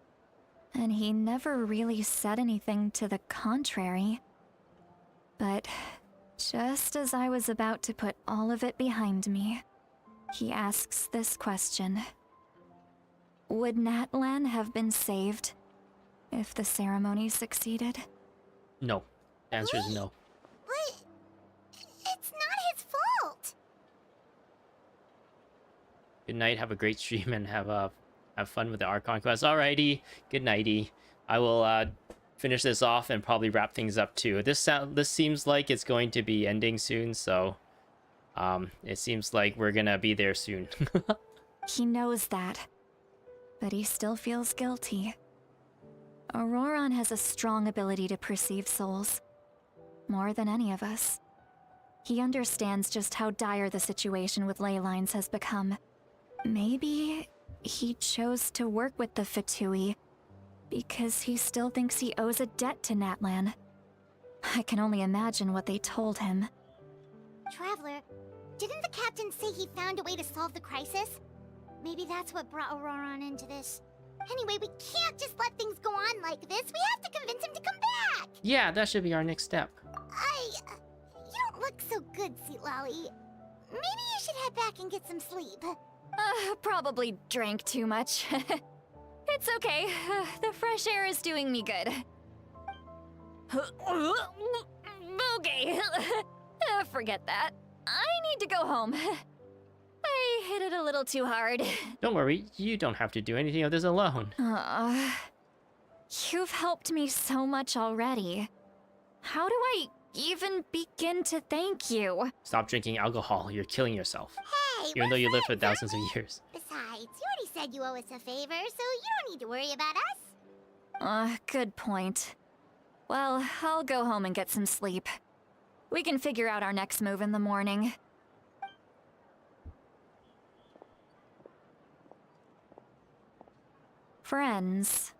S6: And he never really said anything to the contrary. But just as I was about to put all of it behind me, he asks this question. Would Natlan have been saved if the ceremony succeeded?
S1: No. The answer is no.
S4: But it's not his fault.
S1: Good night, have a great stream, and have fun with the Archon quest. Alrighty, good nighty. I will finish this off and probably wrap things up too. This seems like it's going to be ending soon, so it seems like we're gonna be there soon.
S6: He knows that, but he still feels guilty. Auroron has a strong ability to perceive souls, more than any of us. He understands just how dire the situation with ley lines has become. Maybe he chose to work with the Fatui because he still thinks he owes a debt to Natlan. I can only imagine what they told him.
S4: Traveler, didn't the captain say he found a way to solve the crisis? Maybe that's what brought Auroron into this. Anyway, we can't just let things go on like this. We have to convince him to come back!
S1: Yeah, that should be our next step.
S4: You don't look so good, Sweet Lolly. Maybe you should head back and get some sleep.
S6: Probably drank too much. It's okay. The fresh air is doing me good. Okay. Forget that. I need to go home. I hit it a little too hard.
S1: Don't worry, you don't have to do anything of this alone.
S6: You've helped me so much already. How do I even begin to thank you?
S1: Stop drinking alcohol, you're killing yourself.
S4: Hey,
S1: Even though you lived for thousands of years.
S4: Besides, you already said you owe us a favor, so you don't need to worry about us.
S6: Good point. Well, I'll go home and get some sleep. We can figure out our next move in the morning. Friends.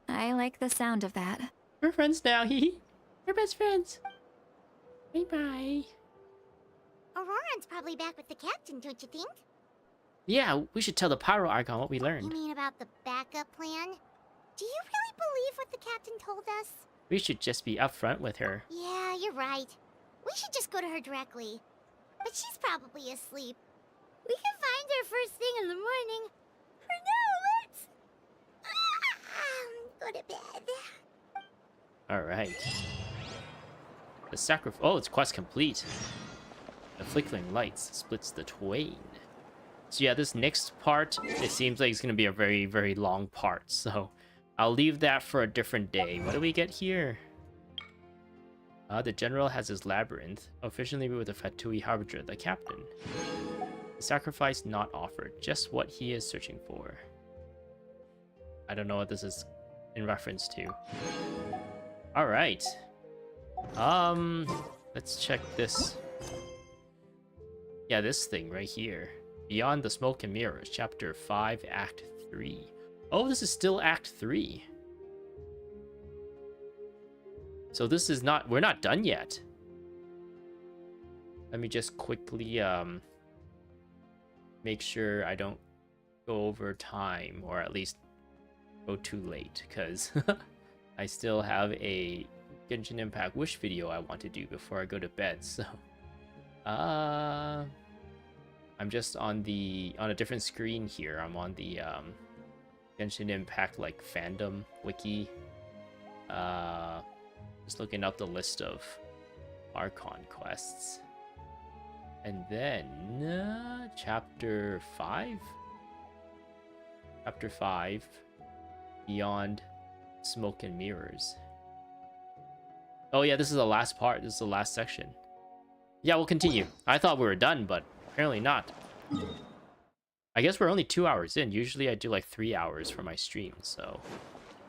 S6: I like the sound of that.
S1: We're friends now, hee. We're best friends. Bye-bye.
S4: Auroron's probably back with the captain, don't you think?
S1: Yeah, we should tell the Pyro Archon what we
S4: You
S1: learned.
S4: mean about the backup plan? Do you really believe what the captain told us?
S1: We should just be upfront with her.
S4: Yeah, you're right. We should just go to her directly. But she's probably asleep. We can find her first thing in the morning. For now, let's... go to bed.
S1: Alright. The sacrifice. Oh, it's quest complete. The flickering lights splits the twain. So yeah, this next part, it seems like it's gonna be a very, very long part. So I'll leave that for a different day. What do we get here? The general has his labyrinth, officially with the Fatui Harbinger, the captain. The sacrifice not offered, just what he is searching for. I don't know what this is in reference to. Alright. Let's check this. Yeah, this thing right here. Beyond the Smoke and Mirrors, Chapter 5, Act 3. Oh, this is still Act 3. So this is not... We're not done yet. Let me just quickly make sure I don't go over time, or at least go too late, because I still have a Genshin Impact wish video I want to do before I go to bed. So I'm just on a different screen here. I'm on the Genshin Impact like fandom wiki, just looking up the list of Archon quests. And then chapter 5, Beyond Smoke and Mirrors. Oh yeah, this is the last part. This is the last section. Yeah, we'll continue. I thought we were done, but apparently not. I guess we're only 2 hours in. Usually I do like 3 hours for my stream, so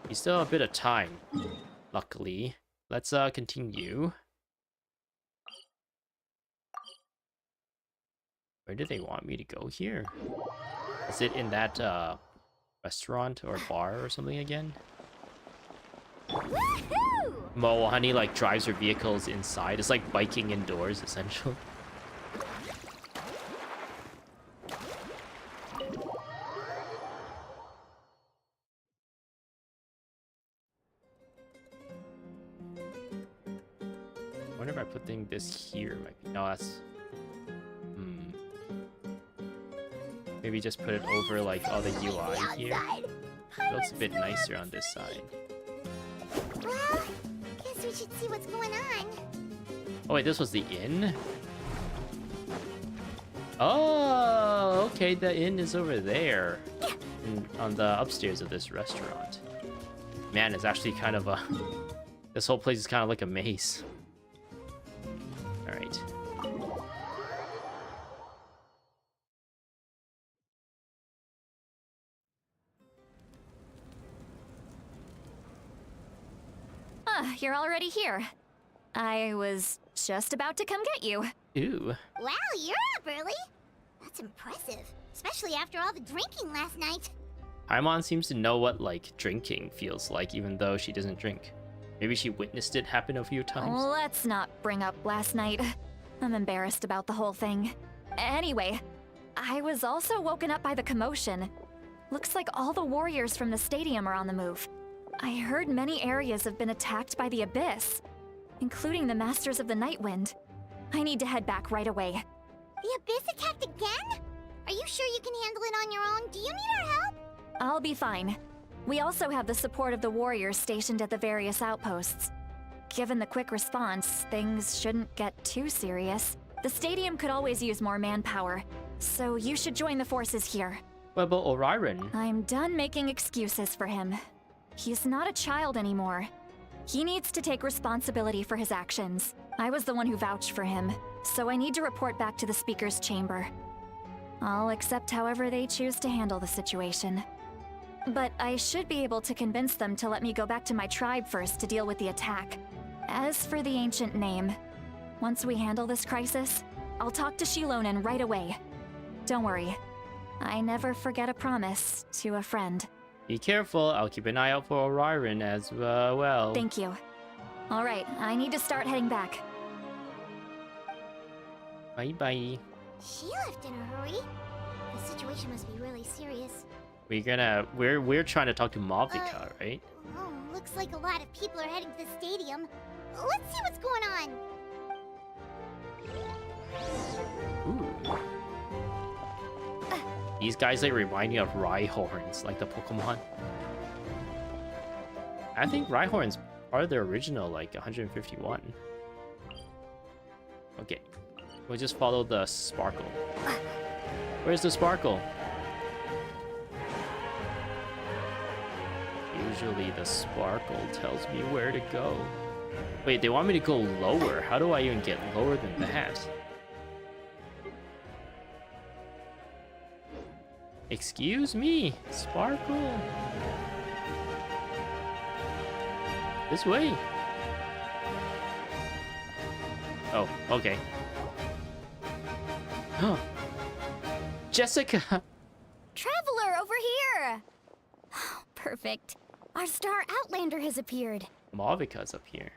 S1: we still have a bit of time, luckily. Let's continue. Where do they want me to go here? Is it in that restaurant or bar or something again? Mo Honey like drives her vehicles inside. It's like biking indoors, essentially. I wonder if I put this here. Might be... No, that's... Maybe just put it over like all the UI here. It looks a bit nicer on this side.
S4: Well, guess we should see what's going on.
S1: Oh wait, this was the inn? Oh, okay, the inn is over there. On the upstairs of this restaurant. Man, it's actually kind of a... This whole place is kind of like a maze. Alright.
S6: You're already here. I was just about to come get you.
S1: Ooh.
S4: Wow, you're up early. That's impressive, especially after all the drinking last night.
S1: Paimon seems to know what, like, drinking feels like, even though she doesn't drink. Maybe she witnessed it happen a few times.
S6: Let's not bring up last night. I'm embarrassed about the whole thing. Anyway, I was also woken up by the commotion. Looks like all the warriors from the stadium are on the move. I heard many areas have been attacked by the Abyss, including the Masters of the Nightwind. I need to head back right away.
S4: The Abyss attacked again? Are you sure you can handle it on your own? Do you need our help?
S6: I'll be fine. We also have the support of the warriors stationed at the various outposts. Given the quick response, things shouldn't get too serious. The stadium could always use more manpower, so you should join the forces here.
S1: What about Orion?
S6: I'm done making excuses for him. He's not a child anymore. He needs to take responsibility for his actions. I was the one who vouched for him, so I need to report back to the Speaker's Chamber. I'll accept however they choose to handle the situation. But I should be able to convince them to let me go back to my tribe first to deal with the attack. As for the ancient name, once we handle this crisis, I'll talk to Shilonen right away. Don't worry, I never forget a promise to a friend.
S1: Be careful, I'll keep an eye out for Orion as well.
S6: Thank you. All right, I need to start heading back.
S1: Bye-bye.
S4: She left in a hurry. The situation must be really serious.
S1: We're trying to talk to Malvika, right?
S4: Oh, looks like a lot of people are heading to the stadium. Let's see what's going on.
S1: Ooh. These guys like remind me of Rhyhorns, like the Pokemon. I think Rhyhorns are the original, like 151. Okay, we'll just follow the sparkle. Where's the sparkle? Usually the sparkle tells me where to go. Wait, they want me to go lower. How do I even get lower than that? Excuse me, Sparkle. This way. Oh, okay. Huh. Jessica!
S12: Traveler, over here! Perfect. Our star outlander has appeared.
S1: Malvika's up here.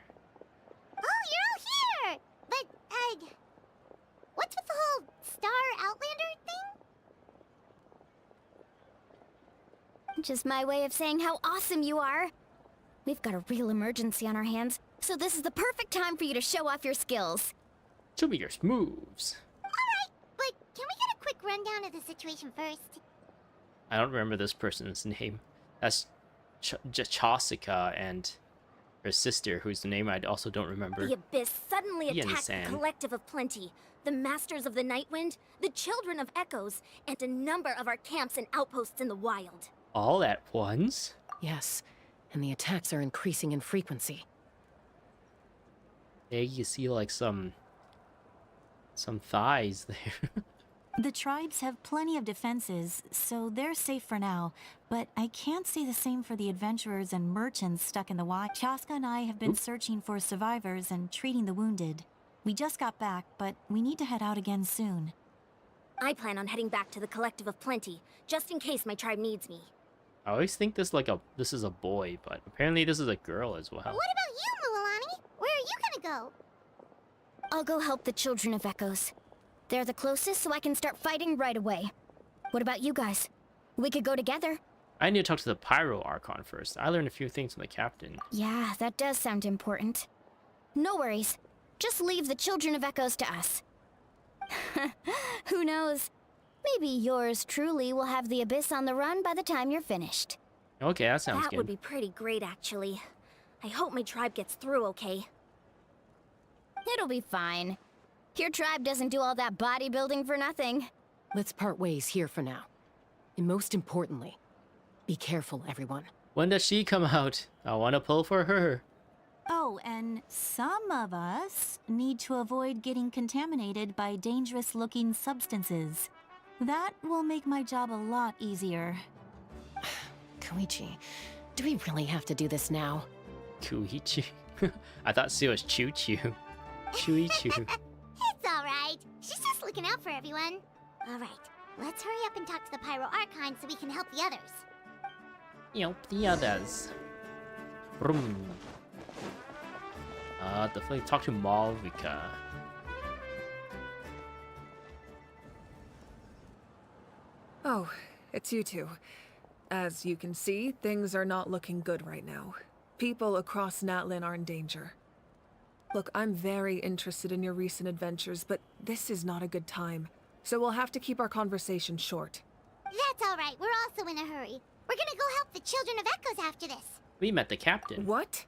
S4: Oh, you're all here! But, what's with the whole Star Outlander thing?
S12: Just my way of saying how awesome you are. We've got a real emergency on our hands, so this is the perfect time for you to show off your skills.
S1: Show me your moves.
S4: Alright, but can we get a quick rundown of the situation first?
S1: I don't remember this person's name. That's Chausica and her sister, whose name I also don't remember.
S12: The Abyss suddenly
S1: Ian
S12: attacked
S1: San.
S12: the Collective of Plenty, the Masters of the Nightwind, the Children of Echoes, and a number of our camps and outposts in the wild.
S1: All at once?
S13: Yes, and the attacks are increasing in frequency.
S1: There you see like some thighs there.
S2: The tribes have plenty of defenses, so they're safe for now. But I can't say the same for the adventurers and merchants stuck in the wild. Chaska and I have been searching for survivors and treating the wounded. We just got back, but we need to head out again soon.
S12: I plan on heading back to the Collective of Plenty, just in case my tribe needs me.
S1: I always think this is a boy, but apparently this is a girl as well.
S4: What about you, Mualani? Where are you gonna go?
S12: I'll go help the Children of Echoes. They're the closest, so I can start fighting right away. What about you guys? We could go together.
S1: I need to talk to the Pyro Archon first. I learned a few things from the captain.
S12: Yeah, that does sound important. No worries. Just leave the Children of Echoes to us. Who knows? Maybe yours truly will have the Abyss on the run by the time you're finished.
S1: Okay, that sounds
S12: That
S1: good.
S12: would be pretty great, actually. I hope my tribe gets through okay. It'll be fine. Your tribe doesn't do all that bodybuilding for nothing.
S13: Let's part ways here for now. And most importantly, be careful, everyone.
S1: When does she come out? I want to pull for her.
S2: Oh, and some of us need to avoid getting contaminated by dangerous-looking substances. That will make my job a lot easier.
S13: Koichi, do we really have to do this now?
S1: Kuichi. I thought she was Choo Choo. Choo-choo.
S4: It's alright. She's just looking out for everyone. Alright, let's hurry up and talk to the Pyro Archon so we can help the others.
S1: Yep, the others. Vroom. Definitely talk to Malvika.
S14: Oh, it's you two. As you can see, things are not looking good right now. People across Natlan are in danger. Look, I'm very interested in your recent adventures, but this is not a good time. So we'll have to keep our conversation short.
S4: That's alright, we're also in a hurry. We're gonna go help the Children of Echoes after this.
S1: We met the captain.
S14: What?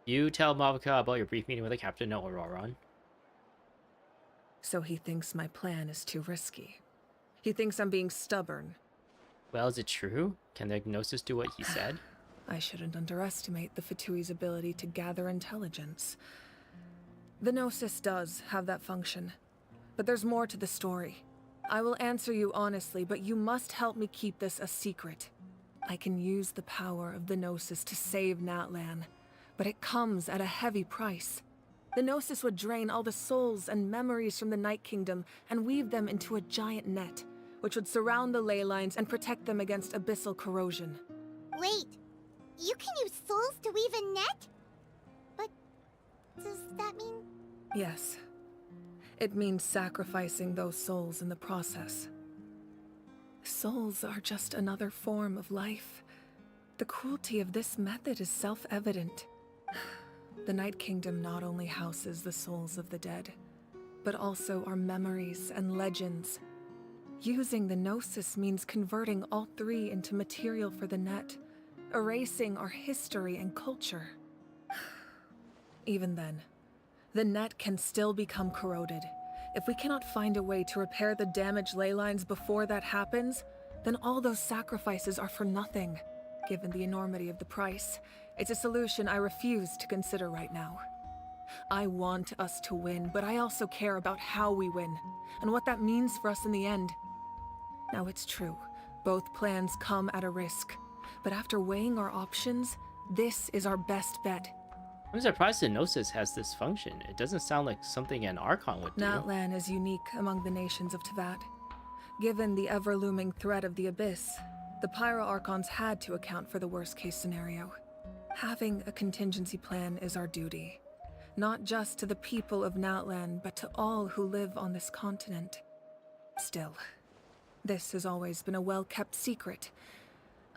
S1: You tell Malvika about your brief meeting with the captain, no Auroron.
S14: So he thinks my plan is too risky. He thinks I'm being stubborn.
S1: Well, is it true? Can the Gnosis do what he said?
S14: I shouldn't underestimate the Fatui's ability to gather intelligence. The Gnosis does have that function, but there's more to the story. I will answer you honestly, but you must help me keep this a secret. I can use the power of the Gnosis to save Natlan, but it comes at a heavy price. The Gnosis would drain all the souls and memories from the Night Kingdom and weave them into a giant net, which would surround the ley lines and protect them against abyssal corrosion.
S4: Wait, you can use souls to weave a net? But does that mean...
S14: Yes. It means sacrificing those souls in the process. Souls are just another form of life. The cruelty of this method is self-evident. The Night Kingdom not only houses the souls of the dead, but also our memories and legends. Using the Gnosis means converting all three into material for the net, erasing our history and culture. Even then, the net can still become corroded. If we cannot find a way to repair the damaged ley lines before that happens, then all those sacrifices are for nothing. Given the enormity of the price, It's a solution I refuse to consider right now. I want us to win, but I also care about how we win, and what that means for us in the end. Now it's true, both plans come at a risk, but after weighing our options, this is our best bet.
S1: I'm surprised the Gnosis has this function. It doesn't sound like something an Archon would do.
S14: Natlan is unique among the nations of Teyvat. Given the ever-looming threat of the Abyss, the Pyro Archons had to account for the worst-case scenario. Having a contingency plan is our duty. Not just to the people of Natlan, but to all who live on this continent. Still, this has always been a well-kept secret.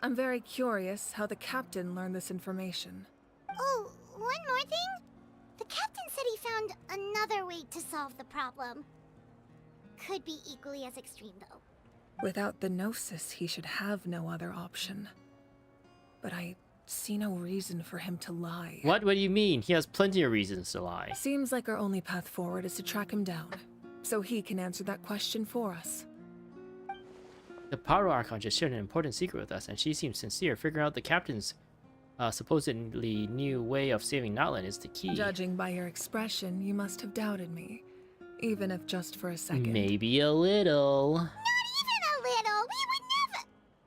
S14: I'm very curious how the captain learned this information.
S4: Oh, one more thing? The captain said he found another way to solve the problem. Could be equally as extreme, though.
S14: Without the Gnosis, he should have no other option. But I see no reason for him to lie.
S1: What do you mean? He has plenty of reasons to lie.
S14: Seems like our only path forward is to track him down, so he can answer that question for us.
S1: The Pyro Archon just shared an important secret with us, and she seems sincere. Figuring out the captain's supposedly new way of saving Natlan is the key.
S14: Judging by your expression, you must have doubted me. Even if just for a second.
S1: Maybe a little.
S4: Not even a little! We would never—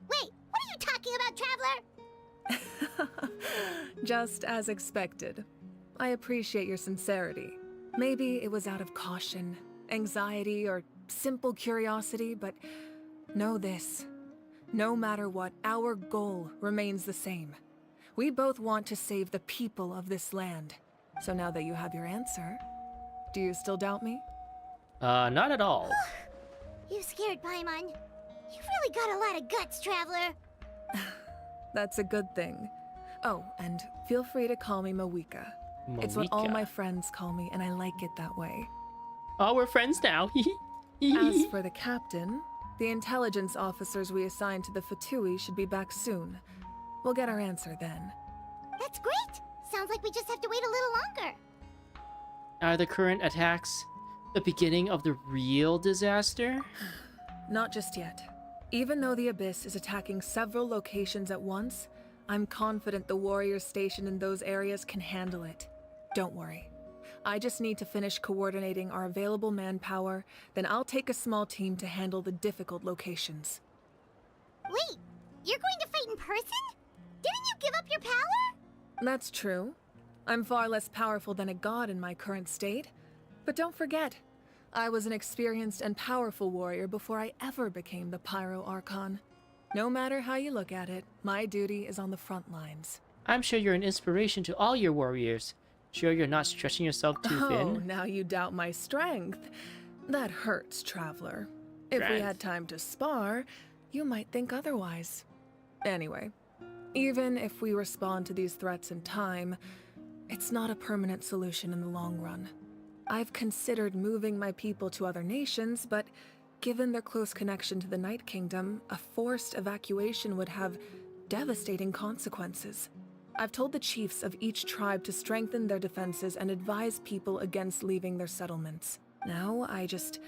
S4: Wait, what are you talking about, Traveler?
S14: Just as expected. I appreciate your sincerity. Maybe it was out of caution, anxiety, or simple curiosity, but know this. No matter what, our goal remains the same. We both want to save the people of this land. So now that you have your answer, do you still doubt me?
S1: Not at all.
S4: You scared Paimon. You've really got a lot of guts, Traveler.
S14: That's a good thing. Oh, and feel free to call me Mawika. It's what all my friends call me, and I like it that way.
S1: Oh, we're friends now.
S14: As for the captain, the intelligence officers we assigned to the Fatui should be back soon. We'll get our answer then.
S4: That's great! Sounds like we just have to wait a little longer.
S1: Are the current attacks the beginning of the real disaster?
S14: Not just yet. Even though the Abyss is attacking several locations at once, I'm confident the warriors stationed in those areas can handle it. Don't worry. I just need to finish coordinating our available manpower, then I'll take a small team to handle the difficult locations.
S4: Wait, you're going to fight in person? Didn't you give up your power?
S14: That's true. I'm far less powerful than a god in my current state. But don't forget, I was an experienced and powerful warrior before I ever became the Pyro Archon. No matter how you look at it, my duty is on the front lines.
S1: I'm sure you're an inspiration to all your warriors. Sure you're not stretching yourself too thin?
S14: Oh, now you doubt my strength. That hurts, Traveler. If we had time to spar, you might think otherwise. Anyway, even if we respond to these threats in time, it's not a permanent solution in the long run. I've considered moving my people to other nations, but given their close connection to the Night Kingdom, a forced evacuation would have devastating consequences. I've told the chiefs of each tribe to strengthen their defenses and advise people against leaving their settlements. Now, I just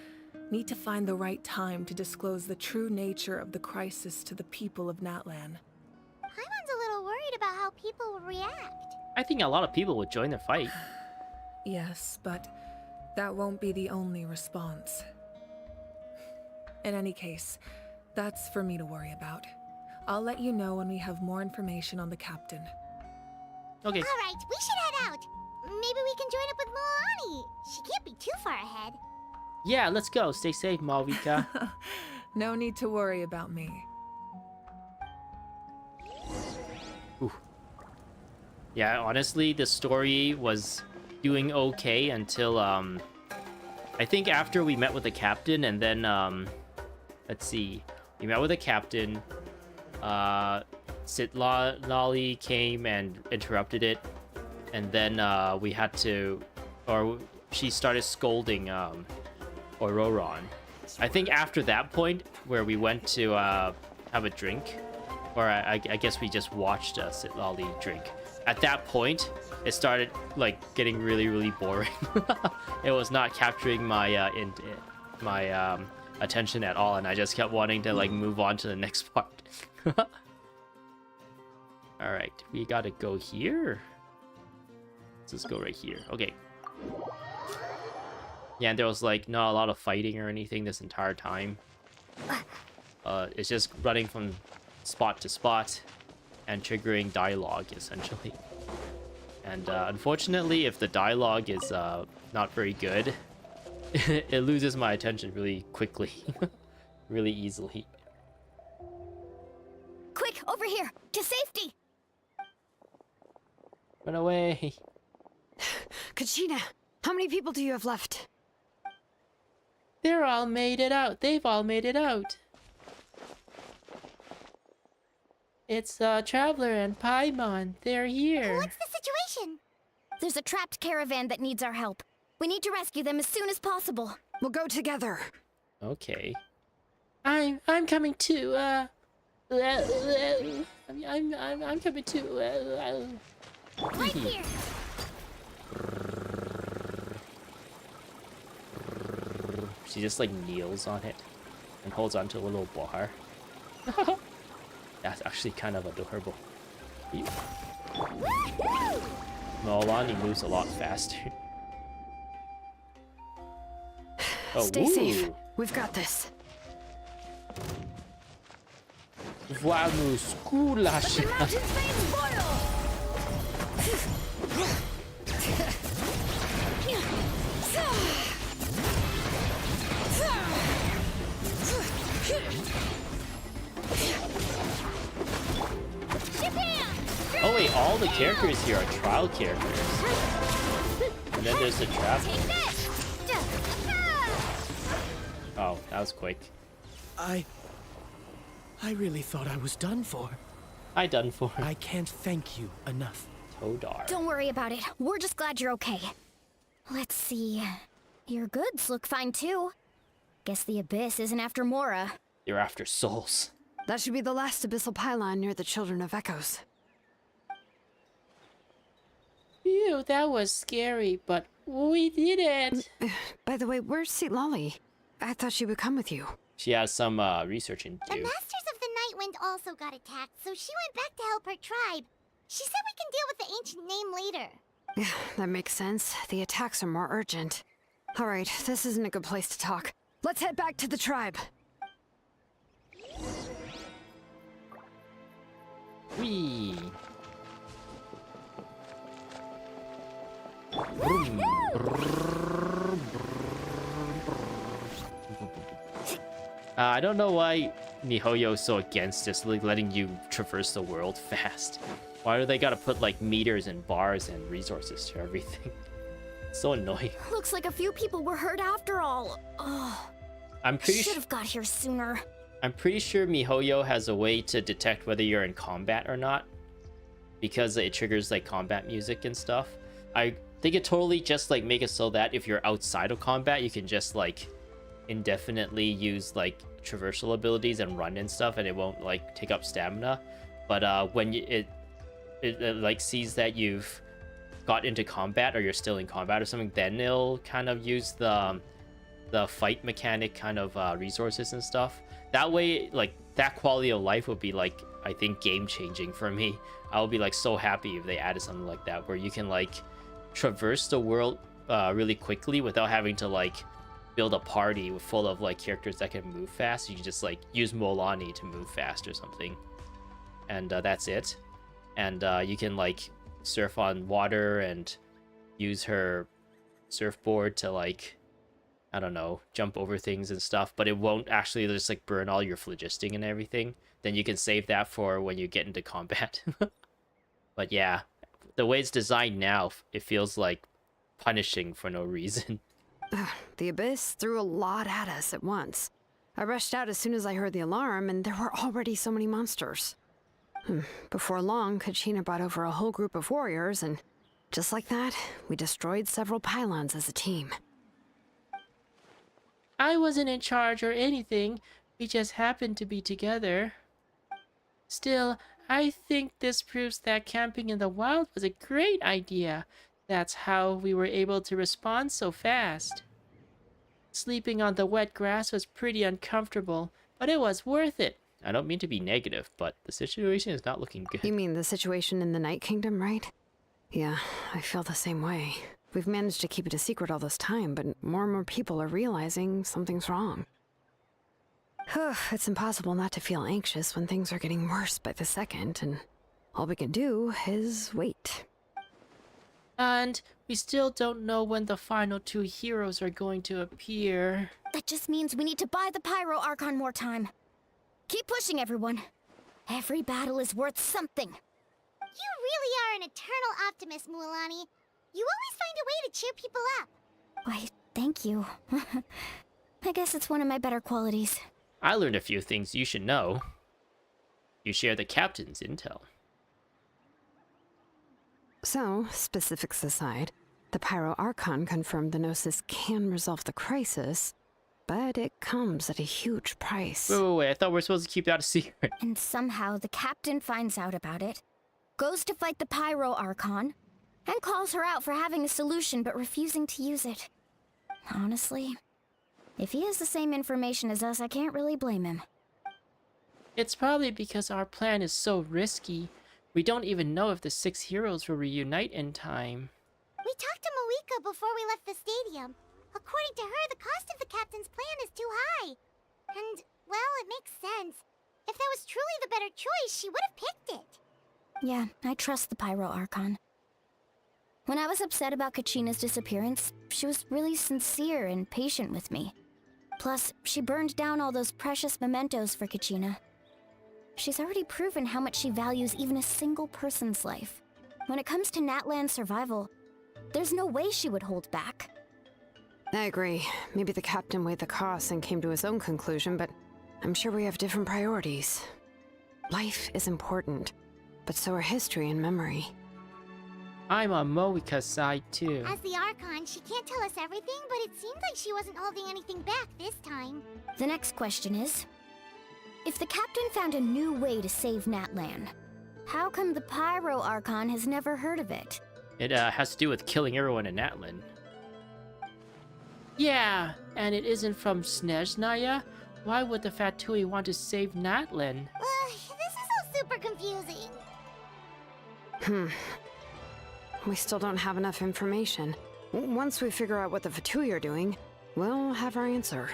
S14: need to find the right time to disclose the true nature of the crisis to the people of Natlan.
S4: Paimon's a little worried about how people will react.
S1: I think a lot of people would join the fight.
S14: Yes, but that won't be the only response. In any case, that's for me to worry about. I'll let you know when we have more information on the captain.
S1: Okay.
S4: Alright, we should head out. Maybe we can join up with Moani. She can't be too far ahead.
S1: Yeah, let's go. Stay safe, Malvika.
S14: No need to worry about me.
S1: Ooh. Yeah, honestly, the story was doing okay until, I think after we met with the captain, and then, let's see. We met with the captain. Lolly came and interrupted it, and then we had to, or she started scolding Auroron. I think after that point, where we went to have a drink, or I guess we just watched Lolly drink. At that point, it started like getting really boring. It was not capturing my attention at all, and I just kept wanting to like move on to the next part. Alright, we gotta go here. Let's just go right here. Okay. Yeah, and there was like not a lot of fighting or anything this entire time. It's just running from spot to spot and triggering dialogue essentially. And unfortunately, if the dialogue is not very good, it loses my attention really quickly, really easily.
S12: Quick, over here, to safety!
S1: Run away.
S5: Kachina, how many people do you have left?
S1: They're all made it out. They've all made it out. It's Traveler and Paimon. They're here.
S4: What's the situation?
S12: There's a trapped caravan that needs our help. We need to rescue them as soon as possible.
S5: We'll go together.
S1: Okay. I'm coming too. I'm coming too.
S4: Right here.
S1: She just like kneels on it and holds onto a little bar. That's actually kind of adorable. Nolani moves a lot faster. Oh,
S5: Stay safe. We've got this.
S1: Vamos, goulash. Oh wait, all the characters here are trial characters. And then there's the trap. Oh, that was quick.
S10: I really thought I was done for.
S1: I done for.
S10: I can't thank you enough.
S1: Todar.
S12: Don't worry about it. We're just glad you're okay. Let's see. Your goods look fine too. Guess the Abyss isn't after Mora.
S1: You're after souls.
S5: That should be the last abyssal pylon near the Children of Echoes.
S1: Phew, that was scary, but we did it.
S5: By the way, where's Lolly? I thought she would come with you.
S1: She has some researching to
S4: The
S1: do.
S4: Masters of the Night Wind also got attacked, so she went back to help her tribe. She said we can deal with the ancient name later.
S5: Yeah, that makes sense. The attacks are more urgent. Alright, this isn't a good place to talk. Let's head back to the tribe.
S1: Whee! I don't know why MiHoYo is so against this, like letting you traverse the world fast. Why do they gotta put like meters and bars and resources to everything? It's so annoying.
S12: Looks like a few people were hurt after all. Oh,
S1: I'm pretty
S12: should have got here sooner.
S1: I'm pretty sure MiHoYo has a way to detect whether you're in combat or not, because it triggers like combat music and stuff. They could totally just like make it so that if you're outside of combat, you can just like indefinitely use like traversal abilities and run and stuff, and it won't like take up stamina. But when it like sees that you've got into combat or you're still in combat or something, then it'll kind of use the fight mechanic kind of resources and stuff. That way, like that quality of life would be like, I think, game changing for me. I would be like so happy if they added something like that, where you can like traverse the world really quickly without having to like build a party full of like characters that can move fast. You can just like use Molani to move fast or something, and that's it. And you can like surf on water and use her surfboard to like, I don't know, jump over things and stuff, but it won't actually just like burn all your phlogiston and everything. Then you can save that for when you get into combat. But yeah, the way it's designed now, it feels like punishing for no reason.
S5: The Abyss threw a lot at us at once. I rushed out as soon as I heard the alarm, and there were already so many monsters. Before long, Kachina brought over a whole group of warriors, and just like that, we destroyed several pylons as a team.
S1: I wasn't in charge or anything. We just happened to be together. Still, I think this proves that camping in the wild was a great idea. That's how we were able to respond so fast. Sleeping on the wet grass was pretty uncomfortable, but it was worth it. I don't mean to be negative, but the situation is not looking good.
S5: You mean the situation in the Night Kingdom, right? Yeah, I feel the same way. We've managed to keep it a secret all this time, but more and more people are realizing something's wrong. It's impossible not to feel anxious when things are getting worse by the second, and all we can do is wait.
S1: And we still don't know when the final two heroes are going to appear.
S12: That just means we need to buy the Pyro Archon more time. Keep pushing, everyone. Every battle is worth something.
S4: You really are an eternal optimist, Mualani. You always find a way to cheer people up.
S12: Why, thank you. I guess it's one of my better qualities.
S1: I learned a few things you should know. You share the captain's intel.
S5: So, specifics aside, the Pyro Archon confirmed the Gnosis can resolve the crisis, but it comes at a huge price.
S1: Wait, I thought we were supposed to keep that a secret.
S12: And somehow the captain finds out about it, goes to fight the Pyro Archon, and calls her out for having a solution but refusing to use it. Honestly, if he has the same information as us, I can't really blame him.
S1: It's probably because our plan is so risky. We don't even know if the 6 heroes will reunite in time.
S4: We talked to Moika before we left the stadium. According to her, the cost of the captain's plan is too high. And, well, it makes sense. If that was truly the better choice, she would have picked it.
S12: Yeah, I trust the Pyro Archon. When I was upset about Kachina's disappearance, she was really sincere and patient with me. Plus, she burned down all those precious mementos for Kachina. She's already proven how much she values even a single person's life. When it comes to Natlan's survival, there's no way she would hold back.
S5: I agree. Maybe the captain weighed the costs and came to his own conclusion, but I'm sure we have different priorities. Life is important, but so are history and memory.
S1: I'm on Moika's side too.
S4: As the Archon, she can't tell us everything, but it seemed like she wasn't holding anything back this time.
S12: The next question is, if the captain found a new way to save Natlan, how come the Pyro Archon has never heard of it?
S1: It has to do with killing everyone in Natlan. Yeah, and it isn't from Snezhnaya? Why would the Fatui want to save Natlan?
S4: This is all super confusing.
S5: We still don't have enough information. Once we figure out what the Fatui are doing, we'll have our answer.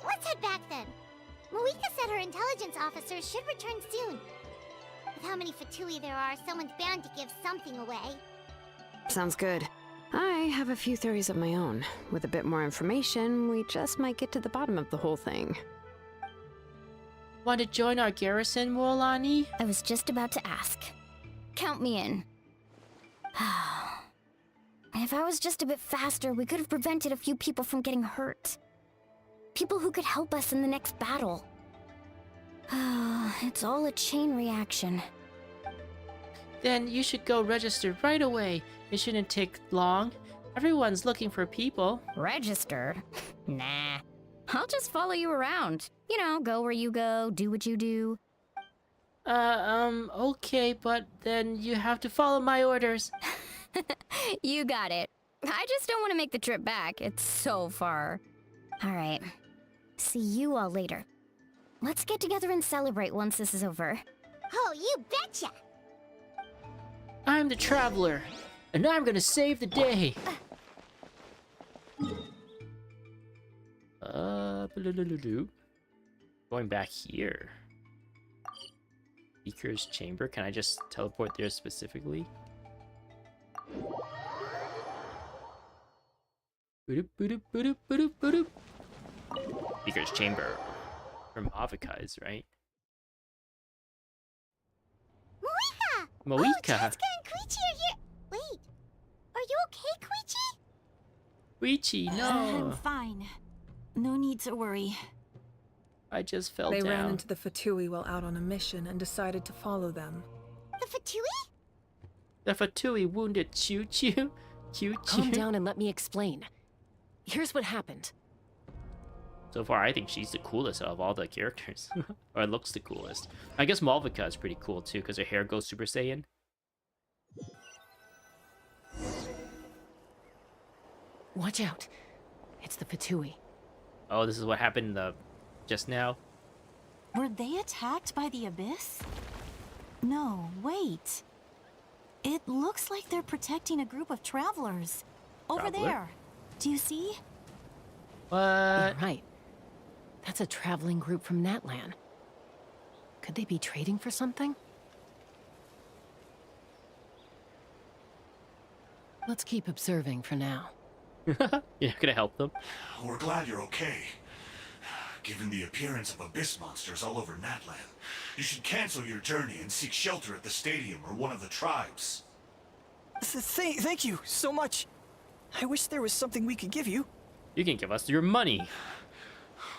S4: Let's head back then. Moika said her intelligence officers should return soon. With how many Fatui there are, someone's bound to give something away.
S5: Sounds good. I have a few theories of my own. With a bit more information, we just might get to the bottom of the whole thing.
S1: Want to join our garrison, Mualani?
S12: I was just about to ask. Count me in. If I was just a bit faster, we could have prevented a few people from getting hurt. People who could help us in the next battle. It's all a chain reaction.
S1: Then you should go register right away. It shouldn't take long. Everyone's looking for people.
S12: Register? Nah. I'll just follow you around. You know, go where you go, do what you do.
S1: Okay, but then you have to follow my orders.
S12: You got it. I just don't want to make the trip back. It's so far. All right. See you all later. Let's get together and celebrate once this is over.
S4: Oh, you betcha!
S1: I'm the traveler, and I'm gonna save the day. Going back here. Speaker's chamber. Can I just teleport there specifically? Speaker's chamber. From Avocai's, right?
S4: Moika!
S1: Moika!
S4: Oh, Jessica and Koichi are here! Wait, are you okay, Koichi?
S1: Koichi, no!
S2: I'm fine. No need to worry.
S1: I just fell
S14: They
S1: down.
S14: ran into the Fatui while out on a mission and decided to follow them.
S4: The Fatui?
S1: The Fatui wounded Choo Choo. Choo Choo.
S13: Calm down and let me explain. Here's what happened.
S1: So far, I think she's the coolest out of all the characters. Or looks the coolest. I guess Malvika is pretty cool too, because her hair goes Super Saiyan.
S13: Watch out. It's the Fatui.
S1: Oh, this is what happened just now?
S2: Were they attacked by the Abyss? No, wait. It looks like they're protecting a group of travelers. Over
S1: Traveler?
S2: there. Do you see?
S1: What?
S13: You're right. That's a traveling group from Natlan. Could they be trading for something? Let's keep observing for now.
S1: You're not gonna help them?
S9: We're glad you're okay. Given the appearance of abyss monsters all over Natlan, you should cancel your journey and seek shelter at the stadium or one of the tribes.
S15: Thank you so much. I wish there was something we could give you.
S1: You can give us your money.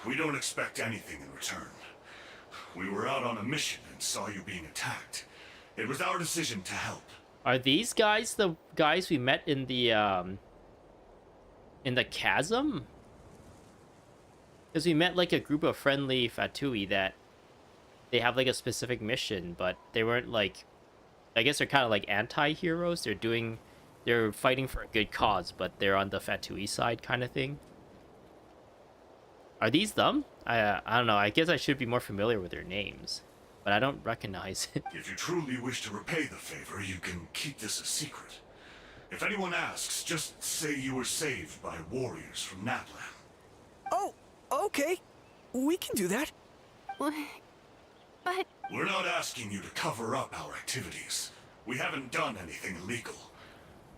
S9: We don't expect anything in return. We were out on a mission and saw you being attacked. It was our decision to help.
S1: Are these guys the guys we met in the chasm? Because we met like a group of friendly Fatui that they have like a specific mission, but they weren't like, I guess they're kind of like anti-heroes. They're fighting for a good cause, but they're on the Fatui side kind of thing. Are these them? I don't know. I guess I should be more familiar with their names, but I don't recognize it.
S9: If you truly wish to repay the favor, you can keep this a secret. If anyone asks, just say you were saved by warriors from Natlan.
S15: Oh, okay. We can do that.
S11: But...
S9: We're not asking you to cover up our activities. We haven't done anything illegal.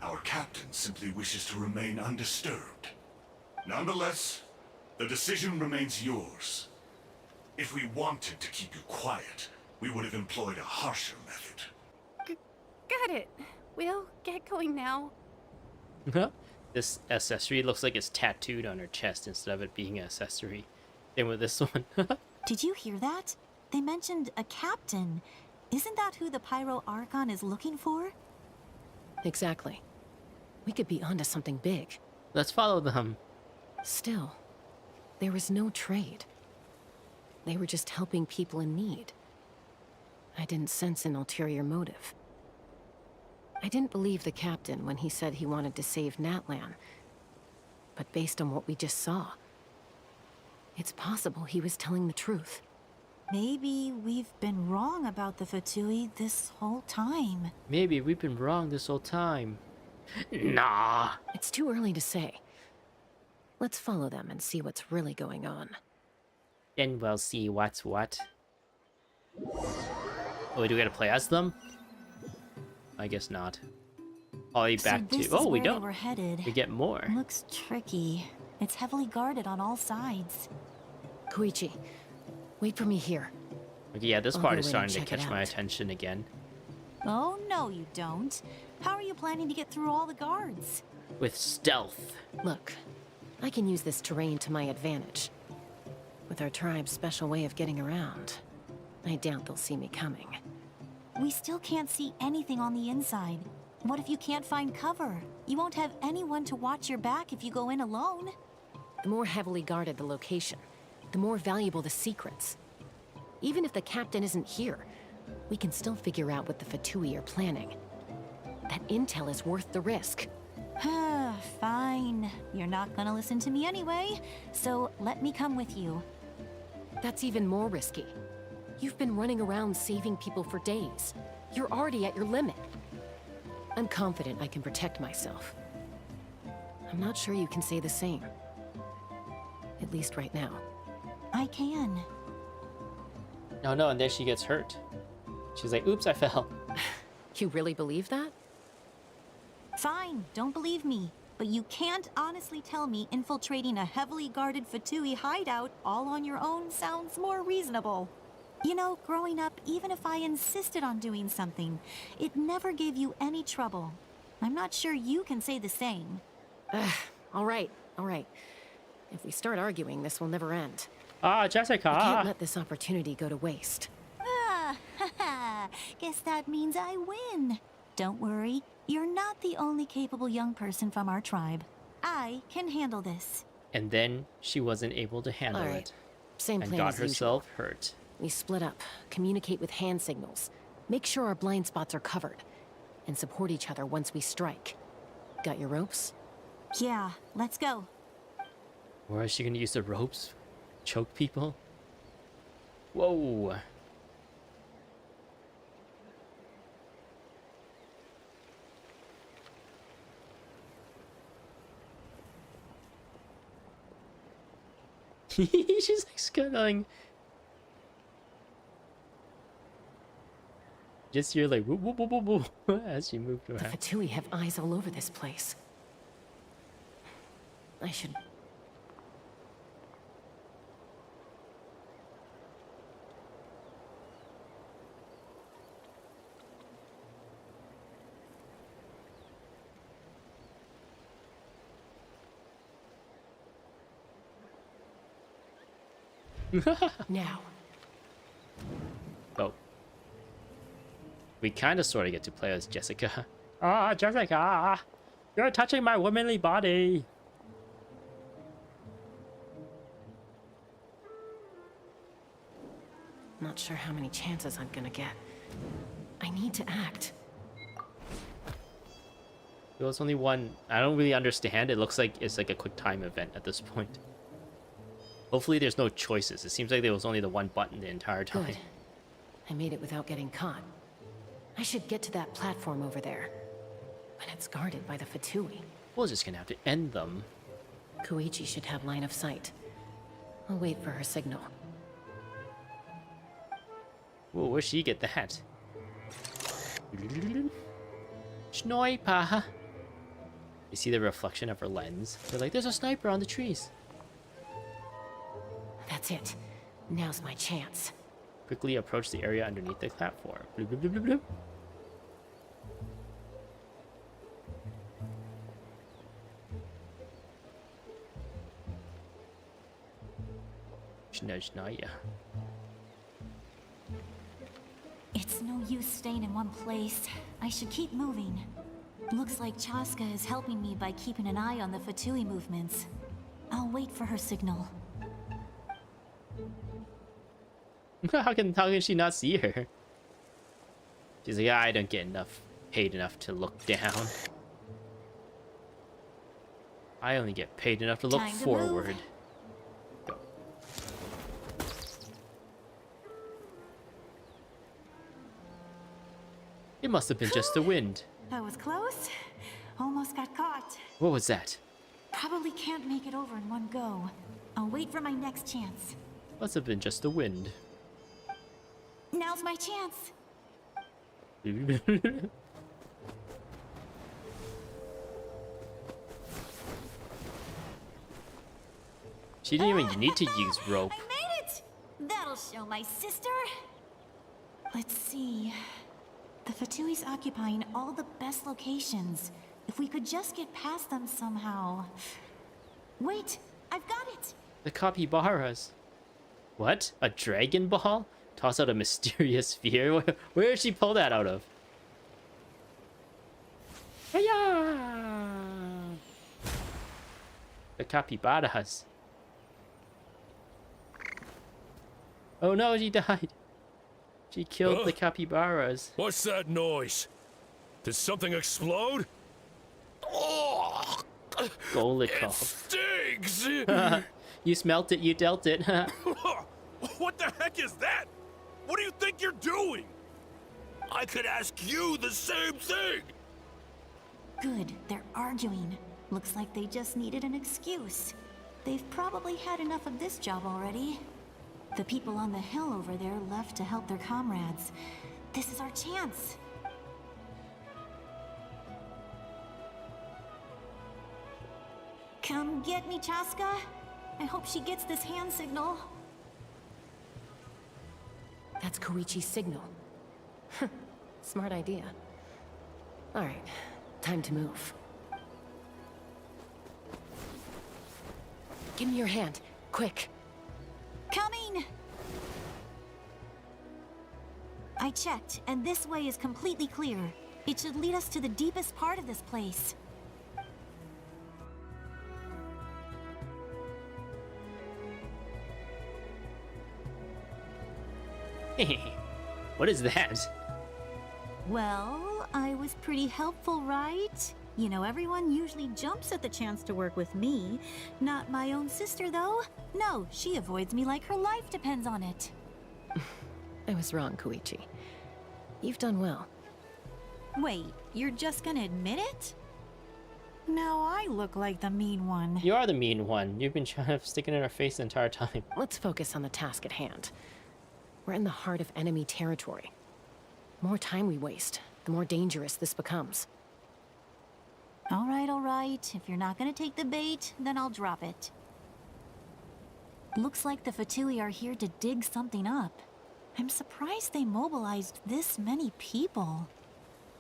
S9: Our captain simply wishes to remain undisturbed. Nonetheless, the decision remains yours. If we wanted to keep you quiet, we would have employed a harsher method.
S11: Got it. We'll get going now.
S1: This accessory looks like it's tattooed on her chest instead of it being an accessory. Same with this one.
S2: Did you hear that? They mentioned a captain. Isn't that who the Pyro Archon is looking for?
S13: Exactly. We could be onto something big.
S1: Let's follow them.
S13: Still, there was no trade. They were just helping people in need. I didn't sense an ulterior motive. I didn't believe the captain when he said he wanted to save Natlan. But based on what we just saw, it's possible he was telling the truth.
S2: Maybe we've been wrong about the Fatui this whole time.
S1: Maybe we've been wrong this whole time. Nah.
S13: It's too early to say. Let's follow them and see what's really going on.
S1: Then we'll see what's what. Oh, do we gotta play as them? I guess not. Probably back
S2: so this
S1: to... Oh,
S2: is
S1: we
S2: where
S1: don't.
S2: They were headed.
S1: We get more.
S2: Looks tricky. It's heavily guarded on all sides.
S13: Koichi, wait for me here.
S1: Okay, yeah, this
S13: I'll
S1: part
S13: go
S1: is
S13: in
S1: starting
S13: and
S1: to
S13: check it
S1: catch my
S13: out.
S1: attention again.
S2: Oh, no, you don't. How are you planning to get through all the guards?
S1: With stealth.
S13: Look, I can use this terrain to my advantage. With our tribe's special way of getting around, I doubt they'll see me coming.
S2: We still can't see anything on the inside. What if you can't find cover? You won't have anyone to watch your back if you go in alone.
S13: The more heavily guarded the location, the more valuable the secrets. Even if the captain isn't here, we can still figure out what the Fatui are planning. That intel is worth the risk.
S2: Fine. You're not gonna listen to me anyway, so let me come with you.
S13: That's even more risky. You've been running around saving people for days. You're already at your limit. I'm confident I can protect myself. I'm not sure you can say the same. At least right now.
S2: I can.
S1: No, and then she gets hurt. She's like, oops, I fell.
S13: You really believe that?
S2: Fine, don't believe me. But you can't honestly tell me infiltrating a heavily guarded Fatui hideout all on your own sounds more reasonable. You know, growing up, even if I insisted on doing something, it never gave you any trouble. I'm not sure you can say the same.
S13: All right. If we start arguing, this will never end.
S1: Ah, Jessica.
S13: I can't let this opportunity go to waste.
S2: Guess that means I win. Don't worry, you're not the only capable young person from our tribe. I can handle this.
S1: And then she wasn't able to handle
S13: All right.
S1: it.
S13: Same
S1: and
S13: plan
S1: got
S13: as
S1: herself
S13: usual.
S1: hurt.
S13: We split up, communicate with hand signals, make sure our blind spots are covered, and support each other once we strike. Got your ropes?
S2: Yeah, let's go.
S1: Or is she gonna use the ropes? Choke people? Whoa. She's like scuttling. Just hear like whoop whoop whoop whoop whoop as she moved
S13: The
S1: around.
S13: Fatui have eyes all over this place. I should... Now.
S1: Oh. We kind of sort of get to play as Jessica. Ah, Jessica! You're touching my womanly body!
S13: Not sure how many chances I'm gonna get. I need to act.
S1: There was only one. I don't really understand. It looks like it's like a quick time event at this point. Hopefully there's no choices. It seems like there was only the one button the entire time.
S13: Good. I made it without getting caught. I should get to that platform over there. But it's guarded by the Fatui.
S1: We're just gonna have to end them.
S13: Koichi should have line of sight. I'll wait for her signal.
S1: Whoa, where'd she get that? Sniper! You see the reflection of her lens? They're like, there's a sniper on the trees.
S13: That's it. Now's my chance.
S1: Quickly approach the area underneath the platform. Bloop, bloop, bloop, bloop, bloop. Schnaya.
S2: It's no use staying in one place. I should keep moving. Looks like Chaska is helping me by keeping an eye on the Fatui movements. I'll wait for her signal.
S1: How can she not see her? She's like, I don't get paid enough to look down. I only get paid enough to look
S2: Time to
S1: forward. Go. It must have been just the wind.
S2: That was close. Almost got caught.
S1: What was that?
S2: Probably can't make it over in one go. I'll wait for my next chance.
S1: Must have been just the wind.
S2: Now's my chance.
S1: She didn't even need to use rope.
S2: I made it! That'll show my sister. Let's see. The Fatui's occupying all the best locations. If we could just get past them somehow. Wait, I've got it!
S1: The capybaras. What? A Dragon Ball? Toss out a mysterious sphere? Where did she pull that out of? Hiya! The capybaras. Oh no, she died. She killed the capybaras.
S16: What's that noise? Did something explode? Oh,
S1: Golikov.
S16: stinks!
S1: You smelt it, you dealt it.
S16: What the heck is that? What do you think you're doing? I could ask you the same thing!
S2: Good, they're arguing. Looks like they just needed an excuse. They've probably had enough of this job already. The people on the hill over there left to help their comrades. This is our chance. Come get me, Chaska. I hope she gets this hand signal.
S13: That's Koichi's signal. Smart idea. Alright, time to move. Give me your hand, quick.
S2: Coming! I checked, and this way is completely clear. It should lead us to the deepest part of this place.
S1: What is that?
S2: Well, I was pretty helpful, right? You know, everyone usually jumps at the chance to work with me. Not my own sister, though. No, she avoids me like her life depends on it.
S13: I was wrong, Koichi. You've done well.
S2: Wait, you're just gonna admit it? Now I look like the mean one.
S1: You are the mean one. You've been trying to stick it in our face the entire time.
S13: Let's focus on the task at hand. We're in the heart of enemy territory. The more time we waste, the more dangerous this becomes.
S2: All right. If you're not gonna take the bait, then I'll drop it. Looks like the Fatui are here to dig something up. I'm surprised they mobilized this many people.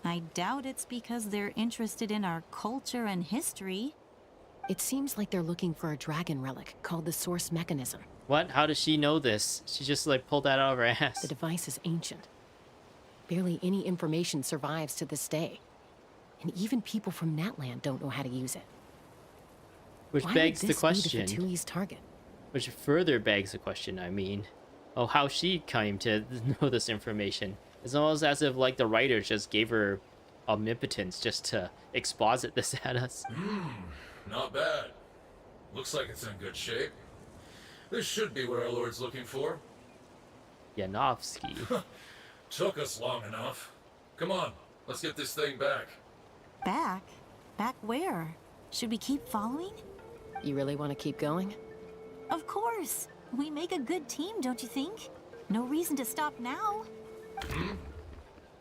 S2: I doubt it's because they're interested in our culture and history.
S13: It seems like they're looking for a dragon relic called the Source Mechanism.
S1: What? How does she know this? She just like pulled that out of her ass.
S13: The device is ancient. Barely any information survives to this day. And even people from Natlan don't know how to use it.
S1: Which
S13: Why
S1: begs
S13: would
S1: the
S13: this
S1: question.
S13: be the Fatui's target?
S1: Which further begs the question, I mean. Oh, how she came to know this information. It's almost as if like the writers just gave her omnipotence just to exposit this at us.
S17: Not bad. Looks like it's in good shape. This should be what our Lord's looking for.
S1: Yanofsky.
S17: Took us long enough. Come on, let's get this thing back.
S2: Back? Back where? Should we keep following?
S13: You really want to keep going?
S2: Of course. We make a good team, don't you think? No reason to stop now.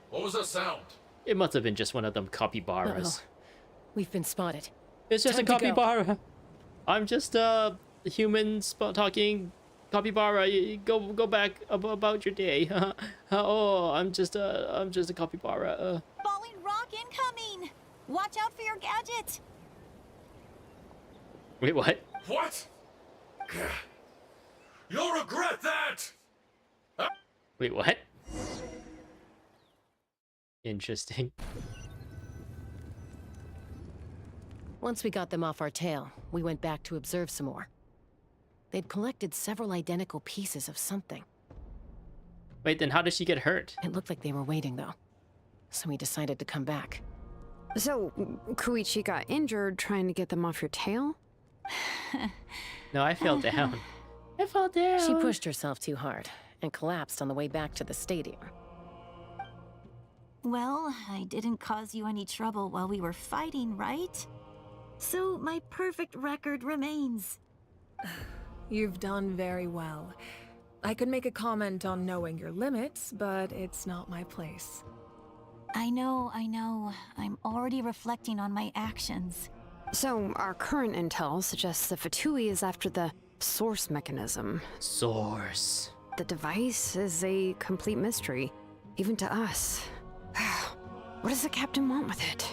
S17: What was that sound?
S1: It must have been just one of them capybaras.
S13: Uh-oh. We've been spotted.
S1: It's just
S13: Time
S1: a
S13: to go.
S1: capybara. I'm just a human talking capybara. Go back about your day. Oh, I'm just a capybara.
S2: Falling rock incoming! Watch out for your gadget!
S1: Wait, what?
S17: What? You'll regret that!
S1: Wait, what? Interesting.
S13: Once we got them off our tail, we went back to observe some more. They'd collected several identical pieces of something.
S1: Wait, then how did she get hurt?
S13: It looked like they were waiting, though. So we decided to come back.
S5: So, Koichi got injured trying to get them off your tail?
S1: No, I fell down. I fell down.
S13: She pushed herself too hard and collapsed on the way back to the stadium.
S2: Well, I didn't cause you any trouble while we were fighting, right? So my perfect record remains.
S14: You've done very well. I could make a comment on knowing your limits, but it's not my place.
S2: I know. I'm already reflecting on my actions.
S5: So, our current intel suggests the Fatui is after the Source Mechanism.
S1: Source.
S5: The device is a complete mystery, even to us. What does the captain want with it?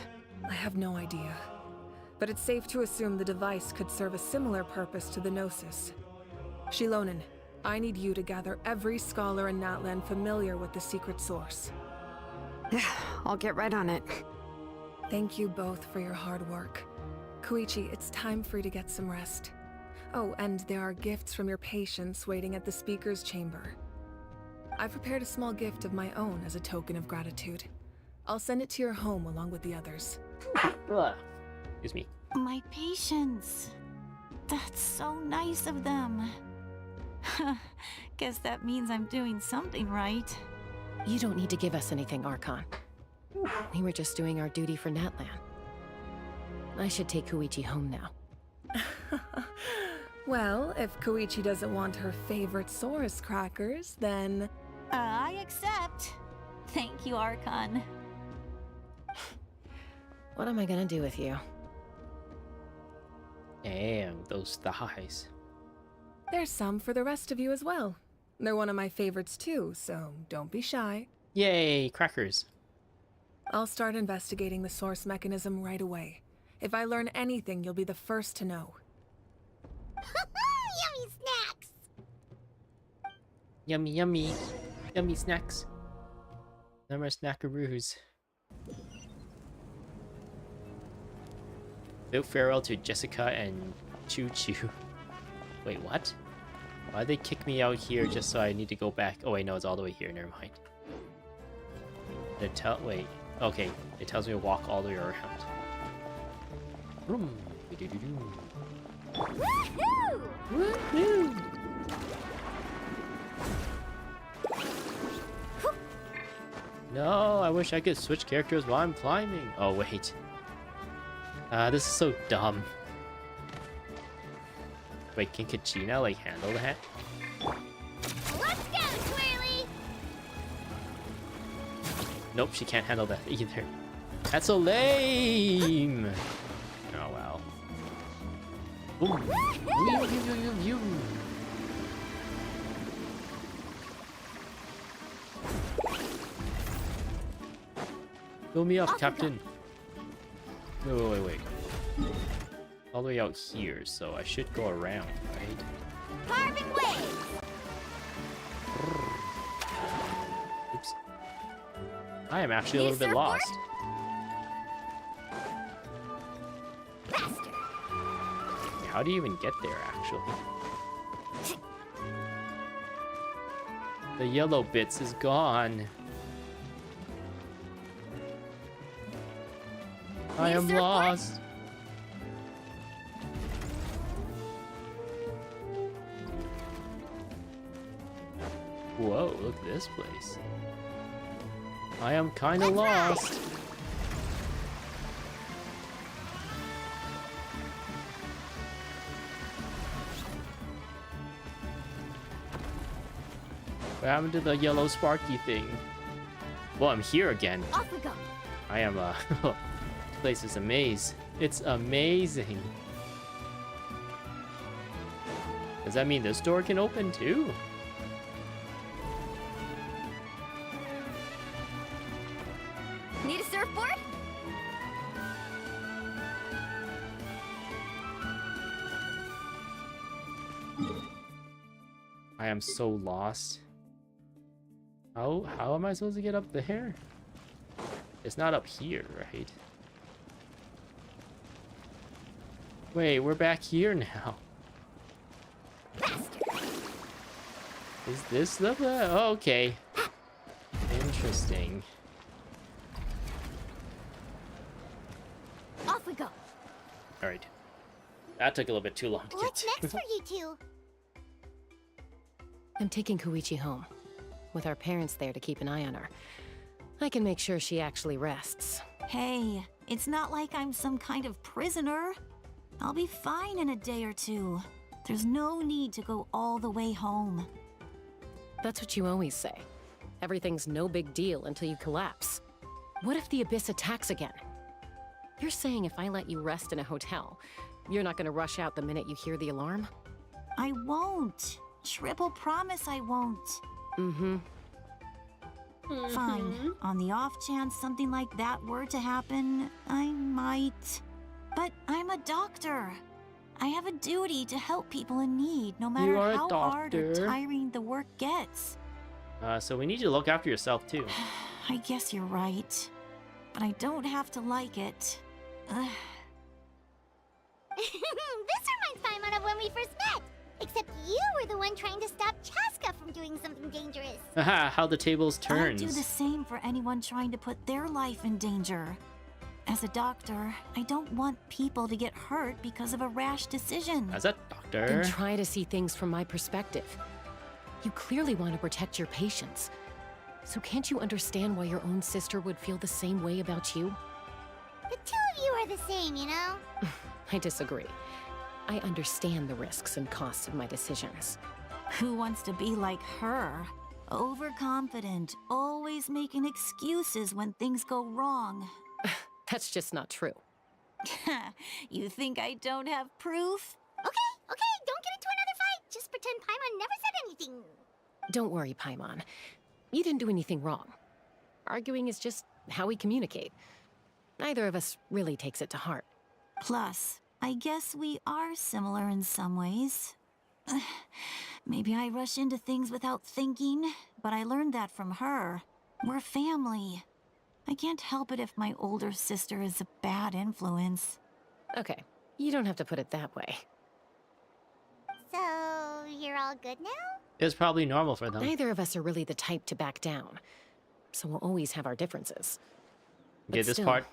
S14: I have no idea. But it's safe to assume the device could serve a similar purpose to the Gnosis. Shilonen, I need you to gather every scholar in Natlan familiar with the secret source.
S5: I'll get right on it.
S14: Thank you both for your hard work. Koichi, it's time for you to get some rest. Oh, and there are gifts from your patients waiting at the speaker's chamber. I've prepared a small gift of my own as a token of gratitude. I'll send it to your home along with the others.
S1: Excuse me.
S2: My patience. That's so nice of them. Guess that means I'm doing something right.
S13: You don't need to give us anything, Archon. We were just doing our duty for Natlan. I should take Koichi home now.
S14: Well, if Koichi doesn't want her favorite Saurus crackers, then...
S2: I accept. Thank you, Archon.
S13: What am I gonna do with you?
S1: Damn, those thighs.
S14: There's some for the rest of you as well. They're one of my favorites too, so don't be shy.
S1: Yay, crackers.
S14: I'll start investigating the source mechanism right away. If I learn anything, you'll be the first to know.
S4: Yummy snacks!
S1: Yummy, yummy. Yummy snacks. No more snackaroos. Bid farewell to Jessica and Choo Choo. Wait, what? Why'd they kick me out here just so I need to go back? Oh wait, no, it's all the way here, never mind. Wait, okay. It tells me to walk all the way around. Vroom.
S4: Woohoo!
S1: Woohoo! No, I wish I could switch characters while I'm climbing. Oh, wait. This is so dumb. Wait, can Kachina, like, handle that?
S4: Let's go, Twirly!
S1: Nope, she can't handle that either. That's so lame! Oh, well. Ooh. Fill me up, Captain. Wait. All the way out here, so I should go around, right?
S4: Carving waves!
S1: Oops. I am actually a little bit lost.
S4: Faster!
S1: How do you even get there, actually? The yellow bits is gone. I am lost. Whoa, look at this place. I am kind of lost. What happened to the yellow sparky thing? Well, I'm here again.
S4: Off we go.
S1: I am, this place is a maze. It's amazing. Does that mean this door can open too?
S12: Need a surfboard?
S1: I am so lost. How am I supposed to get up there? It's not up here, right? Wait, we're back here now. Is this the... Oh, okay. Interesting.
S4: Off we go.
S1: Alright. That took a little bit too long to
S4: What's
S1: get to.
S4: next for you two?
S13: I'm taking Koichi home, with our parents there to keep an eye on her. I can make sure she actually rests.
S2: Hey, it's not like I'm some kind of prisoner. I'll be fine in a day or two. There's no need to go all the way home.
S13: That's what you always say. Everything's no big deal until you collapse. What if the Abyss attacks again? You're saying if I let you rest in a hotel, you're not gonna rush out the minute you hear the alarm?
S2: I won't. Triple promise I won't. Fine. On the off chance something like that were to happen, I might. But I'm a doctor. I have a duty to help people in need, no matter
S1: are a
S2: how hard or
S1: doctor.
S2: tiring the work gets.
S1: So we need you to look after yourself too.
S2: I guess you're right. But I don't have to like it. Ugh.
S4: This reminds Paimon of when we first met. Except you were the one trying to stop Chaska from doing something dangerous.
S1: Haha, how the tables
S2: I'll
S1: turns.
S2: do the same for anyone trying to put their life in danger. As a doctor, I don't want people to get hurt because of a rash decision.
S1: As a doctor.
S13: Then try to see things from my perspective. You clearly want to protect your patients. So can't you understand why your own sister would feel the same way about you?
S4: The two of you are the same, you know?
S13: I disagree. I understand the risks and costs of my decisions.
S2: Who wants to be like her? Overconfident, always making excuses when things go wrong.
S13: That's just not true.
S2: You think I don't have proof?
S4: Okay, don't get into another fight. Just pretend Paimon never said anything.
S13: Don't worry, Paimon. You didn't do anything wrong. Arguing is just how we communicate. Neither of us really takes it to heart.
S2: Plus, I guess we are similar in some ways. Maybe I rush into things without thinking, but I learned that from her. We're family. I can't help it if my older sister is a bad influence.
S13: Okay, you don't have to put it that way.
S4: So, you're all good now?
S1: It's probably normal for them.
S13: Neither of us are really the type to back down. So we'll always have our differences.
S1: Okay,
S13: But
S1: this
S13: still,
S1: part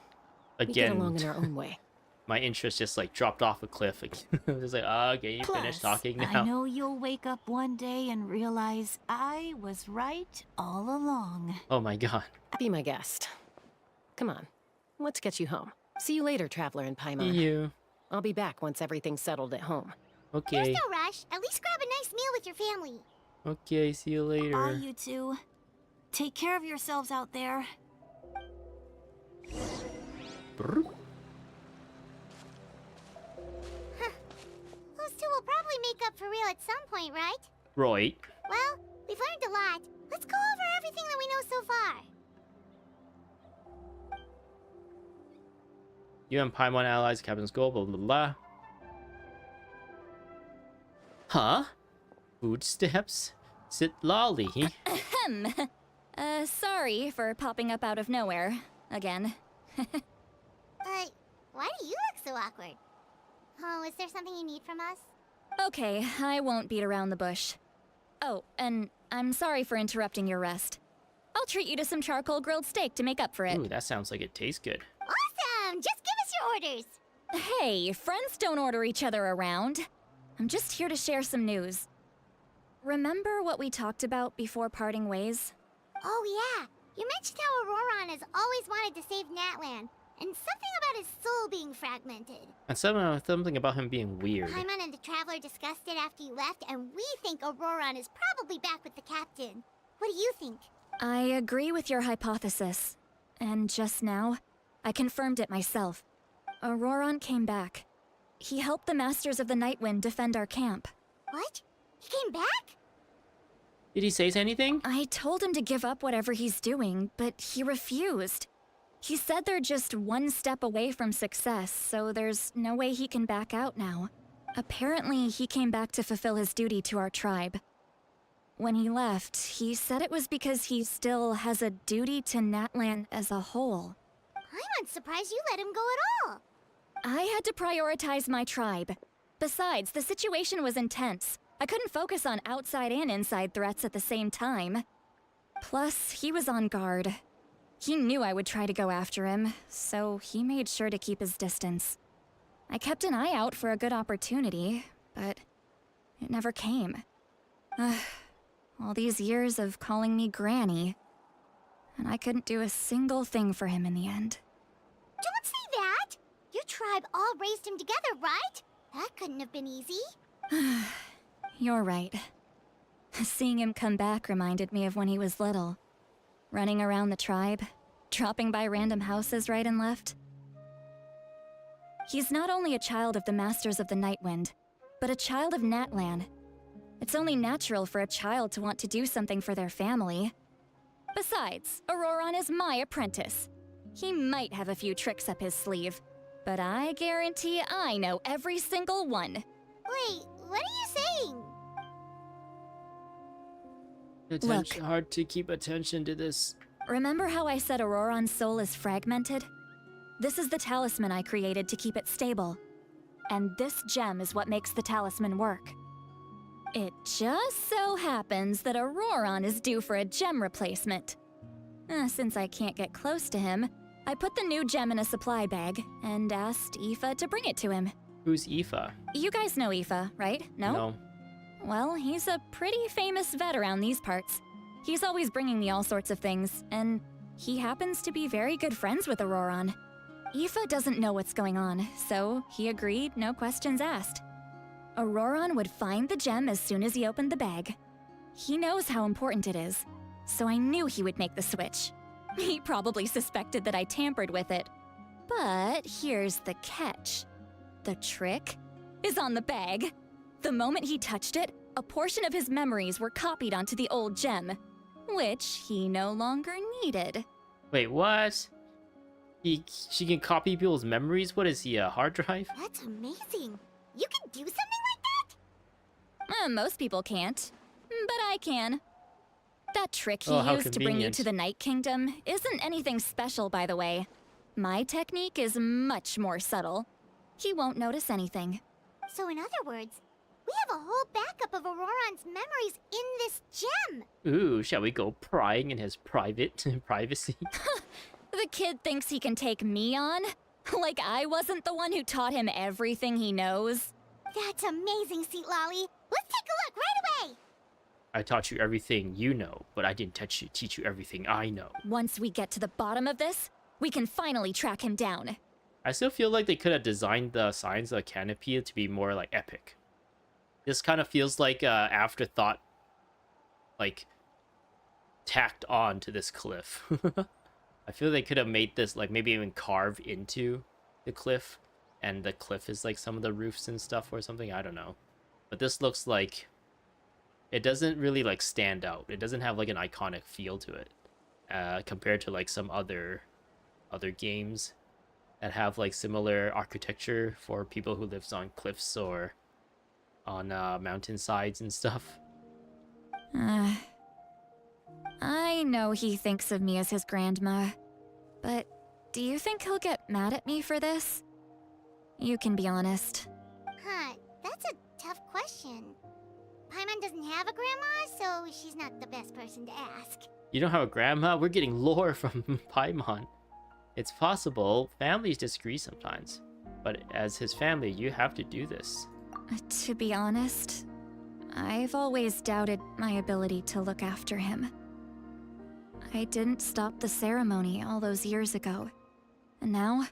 S13: we get
S1: again.
S13: along in our own way.
S1: my interest just like dropped off a cliff. Like, I was just like, oh, okay, you finished
S2: Plus,
S1: talking
S2: I
S1: now.
S2: know you'll wake up one day and realize I was right all along.
S1: Oh my god.
S13: Be my guest. Come on, let's get you home. See you later, Traveler in Paimon.
S1: See you.
S13: I'll be back once everything's settled at home.
S1: Okay.
S4: There's no rush. At least grab a nice meal with your family.
S1: Okay, see you later.
S2: Bye, you two. Take care of yourselves out there.
S1: Brr.
S4: Those two will probably make up for real at some point, right?
S1: Right.
S4: Well, we've learned a lot. Let's go over everything that we know so far.
S1: You and Paimon allies, Captain's goal, blah blah blah. Huh? Footsteps? Sit lolly.
S6: Ahem. Sorry for popping up out of nowhere. Again.
S4: But why do you look so awkward? Oh, is there something you need from us?
S6: Okay, I won't beat around the bush. Oh, and I'm sorry for interrupting your rest. I'll treat you to some charcoal grilled steak to make up for it.
S1: Ooh, that sounds like it tastes good.
S4: Awesome! Just give us your orders.
S6: Hey, friends don't order each other around. I'm just here to share some news. Remember what we talked about before parting ways?
S4: Oh yeah, you mentioned how Auroron has always wanted to save Natlan, and something about his soul being fragmented.
S1: And something about him being weird.
S4: Paimon and the Traveler discussed it after you left, and we think Auroron is probably back with the Captain. What do you think?
S6: I agree with your hypothesis. And just now, I confirmed it myself. Auroron came back. He helped the Masters of the Nightwind defend our camp.
S4: What? He came back?
S1: Did he say anything?
S6: I told him to give up whatever he's doing, but he refused. He said they're just one step away from success, so there's no way he can back out now. Apparently, he came back to fulfill his duty to our tribe. When he left, he said it was because he still has a duty to Natlan as a whole.
S4: I'm surprised you let him go at all.
S6: I had to prioritize my tribe. Besides, the situation was intense. I couldn't focus on outside and inside threats at the same time. Plus, he was on guard. He knew I would try to go after him, so he made sure to keep his distance. I kept an eye out for a good opportunity, but it never came. All these years of calling me Granny, and I couldn't do a single thing for him in the end.
S4: Don't say that! Your tribe all raised him together, right? That couldn't have been easy.
S6: You're right. Seeing him come back reminded me of when he was little. Running around the tribe, dropping by random houses right and left. He's not only a child of the Masters of the Nightwind, but a child of Natlan. It's only natural for a child to want to do something for their family. Besides, Auroron is my apprentice. He might have a few tricks up his sleeve, but I guarantee I know every single one.
S4: Wait, what are you saying?
S6: Look.
S1: Hard to keep attention to this.
S6: Remember how I said Auroron's soul is fragmented? This is the talisman I created to keep it stable. And this gem is what makes the talisman work. It just so happens that Auroron is due for a gem replacement. Since I can't get close to him, I put the new gem in a supply bag and asked Aoife to bring it to him.
S1: Who's Aoife?
S6: You guys know Aoife, right? No? Well, he's a pretty famous vet around these parts. He's always bringing me all sorts of things, and he happens to be very good friends with Auroron. Aoife doesn't know what's going on, so he agreed, no questions asked. Auroron would find the gem as soon as he opened the bag. He knows how important it is, so I knew he would make the switch. He probably suspected that I tampered with it. But here's the catch. The trick is on the bag. The moment he touched it, a portion of his memories were copied onto the old gem, which he no longer needed.
S1: Wait, what? She can copy people's memories? What is he, a hard drive?
S4: That's amazing. You can do something like that?
S6: Most people can't, but I can. That trick he
S1: Oh, how
S6: used to bring you
S1: convenient.
S6: to the Night Kingdom isn't anything special, by the way. My technique is much more subtle. He won't notice anything.
S4: So in other words, we have a whole backup of Auroron's memories in this gem.
S1: Ooh, shall we go prying in his privacy?
S6: The kid thinks he can take me on? Like I wasn't the one who taught him everything he knows.
S4: That's amazing, Seat Lolly. Let's take a look right away.
S1: I taught you everything you know, but I didn't teach you everything I know.
S6: Once we get to the bottom of this, we can finally track him down.
S1: I still feel like they could have designed the signs of the canopy to be more like epic. This kind of feels like afterthought, like tacked on to this cliff. I feel they could have made this like maybe even carve into the cliff, and the cliff is like some of the roofs and stuff or something. I don't know, but this looks like it doesn't really like stand out. It doesn't have like an iconic feel to it compared to like some other games that have like similar architecture for people who lives on cliffs or on mountainsides and stuff.
S6: I know he thinks of me as his grandma, but do you think he'll get mad at me for this? You can be honest.
S4: Huh, that's a tough question. Paimon doesn't have a grandma, so she's not the best person to ask.
S1: You don't have a grandma? We're getting lore from Paimon. It's possible families disagree sometimes, but as his family, you have to do this.
S6: To be honest, I've always doubted my ability to look after him. I didn't stop the ceremony all those years ago, and now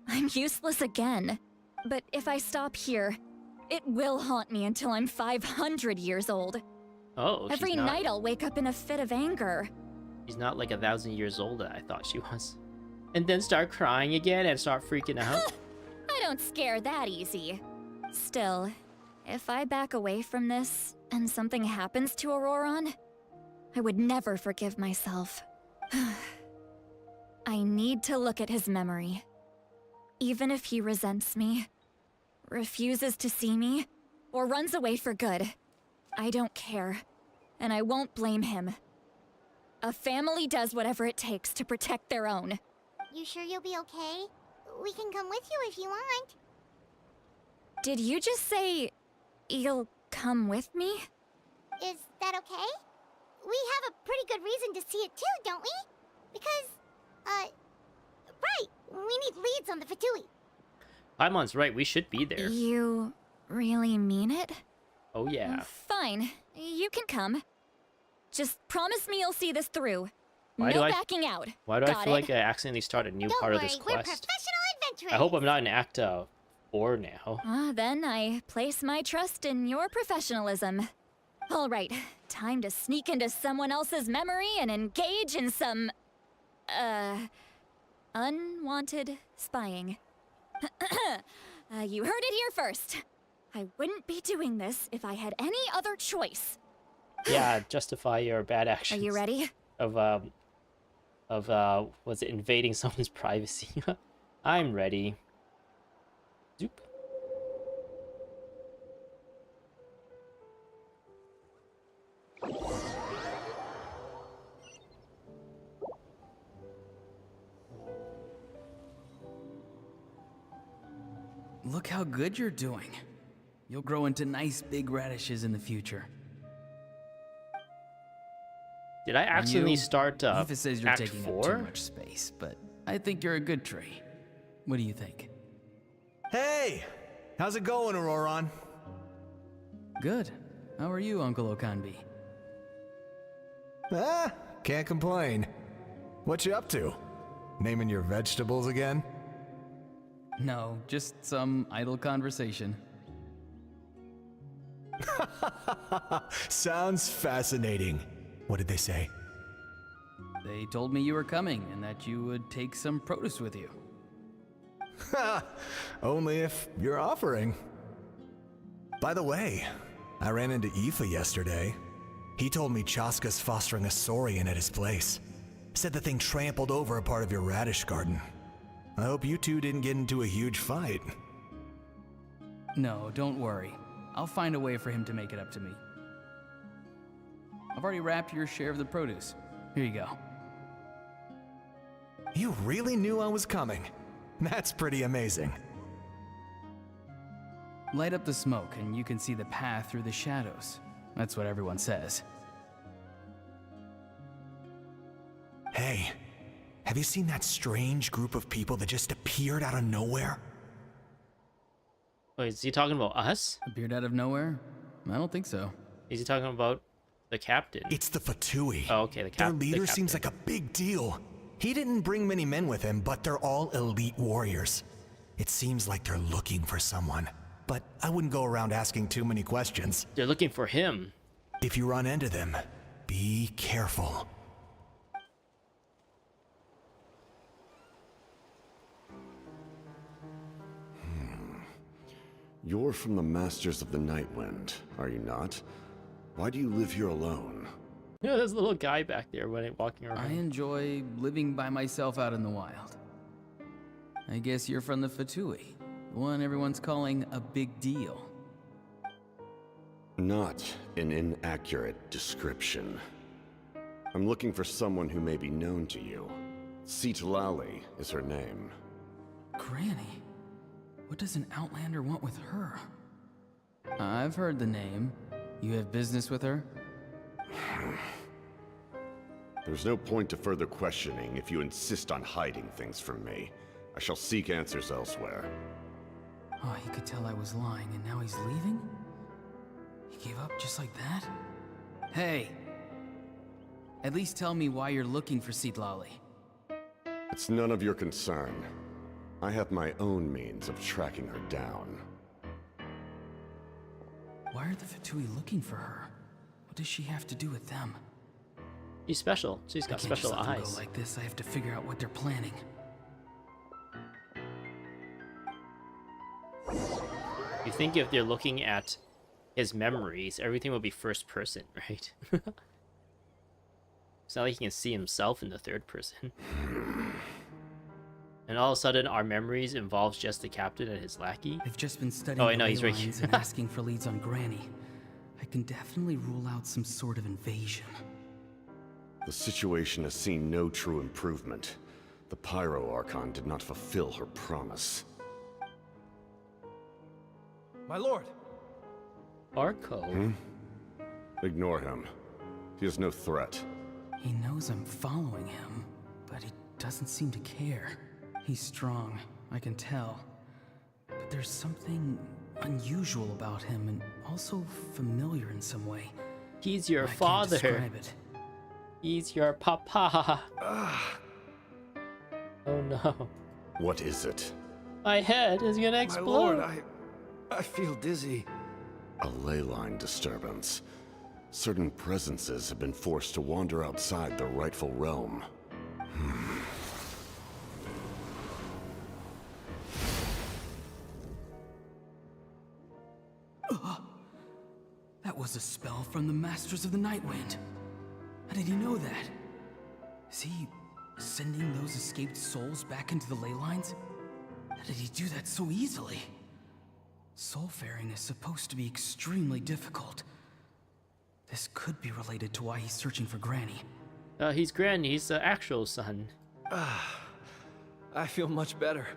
S6: I'm useless again. But if I stop here, it will haunt me until I'm 500 years old.
S1: Oh,
S6: Every night I'll wake up in a fit of anger.
S1: She's not like 1,000 years old that I thought she was. And then start crying again and start freaking out.
S6: I don't scare that easy. Still, if I back away from this and something happens to Auroron, I would never forgive myself. I need to look at his memory. Even if he resents me, refuses to see me, or runs away for good, I don't care, and I won't blame him. A family does whatever it takes to protect their own.
S4: You sure you'll be okay? We can come with you if you want.
S6: Did you just say you'll come with me?
S4: Is that okay? We have a pretty good reason to see it too, don't we? Because, right, we need leads on the Fatui.
S1: Paimon's right, we should be there.
S6: You really mean it?
S1: Oh yeah.
S6: Fine, you can come. Just promise me you'll see this through.
S1: Why
S6: no
S1: do I-
S6: backing out.
S1: Why do I
S6: Got
S1: feel
S6: it?
S1: like I accidentally start a new
S4: Don't
S1: part
S4: worry,
S1: of this
S4: we're
S1: quest?
S4: professional adventurers.
S1: I hope I'm not in Act 4 now.
S6: Then I place my trust in your professionalism. All right, time to sneak into someone else's memory and engage in some, unwanted spying. You heard it here first. I wouldn't be doing this if I had any other choice.
S1: Yeah, justify your bad actions.
S6: Are you ready?
S1: Was it invading someone's privacy? I'm ready. Zoop.
S7: Look how good you're doing. You'll grow into nice big radishes in the future.
S1: Did I accidentally
S7: You-
S1: start
S7: Eva says you're
S1: Act
S7: taking up
S1: 4?
S7: too much space, but I think you're a good tree. What do you think?
S18: Hey! How's it going, Auroron?
S7: Good. How are you, Uncle Okanbi?
S18: Can't complain. What you up to? Naming your vegetables again?
S7: No, just some idle conversation.
S18: Sounds fascinating. What did they say?
S7: They told me you were coming and that you would take some produce with you.
S18: Only if you're offering. By the way, I ran into Aoife yesterday. He told me Chaska's fostering a saurian at his place. Said the thing trampled over a part of your radish garden. I hope you two didn't get into a huge fight.
S7: No, don't worry. I'll find a way for him to make it up to me. I've already wrapped your share of the produce. Here you go.
S18: You really knew I was coming. That's pretty amazing.
S7: Light up the smoke and you can see the path through the shadows. That's what everyone says.
S18: Hey, have you seen that strange group of people that just appeared out of nowhere?
S1: Wait, is he talking about us?
S7: Appeared out of nowhere? I don't think so.
S1: Is he talking about the captain?
S18: It's the Fatui.
S1: Oh, okay,
S18: Their leader seems like a big deal. He didn't bring many men with him, but they're all elite warriors. It seems like they're looking for someone, but I wouldn't go around asking too many questions.
S1: They're looking for him.
S18: If you run into them, be careful.
S8: You're from the Masters of the Nightwind, are you not? Why do you live here alone?
S1: Yeah, there's a little guy back there walking around.
S7: I enjoy living by myself out in the wild. I guess you're from the Fatui, the one everyone's calling a big deal.
S8: Not an inaccurate description. I'm looking for someone who may be known to you. Citlali is her name.
S7: Granny? What does an Outlander want with her? I've heard the name. You have business with her?
S8: There's no point to further questioning if you insist on hiding things from me. I shall seek answers elsewhere.
S7: Oh, he could tell I was lying, and now he's leaving? He gave up just like that? Hey! At least tell me why you're looking for Citlali.
S8: It's none of your concern. I have my own means of tracking her down.
S7: Why are the Fatui looking for her? What does she have to do with them?
S1: She's special. She's got special
S7: I can't just let them
S1: eyes.
S7: go like this. I have to figure out what they're planning.
S1: You think if they're looking at his memories, everything will be first person, right? It's not like he can see himself in the third person. And all of a sudden, our memories involves just the captain and his lackey.
S7: I've just been studying
S1: I
S7: the
S1: know
S7: ley
S1: he's right
S7: lines
S1: here.
S7: and asking for leads on Granny. I can definitely rule out some sort of invasion.
S8: The situation has seen no true improvement. The Pyro Archon did not fulfill her promise.
S3: My lord!
S1: Archon?
S8: Ignore him. He is no threat.
S7: He knows I'm following him, but he doesn't seem to care. He's strong, I can tell. But there's something unusual about him and also familiar in some way.
S1: He's your
S7: I can't
S1: father.
S7: describe it.
S1: He's your papa. Oh no.
S8: What is it?
S1: My head is gonna
S3: My
S1: explode.
S3: lord, I feel dizzy.
S8: A ley line disturbance. Certain presences have been forced to wander outside their rightful realm.
S7: That was a spell from the Masters of the Nightwind. How did he know that? Is he sending those escaped souls back into the ley lines? How did he do that so easily? Soulfaring is supposed to be extremely difficult. This could be related to why he's searching for Granny.
S1: He's Granny's actual son.
S3: I feel much better.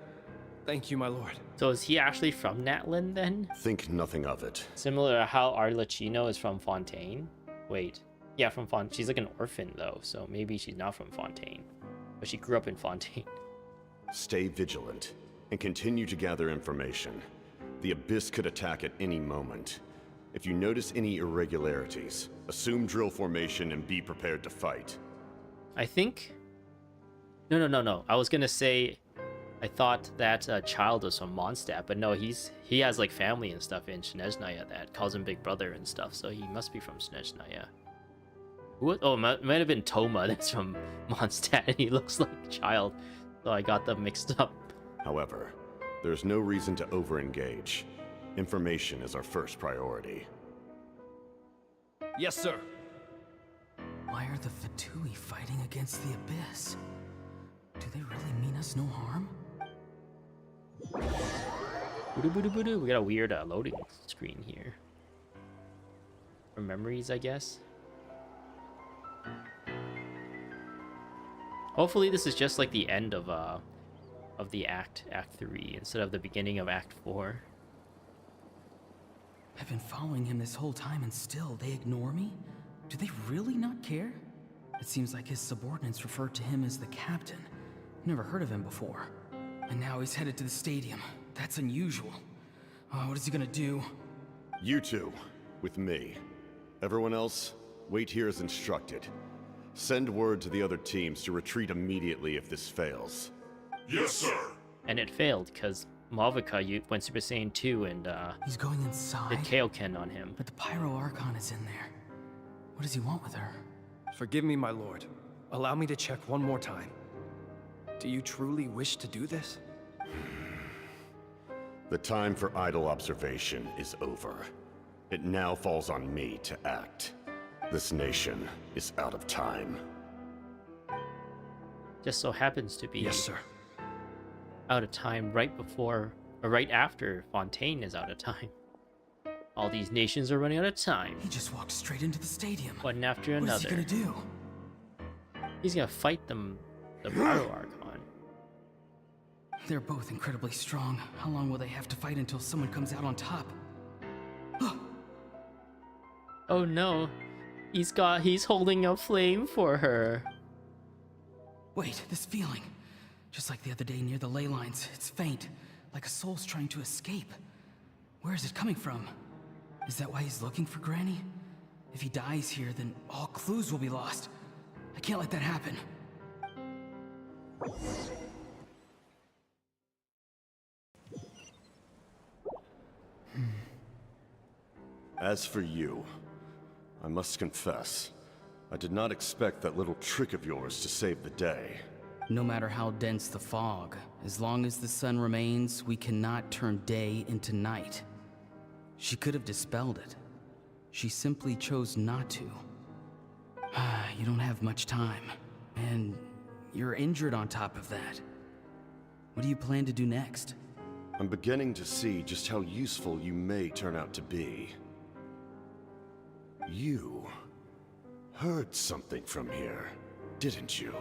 S3: Thank you, my lord.
S1: So is he actually from Natlan then?
S8: Think nothing of it.
S1: Similar to how Arlecchino is from Fontaine. Wait. Yeah, from Fontaine. She's like an orphan though, so maybe she's not from Fontaine. But she grew up in Fontaine.
S8: Stay vigilant and continue to gather information. The Abyss could attack at any moment. If you notice any irregularities, assume drill formation and be prepared to fight.
S1: I think... No. I was gonna say... I thought that child was from Mondstadt, but no, he has like family and stuff in Snezhnaya that calls him Big Brother and stuff, so he must be from Snezhnaya. What? Oh, it might have been Toma that's from Mondstadt, and he looks like a child, so I got them mixed up.
S8: However, there's no reason to over-engage. Information is our first priority.
S3: Yes, sir.
S7: Why are the Fatui fighting against the Abyss? Do they really mean us no harm?
S1: Boo-doo-boo-doo-boo-doo. We got a weird loading screen here. For memories, I guess. Hopefully this is just like the end of the Act 3, instead of the beginning of Act 4.
S7: I've been following him this whole time and still they ignore me? Do they really not care? It seems like his subordinates refer to him as the captain. Never heard of him before. And now he's headed to the stadium. That's unusual. What is he gonna do?
S8: You two, with me. Everyone else, wait here as instructed. Send word to the other teams to retreat immediately if this fails.
S9: Yes, sir.
S1: And it failed because Malvika went Super Saiyan 2 and
S7: He's going inside?
S1: did Kaioken on him.
S7: But the Pyro Archon is in there. What does he want with her?
S3: Forgive me, my lord. Allow me to check one more time. Do you truly wish to do this?
S8: The time for idle observation is over. It now falls on me to act. This nation is out of time.
S1: Just so happens to be
S3: Yes, sir.
S1: out of time right before or right after Fontaine is out of time. All these nations are running out of time.
S7: He just walked straight into the stadium.
S1: One after
S7: What
S1: another.
S7: is he gonna do?
S1: He's gonna fight them, the Pyro Archon.
S7: They're both incredibly strong. How long will they have to fight until someone comes out on top?
S1: Oh no, he's holding a flame for her.
S7: Wait, this feeling. Just like the other day near the ley lines, it's faint, like a soul's trying to escape. Where is it coming from? Is that why he's looking for Granny? If he dies here, then all clues will be lost. I can't let that happen.
S8: As for you, I must confess, I did not expect that little trick of yours to save the day.
S7: No matter how dense the fog, as long as the sun remains, we cannot turn day into night. She could have dispelled it. She simply chose not to. You don't have much time, and you're injured on top of that. What do you plan to do next?
S8: I'm beginning to see just how useful you may turn out to be. You heard something from here, didn't you?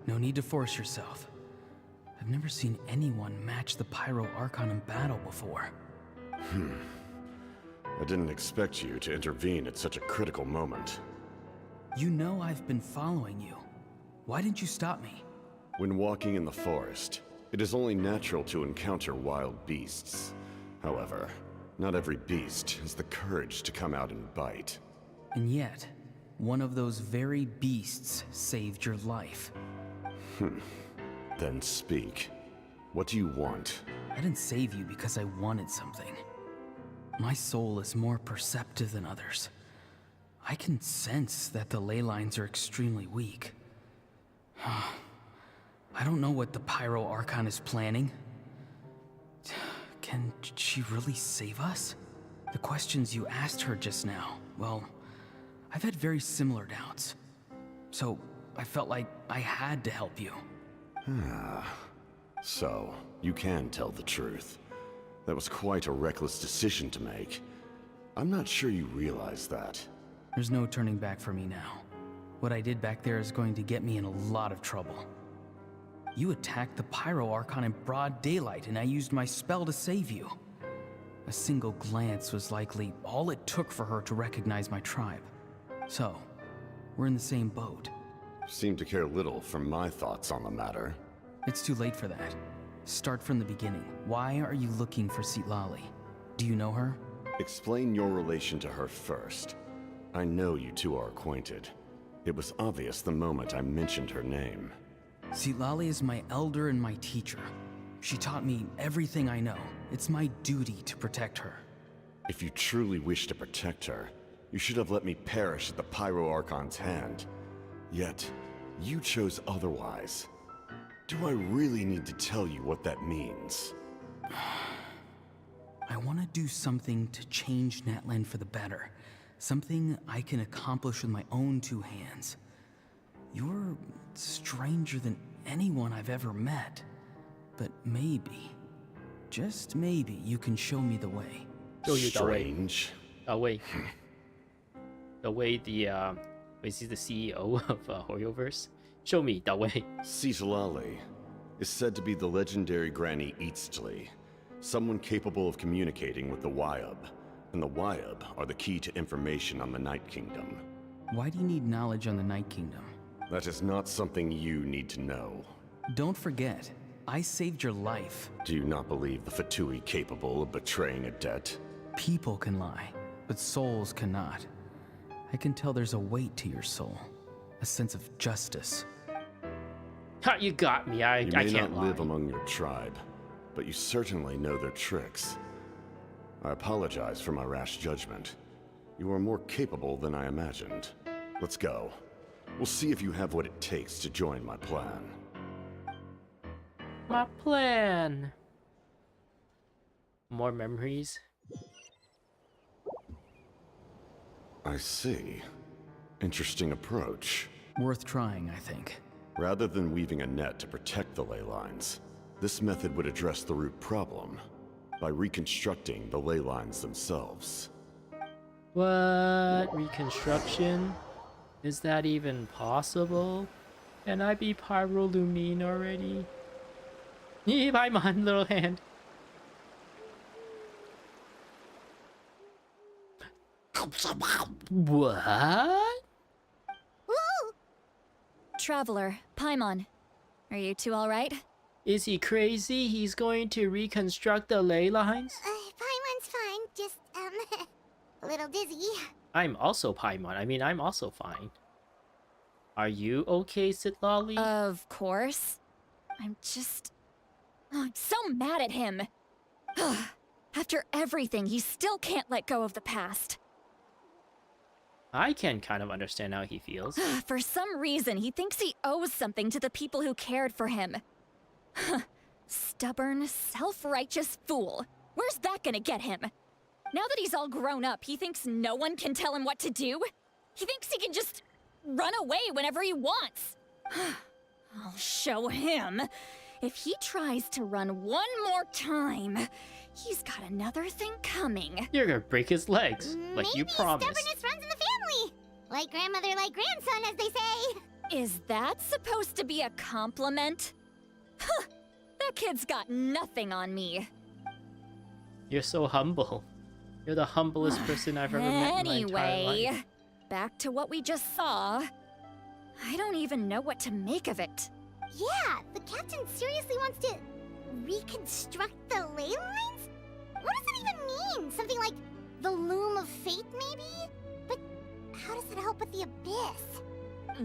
S7: No need to force yourself. I've never seen anyone match the Pyro Archon in battle before.
S8: I didn't expect you to intervene at such a critical moment.
S7: You know I've been following you. Why didn't you stop me?
S8: When walking in the forest, it is only natural to encounter wild beasts. However, not every beast has the courage to come out and bite.
S7: And yet, one of those very beasts saved your life.
S8: Then speak. What do you want?
S7: I didn't save you because I wanted something. My soul is more perceptive than others. I can sense that the ley lines are extremely weak. I don't know what the Pyro Archon is planning. Can she really save us? The questions you asked her just now, well, I've had very similar doubts. So I felt like I had to help you.
S8: So, you can tell the truth. That was quite a reckless decision to make. I'm not sure you realize that.
S7: There's no turning back for me now. What I did back there is going to get me in a lot of trouble. You attacked the Pyro Archon in broad daylight, and I used my spell to save you. A single glance was likely all it took for her to recognize my tribe. So, we're in the same boat.
S8: Seem to care little for my thoughts on the matter.
S7: It's too late for that. Start from the beginning. Why are you looking for Citlali? Do you know her?
S8: Explain your relation to her first. I know you two are acquainted. It was obvious the moment I mentioned her name.
S7: Citlali is my elder and my teacher. She taught me everything I know. It's my duty to protect her.
S8: If you truly wish to protect her, you should have let me perish at the Pyro Archon's hand. Yet, you chose otherwise. Do I really need to tell you what that means?
S7: I want to do something to change Natlan for the better. Something I can accomplish with my own two hands. You're stranger than anyone I've ever met. But maybe, just maybe, you can show me the way.
S1: Show you
S8: Strange.
S1: The way. The way is he the CEO of Hoyoverse? Show me the way.
S8: Citlali is said to be the legendary Granny Eastly, someone capable of communicating with the Wyab, and the Wyab are the key to information on the Night Kingdom.
S7: Why do you need knowledge on the Night Kingdom?
S8: That is not something you need to know.
S7: Don't forget, I saved your life.
S8: Do you not believe the Fatui capable of betraying a debt?
S7: People can lie, but souls cannot. I can tell there's a weight to your soul, a sense of justice.
S1: Ha, you got me. I can't
S8: You may not
S1: lie.
S8: live among your tribe, but you certainly know their tricks. I apologize for my rash judgment. You are more capable than I imagined. Let's go. We'll see if you have what it takes to join my plan.
S1: My plan. More memories.
S8: I see. Interesting approach.
S7: Worth trying, I think.
S8: Rather than weaving a net to protect the ley lines, this method would address the root problem by reconstructing the ley lines themselves.
S1: What? Reconstruction? Is that even possible? Can I be Pyrolumine already? Paimon, little hand. What?
S4: Woo!
S6: Traveler, Paimon, are you two alright?
S1: Is he crazy? He's going to reconstruct the ley lines?
S4: Paimon's fine, just, a little dizzy.
S1: I'm also Paimon. I mean, I'm also fine. Are you okay, Sitlali?
S6: Of course. I'm just... Oh, I'm so mad at him. After everything, he still can't let go of the past.
S1: I can kind of understand how he feels.
S6: For some reason, he thinks he owes something to the people who cared for him. Stubborn, self-righteous fool. Where's that gonna get him? Now that he's all grown up, he thinks no one can tell him what to do? He thinks he can just run away whenever he wants. I'll show him. If he tries to run one more time, he's got another thing coming.
S1: You're gonna break his legs, like you promised.
S4: Stubbornness runs in the family! Like grandmother, like grandson, as they say.
S6: Is that supposed to be a compliment? Huh, that kid's got nothing on me.
S1: You're so humble. You're the humblest person I've ever met in my entire life.
S6: Anyway, back to what we just saw. I don't even know what to make of it.
S4: Yeah, the captain seriously wants to reconstruct the ley lines? What does it even mean? Something like the loom of fate, maybe? But how does it help with the abyss?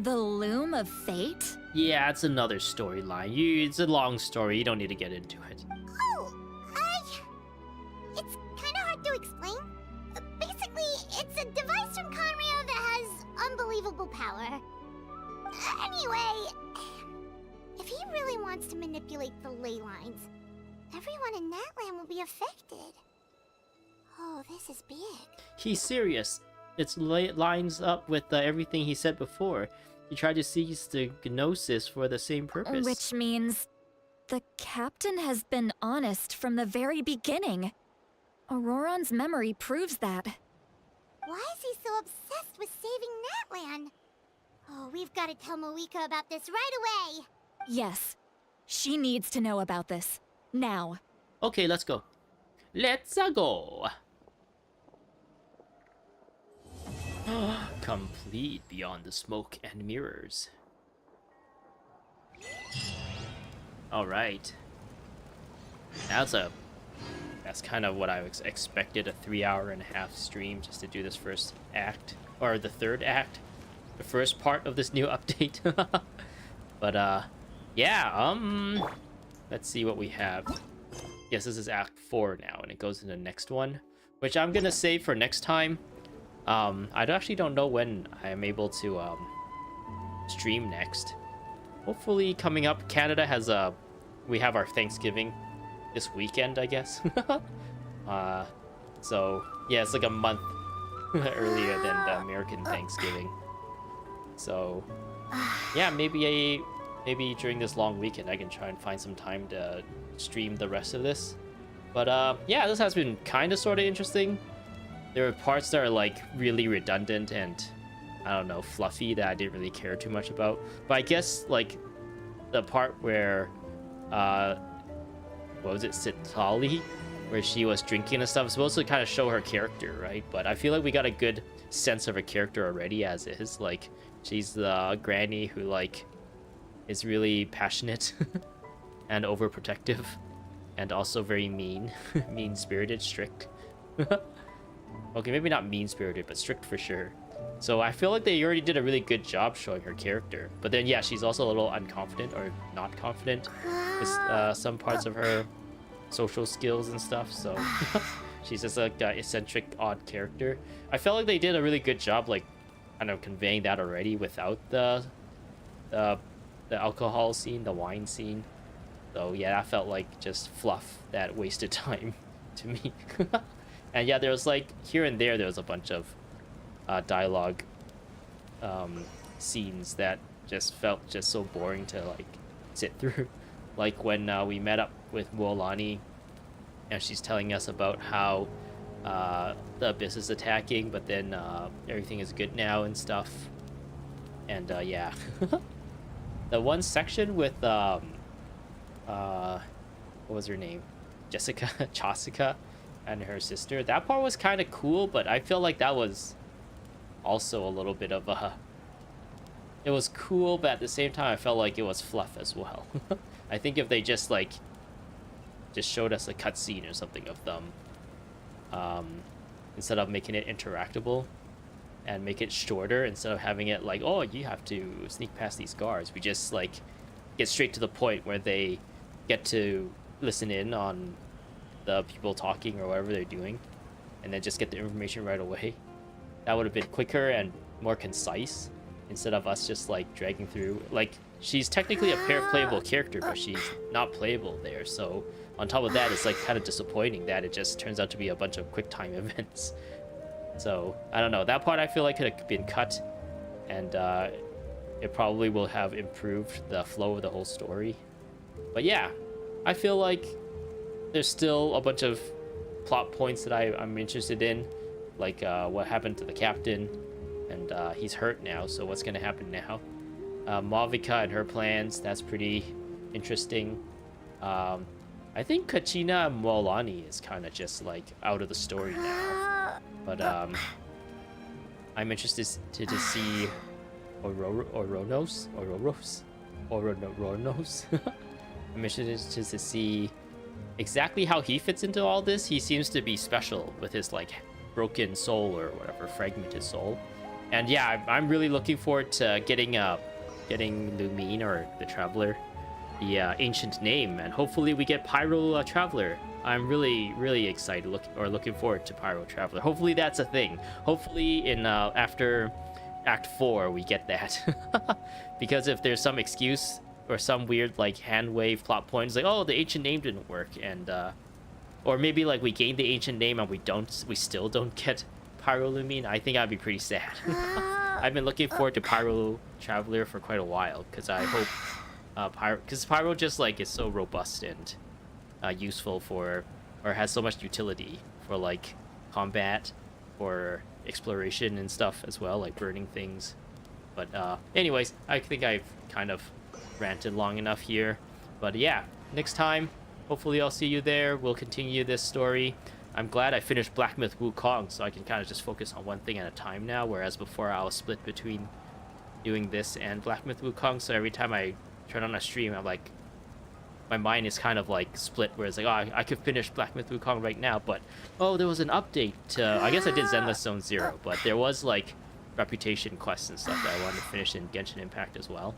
S6: The loom of fate?
S1: Yeah, it's another storyline. It's a long story. You don't need to get into it.
S4: Oh, it's kind of hard to explain. Basically, it's a device from Conrio that has unbelievable power. Anyway, if he really wants to manipulate the ley lines, everyone in Natlan will be affected. Oh, this is big.
S1: He's serious. It lines up with everything he said before. He tried to seize the Gnosis for the same purpose.
S6: Which means the captain has been honest from the very beginning. Auroron's memory proves that.
S4: Why is he so obsessed with saving Natlan? Oh, we've got to tell Moeka about this right away.
S6: Yes, she needs to know about this. Now.
S1: Okay, let's go. Let's go. Complete beyond the smoke and mirrors. All right. That's kind of what I expected, a 3.5-hour stream just to do this first act, or the third act, the first part of this new update. But yeah, let's see what we have. Yes, this is Act 4 now, and it goes into the next one, which I'm gonna save for next time. I actually don't know when I'm able to stream next. Hopefully coming up, Canada has we have our Thanksgiving this weekend, I guess. So yeah, it's like a month earlier than the American Thanksgiving. So yeah, maybe during this long weekend I can try and find some time to stream the rest of this. But yeah, this has been kind of sort of interesting. There are parts that are like really redundant and I don't know, fluffy that I didn't really care too much about. But I guess like the part where what was it, Sitlali where she was drinking and stuff. It's supposed to kind of show her character, right? But I feel like we got a good sense of her character already as is. Like, she's the granny who, like, is really passionate and overprotective and also very mean. Mean-spirited, strict. Okay, maybe not mean-spirited, but strict for sure. So I feel like they already did a really good job showing her character. But then, yeah, she's also a little unconfident or not confident with some parts of her social skills and stuff. So she's just like an eccentric, odd character. I felt like they did a really good job, like, kind of conveying that already without the alcohol scene, the wine scene. So yeah, that felt like just fluff that wasted time to me. And yeah, there was like here and there was a bunch of dialogue scenes that just felt just so boring to like sit through. Like when we met up with Mualani and she's telling us about how the Abyss is attacking, but then everything is good now and stuff. And yeah. The one section with what was her name? Chasika and her sister. That part was kind of cool, but I feel like that was also a little bit of a... It was cool, but at the same time I felt like it was fluff as well. I think if they just like showed us a cutscene or something of them, instead of making it interactable and make it shorter, instead of having it like, oh, you have to sneak past these guards, we just like get straight to the point where they get to listen in on the people talking or whatever they're doing, and then just get the information right away. That would have been quicker and more concise, instead of us just like dragging through. Like, she's technically a playable character, but she's not playable there. So on top of that, it's like kind of disappointing that it just turns out to be a bunch of quick time events. So I don't know, that part I feel like could have been cut, and it probably will have improved the flow of the whole story. But yeah, I feel like there's still a bunch of plot points that I'm interested in, like what happened to the captain, and he's hurt now, so what's gonna happen now? Malvika and her plans, that's pretty interesting. I think Kachina and Mualani is kind of just like out of the story now, but I'm interested to see Oronos. I'm interested to see exactly how he fits into all this. He seems to be special with his like broken soul or whatever, fragmented soul. And yeah, I'm really looking forward to getting Lumine or the Traveler the ancient name, and hopefully we get Pyro Traveler. I'm really excited, looking forward to Pyro Traveler. Hopefully that's a thing. Hopefully in after Act 4 we get that. Because if there's some excuse or some weird like hand wave plot points, like, oh, the ancient name didn't work, and or maybe like we gained the ancient name and we still don't get Pyrolumine, I think I'd be pretty sad. I've been looking forward to Pyro Traveler for quite a while, because I hope Pyro just like is so robust and useful for, or has so much utility for like combat or exploration and stuff as well, like burning things. But anyways, I think I've kind of ranted long enough here. But yeah, next time, hopefully I'll see you there. We'll continue this story. I'm glad I finished Black Myth Wukong, so I can kind of just focus on one thing at a time now, whereas before I was split between doing this and Black Myth Wukong, so every time I turn on a stream, I'm like, my mind is kind of like split, where it's like, oh, I could finish Black Myth Wukong right now, but oh, there was an update to, I guess I did Zenless Zone 0, but there was like reputation quests and stuff that I wanted to finish in Genshin Impact as well.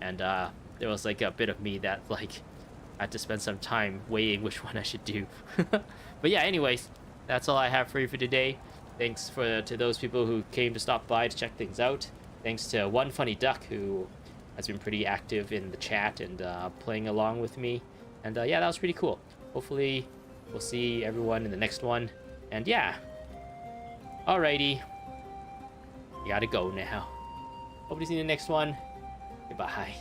S1: And there was like a bit of me that like I had to spend some time weighing which one I should do. But yeah, anyways, that's all I have for you for today. Thanks to those people who came to stop by to check things out. Thanks to One Funny Duck, who has been pretty active in the chat and playing along with me. And yeah, that was pretty cool. Hopefully we'll see everyone in the next one. And yeah, alrighty, you gotta go now. Hope to see you in the next one. Goodbye.